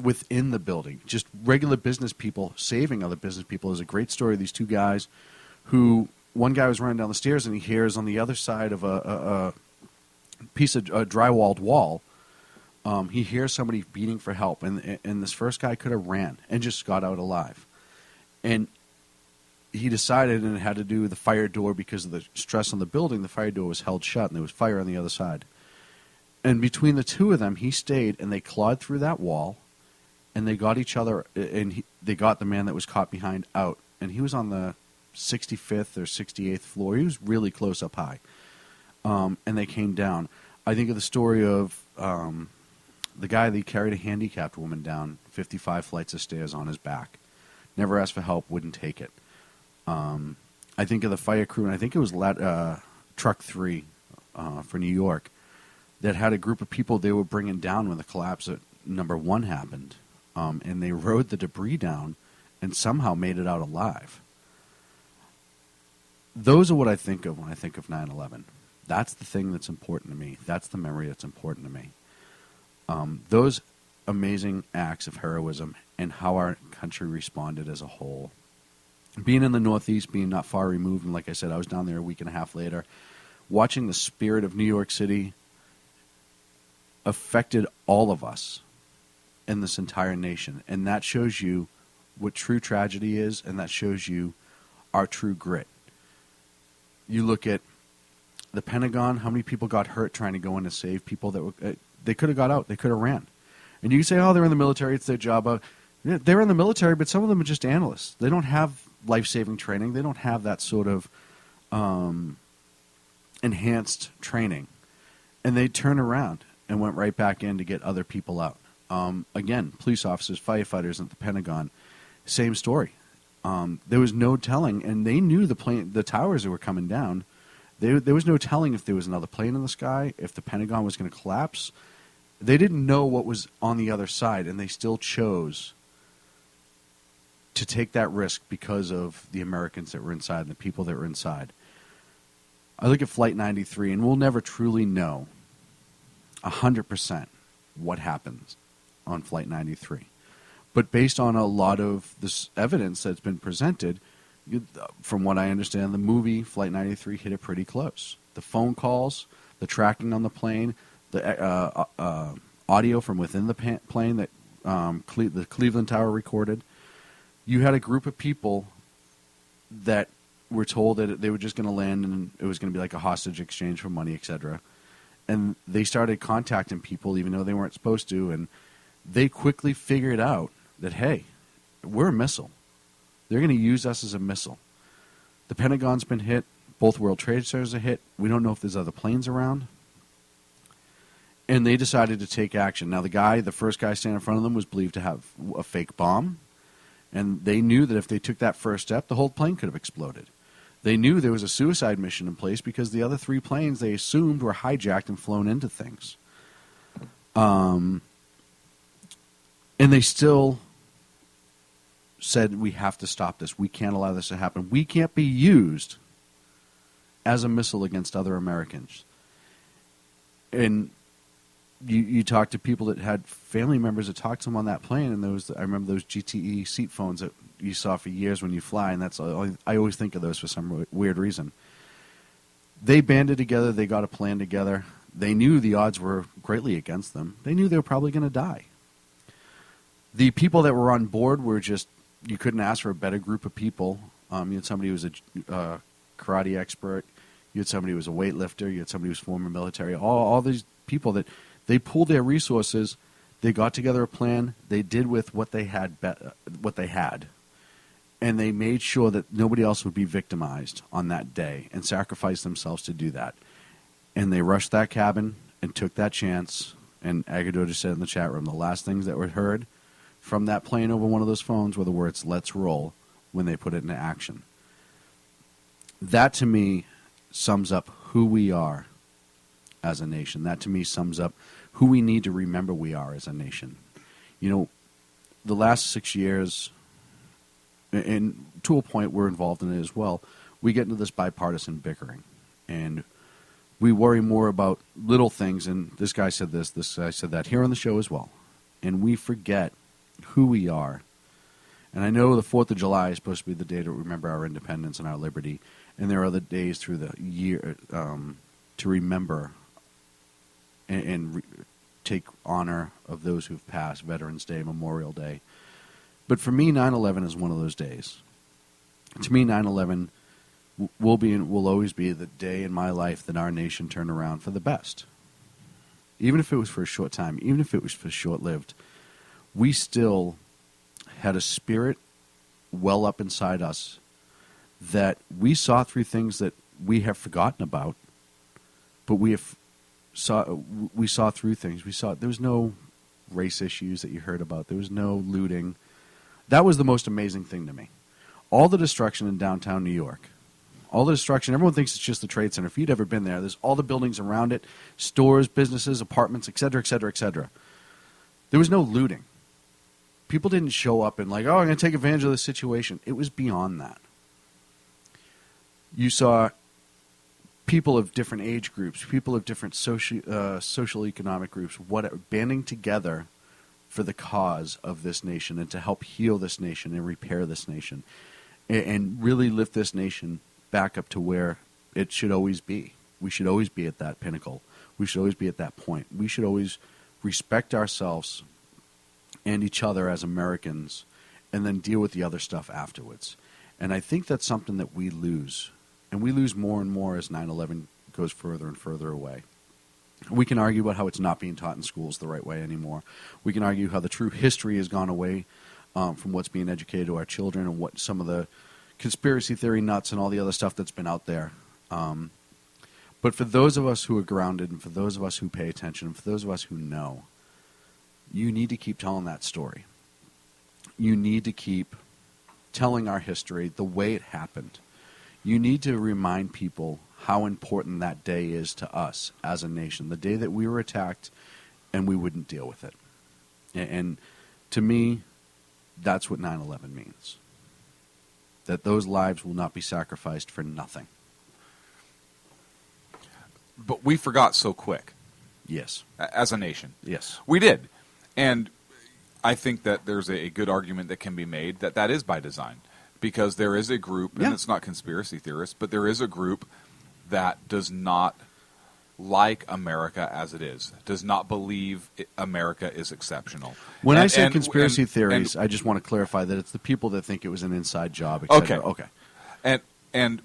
within the building, just regular business people saving other business people. There's a great story of these two guys who, one guy was running down the stairs and he hears on the other side of a piece of drywalled wall, he hears somebody beating for help. And this first guy could have ran and just got out alive. And he decided, and it had to do with the fire door because of the stress on the building, the fire door was held shut and there was fire on the other side. And between the two of them, he stayed and they clawed through that wall and they got each other, and they got the man that was caught behind out. And he was on the 65th or 68th floor. He was really close up high. And they came down. I think of the story of the guy that carried a handicapped woman down 55 flights of stairs on his back. Never asked for help, wouldn't take it. I think of the fire crew, and I think it was Truck 3 for New York, that had a group of people they were bringing down when the collapse at number 1 happened. And they rode the debris down and somehow made it out alive. Those are what I think of when I think of 9/11. That's the thing that's important to me. That's the memory that's important to me. Those amazing acts of heroism and how our country responded as a whole. Being in the Northeast, being not far removed, and like I said, I was down there a week and a half later, watching the spirit of New York City affected all of us in this entire nation. And that shows you what true tragedy is, and that shows you our true grit. You look at the Pentagon, how many people got hurt trying to go in to save people that were, they could have got out, they could have ran. And you say, oh, they're in the military, it's their job. They're in the military, but some of them are just analysts. They don't have life-saving training. They don't have that sort of enhanced training. And they turned around and went right back in to get other people out. Again, police officers, firefighters at the Pentagon, same story. There was no telling, and they knew the towers that were coming down. There was no telling if there was another plane in the sky, if the Pentagon was going to collapse. They didn't know what was on the other side, and they still chose to take that risk because of the Americans that were inside and the people that were inside. I look at Flight 93, and we'll never truly know 100% what happens on Flight 93. But based on a lot of this evidence that's been presented, from what I understand, the movie Flight 93 hit it pretty close. The phone calls, the tracking on the plane, the audio from within the plane that the Cleveland Tower recorded. You had a group of people that were told that they were just going to land and it was going to be like a hostage exchange for money, etc. And they started contacting people even though they weren't supposed to, and they quickly figured out that, hey, we're a missile. They're going to use us as a missile. The Pentagon's been hit. Both World Trade Centers are hit. We don't know if there's other planes around. And they decided to take action. Now, the first guy standing in front of them was believed to have a fake bomb. And they knew that if they took that first step, the whole plane could have exploded. They knew there was a suicide mission in place because the other 3 planes they assumed were hijacked and flown into things. And they still said, we have to stop this. We can't allow this to happen. We can't be used as a missile against other Americans. And you talk to people that had family members that talked to them on that plane, and I remember those GTE seat phones that you saw for years when you fly, and I always think of those for some weird reason. They banded together. They got a plan together. They knew the odds were greatly against them. They knew they were probably going to die. The people that were on board were just, you couldn't ask for a better group of people. You had somebody who was a karate expert. You had somebody who was a weightlifter. You had somebody who was former military. All these people that they pooled their resources. They got together a plan. They did with what they had, and they made sure that nobody else would be victimized on that day and sacrificed themselves to do that. And they rushed that cabin and took that chance. And Agador just said in the chat room, the last things that were heard from that plane over one of those phones were the words, "Let's roll," when they put it into action. That, to me, sums up who we are as a nation. That, to me, sums up who we need to remember we are as a nation. You know, the last 6 years, and to a point we're involved in it as well, we get into this bipartisan bickering. And We worry more about little things, and this guy said this guy said that here on the show as well. And we forget who we are. And I know the 4th of July is supposed to be the day to remember our independence and our liberty, and there are other days through the year to remember and take honor of those who've passed, Veterans Day, Memorial Day. But for me, 9/11 is one of those days. To me, 9/11 will be and will always be the day in my life that our nation turned around for the best. Even if it was for a short time, even if it was for short-lived, we still had a spirit well up inside us that we saw through things that we have forgotten about, but we saw through things. We saw there was no race issues that you heard about. There was no looting. That was the most amazing thing to me. All the destruction in downtown New York, all the destruction. Everyone thinks it's just the Trade Center. If you'd ever been there, there's all the buildings around it, stores, businesses, apartments, et cetera, et cetera, et cetera. There was no looting. People didn't show up and like, oh, I'm going to take advantage of this situation. It was beyond that. You saw people of different age groups, people of different social economic groups, banding together for the cause of this nation and to help heal this nation and repair this nation and really lift this nation back up to where it should always be. We should always be at that pinnacle. We should always be at that point. We should always respect ourselves and each other as Americans and then deal with the other stuff afterwards. And I think that's something that we lose. And we lose more and more as 9/11 goes further and further away. We can argue about how it's not being taught in schools the right way anymore. We can argue how the true history has gone away from what's being educated to our children and what some of the conspiracy theory nuts and all the other stuff that's been out there. But for those of us who are grounded and for those of us who pay attention and for those of us who know, you need to keep telling that story. You need to keep telling our history the way it happened. You need to remind people how important that day is to us as a nation, the day that we were attacked and we wouldn't deal with it. And to me, that's what 9/11 means. That those lives will not be sacrificed for nothing. But we forgot so quick. Yes. As a nation. Yes. We did. And I think that there's a good argument that can be made that that is by design. Because there is a group, and it's not conspiracy theorists, but there is a group that does not like America as it is, does not believe America is exceptional. When I say conspiracy theories, I just want to clarify that it's the people that think it was an inside job, et cetera. Okay. And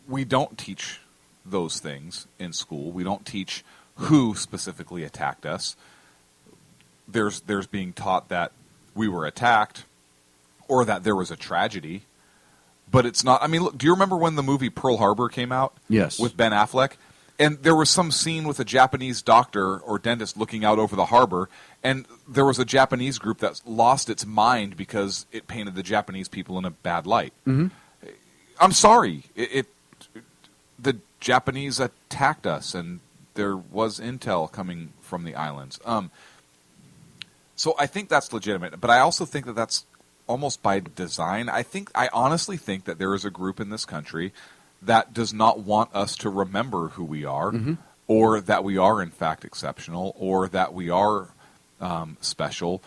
we don't teach those things in school. We don't teach who specifically attacked us. There's being taught that we were attacked or that there was a tragedy, but it's not. I mean, look, do you remember when the movie Pearl Harbor came out? Yes. With Ben Affleck? And there was some scene with a Japanese doctor or dentist looking out over the harbor, and there was a Japanese group that lost its mind because it painted the Japanese people in a bad light. Mm-hmm. I'm sorry. The Japanese attacked us, and there was intel coming from the islands. So I think that's legitimate, but I also think that that's almost by design. I honestly think that there is a group in this country that does not want us to remember who we are, or that we are in fact exceptional, or that we are special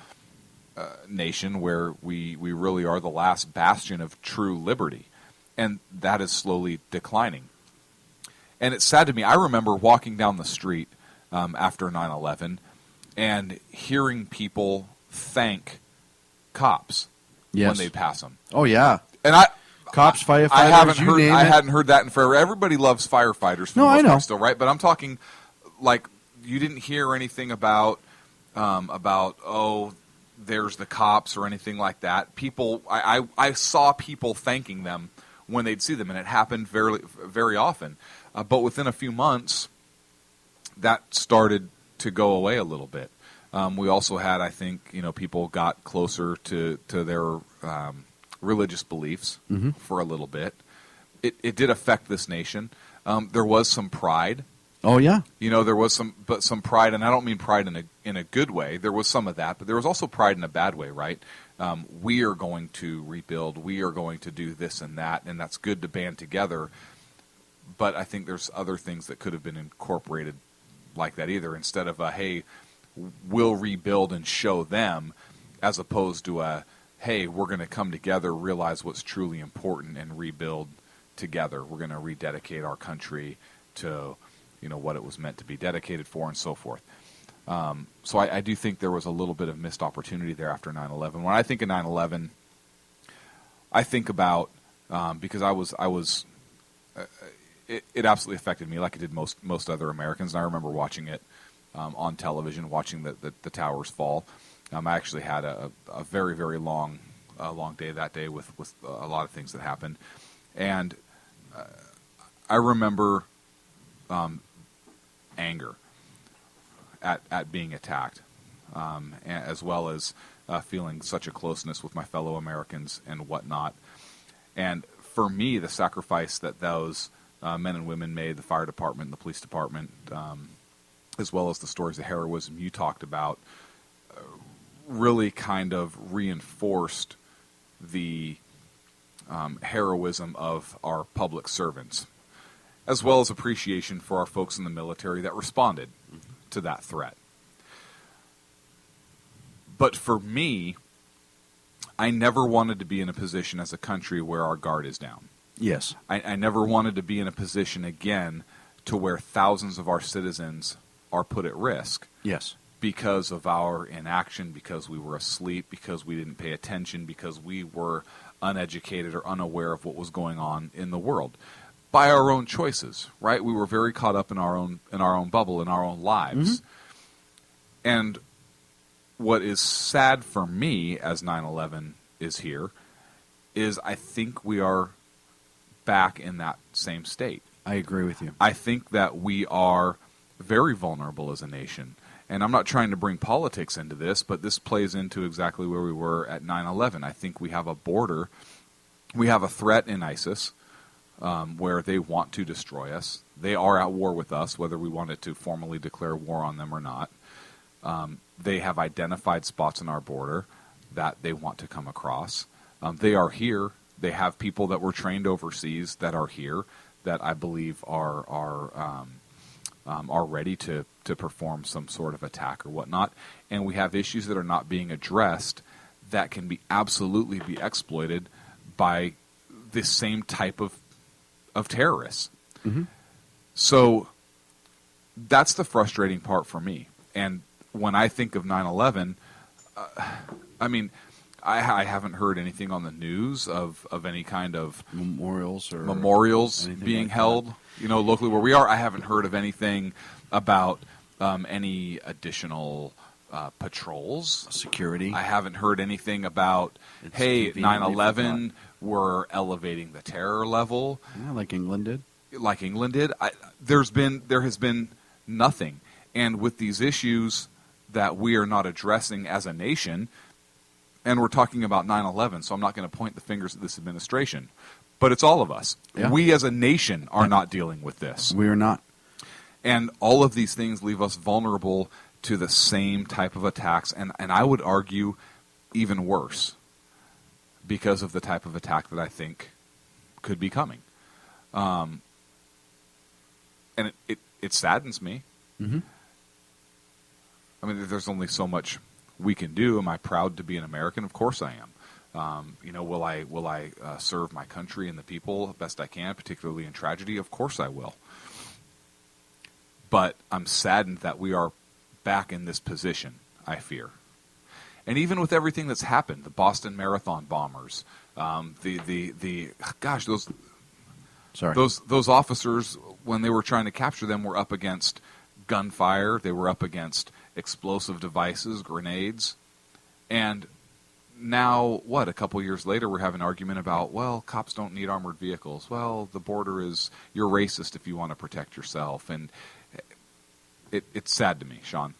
nation where we really are the last bastion of true liberty, and that is slowly declining. And it's sad to me. I remember walking down the street after 9/11 and hearing people thank cops when they pass them. Oh yeah, and cops, firefighters. I hadn't heard that in forever. Everybody loves firefighters. For the most part still, right? But I'm talking like you didn't hear anything about there's the cops or anything like that. People, I saw people thanking them when they'd see them, and it happened very very often. But within a few months, that started to go away a little bit. We also had, I think, people got closer to their religious beliefs for a little bit. It did affect this nation. There was some pride. Oh yeah. There was some pride, and I don't mean pride in a good way. There was some of that, but there was also pride in a bad way, right? We are going to rebuild. We are going to do this and that, and that's good to band together. but I think there's other things that could have been incorporated like that either, instead of a, hey, we'll rebuild and show them, as opposed to a, hey, we're going to come together, realize what's truly important, and rebuild together. We're going to rededicate our country to, what it was meant to be dedicated for, and so forth. So I do think there was a little bit of missed opportunity there after 9/11. When I think of 9/11, I think about because I was it absolutely affected me, like it did most other Americans. And I remember watching it on television, watching the towers fall. I actually had a very, very long day that day with a lot of things that happened, and I remember anger at being attacked, as well as feeling such a closeness with my fellow Americans and whatnot. And for me, the sacrifice that those men and women made, the fire department, the police department, as well as the stories of heroism you talked about, really kind of reinforced the heroism of our public servants, as well as appreciation for our folks in the military that responded to that threat. But for me, I never wanted to be in a position as a country where our guard is down. Yes. I never wanted to be in a position again to where thousands of our citizens are put at risk. Yes. Because of our inaction, because we were asleep, because we didn't pay attention, because we were uneducated or unaware of what was going on in the world. By our own choices, right? We were very caught up in our own bubble, in our own lives. Mm-hmm. And what is sad for me as 9/11 is here is I think we are back in that same state. I agree with you. I think that we are very vulnerable as a nation. And I'm not trying to bring politics into this, but this plays into exactly where we were at 9/11. I think we have a border. We have a threat in ISIS where they want to destroy us. They are at war with us, whether we wanted to formally declare war on them or not. They have identified spots in our border that they want to come across. They are here. They have people that were trained overseas that are here that I believe are ready to perform some sort of attack or whatnot. And we have issues that are not being addressed that can be absolutely be exploited by this same type of terrorists. Mm-hmm. So that's the frustrating part for me. And when I think of 9/11, I mean, I haven't heard anything on the news of any kind of memorials being held. Locally where we are, I haven't heard of anything about any additional patrols, security. I haven't heard anything about, hey, 9/11, we're elevating the terror level. Yeah, like England did. There has been nothing. And with these issues that we are not addressing as a nation, and we're talking about 9/11, so I'm not going to point the fingers at this administration, but it's all of us. Yeah. We as a nation are not dealing with this. We are not. And all of these things leave us vulnerable to the same type of attacks, and I would argue even worse because of the type of attack that I think could be coming. And it saddens me. Mm-hmm. I mean, there's only so much we can do. Am I proud to be an American? Of course I am. Will I serve my country and the people best I can, particularly in tragedy? Of course I will. But I'm saddened that we are back in this position, I fear. And even with everything that's happened, the Boston Marathon bombers, those officers, when they were trying to capture them, were up against gunfire. They were up against explosive devices, grenades. And now, a couple years later, we're having an argument about, well, cops don't need armored vehicles. Well, the border you're racist if you want to protect yourself. And it's sad to me, Sean.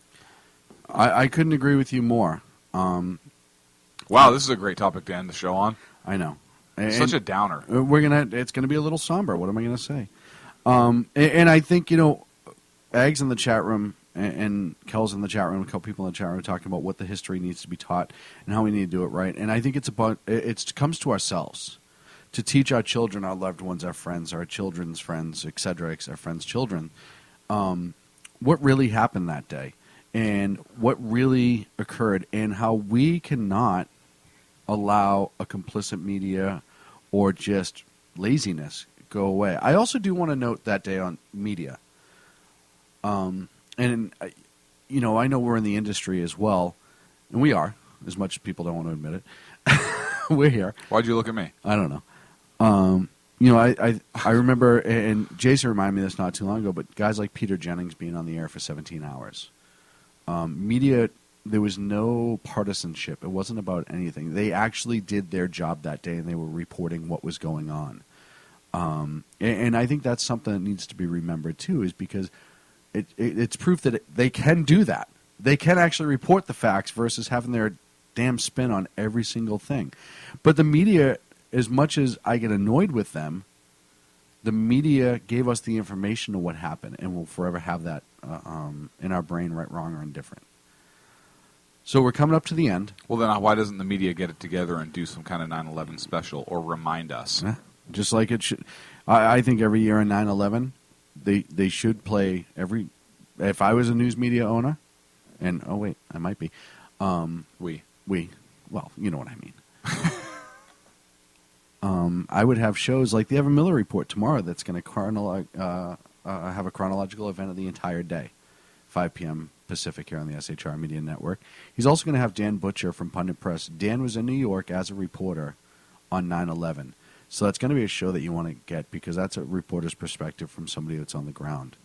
I couldn't agree with you more. Wow, this is a great topic to end the show on. I know. Such a downer. It's gonna be a little somber. What am I gonna say? And I think Ag's in the chat room and Kel's in the chat room. A couple people in the chat room talking about what the history needs to be taught and how we need to do it right. And I think it's about it comes to ourselves to teach our children, our loved ones, our friends, our children's friends, etc., our friends' children, what really happened that day and what really occurred, and how we cannot allow a complicit media or just laziness go away. I also do want to note that day on media. And, you know, I know we're in the industry as well, and we are, as much as people don't want to admit it. We're here. Why'd you look at me? I don't know. You know, I remember, and Jason reminded me of this not too long ago, but guys like Peter Jennings being on the air for 17 hours. Media, there was no partisanship. It wasn't about anything. They actually did their job that day, and they were reporting what was going on. And I think that's something that needs to be remembered, too, is because it's proof that they can do that. They can actually report the facts versus having their damn spin on every single thing. But the media, as much as I get annoyed with them, the media gave us the information of what happened, and we'll forever have that in our brain, right, wrong, or indifferent. So we're coming up to the end. Well, then why doesn't the media get it together and do some kind of 9/11 special or remind us? Just like it should. I think every year on 9/11, they should play every. If I was a news media owner, and oh wait, I might be. We. Well, you know what I mean. I would have shows like the Evan Miller Report tomorrow that's going to have a chronological event of the entire day, 5 p.m. Pacific here on the SHR Media Network. He's also going to have Dan Butcher from Pundit Press. Dan was in New York as a reporter on 9/11. So that's going to be a show that you want to get because that's a reporter's perspective from somebody that's on the ground.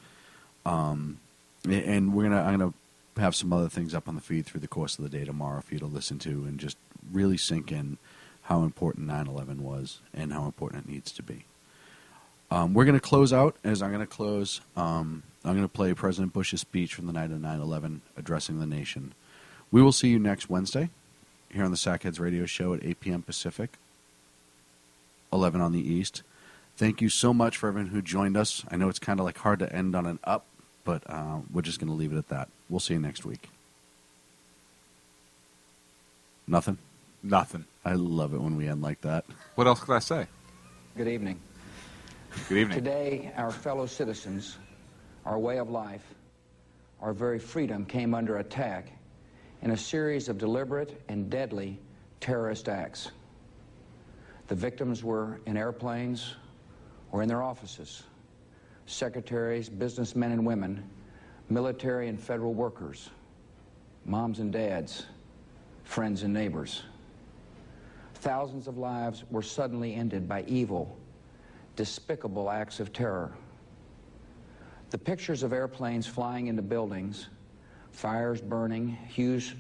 And I'm going to have some other things up on the feed through the course of the day tomorrow for you to listen to and just really sink in how important 9/11 was and how important it needs to be. We're going to close out. As I'm going to close, I'm going to play President Bush's speech from the night of 9/11 addressing the nation. We will see you next Wednesday here on the Sackheads Radio Show at 8 p.m. Pacific, 11 on the East. Thank you so much for everyone who joined us. I know it's kind of like hard to end on an up, but we're just going to leave it at that. We'll see you next week. Nothing? Nothing. I love it when we end like that. What else could I say? Good evening. Good evening. Today, our fellow citizens, our way of life, our very freedom came under attack in a series of deliberate and deadly terrorist acts. The victims were in airplanes or in their offices. Secretaries, businessmen and women, military and federal workers, moms and dads, friends and neighbors. Thousands of lives were suddenly ended by evil, despicable acts of terror. The pictures of airplanes flying into buildings, fires burning, huge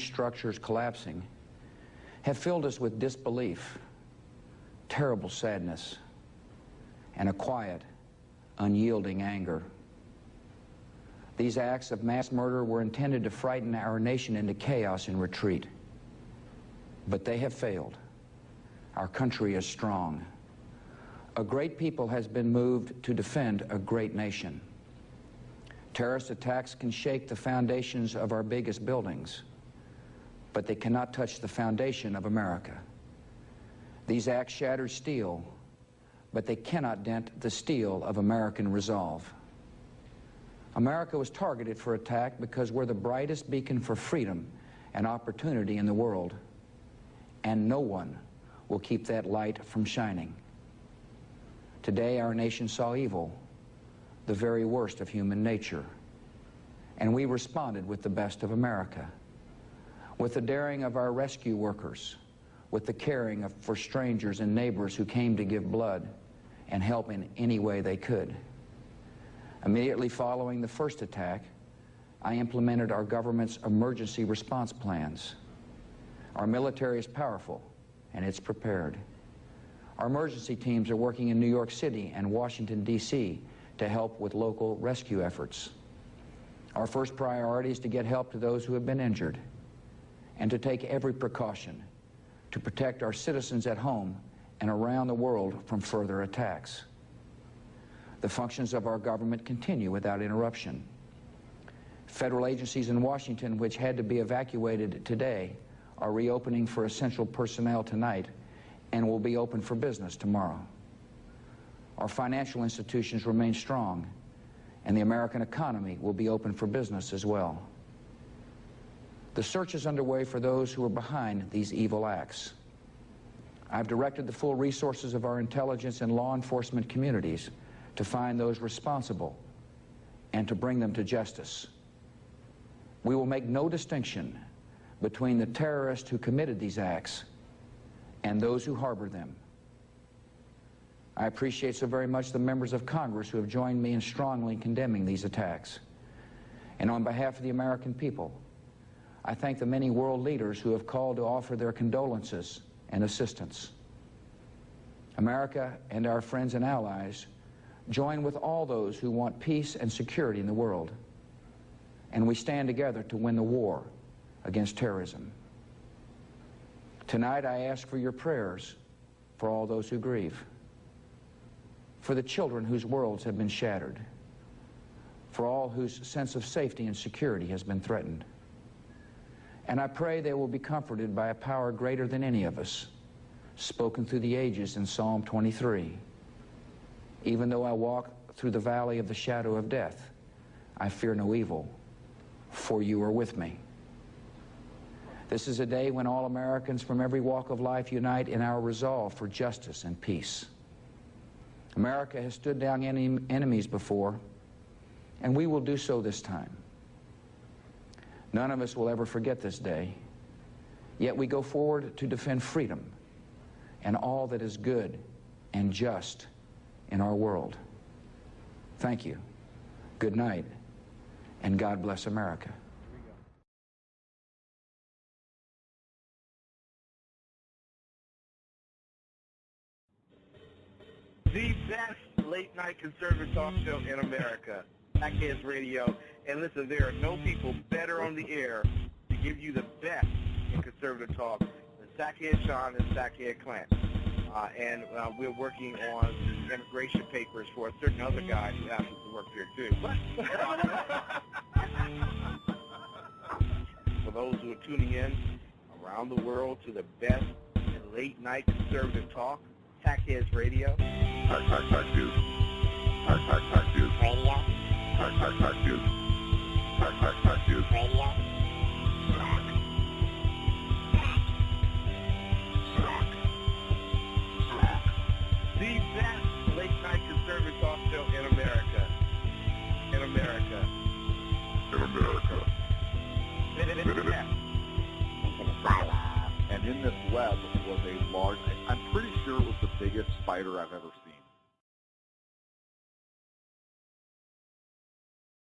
structures collapsing, have filled us with disbelief, terrible sadness, and a quiet, unyielding anger. These acts of mass murder were intended to frighten our nation into chaos and retreat. But they have failed. Our country is strong. A great people has been moved to defend a great nation. Terrorist attacks can shake the foundations of our biggest buildings, but they cannot touch the foundation of America. These acts shattered steel, but they cannot dent the steel of American resolve. America was targeted for attack because we're the brightest beacon for freedom and opportunity in the world, and no one will keep that light from shining. Today, our nation saw evil, the very worst of human nature, and we responded with the best of America, with the daring of our rescue workers, with the caring for strangers and neighbors who came to give blood and help in any way they could. Immediately following the first attack, I implemented our government's emergency response plans. Our military is powerful, and it's prepared. Our emergency teams are working in New York City and Washington, D.C. to help with local rescue efforts. Our first priority is to get help to those who have been injured and to take every precaution to protect our citizens at home and around the world from further attacks. The functions of our government continue without interruption. Federal agencies in Washington, which had to be evacuated today, are reopening for essential personnel tonight, and will be open for business tomorrow. Our financial institutions remain strong, and the American economy will be open for business as well. The search is underway for those who are behind these evil acts. I've directed the full resources of our intelligence and law enforcement communities to find those responsible and to bring them to justice. We will make no distinction between the terrorists who committed these acts and those who harbor them. I appreciate so very much the members of Congress who have joined me in strongly condemning these attacks. And on behalf of the American people, I thank the many world leaders who have called to offer their condolences and assistance. America and our friends and allies join with all those who want peace and security in the world, and we stand together to win the war against terrorism. Tonight I ask for your prayers for all those who grieve, for the children whose worlds have been shattered, for all whose sense of safety and security has been threatened. And I pray they will be comforted by a power greater than any of us, spoken through the ages in Psalm 23. Even though I walk through the valley of the shadow of death, I fear no evil, for you are with me. This is a day when all Americans from every walk of life unite in our resolve for justice and peace. America has stood down enemies before, and we will do so this time. None of us will ever forget this day, yet we go forward to defend freedom and all that is good and just in our world. Thank you. Good night, and God bless America. The best late-night conservative talk show in America, Sackheads Radio. And listen, there are no people better on the air to give you the best in conservative talk than Sackhead Sean and Sackhead Clint. And we're working on immigration papers for a certain other guy who happens to work here too. For those who are tuning in around the world to the best late-night conservative talk, Sackheads Radio. The best late-night conservative talk show in America. In America. In America. And in this web was a large, I'm pretty sure it was the biggest spider I've ever seen.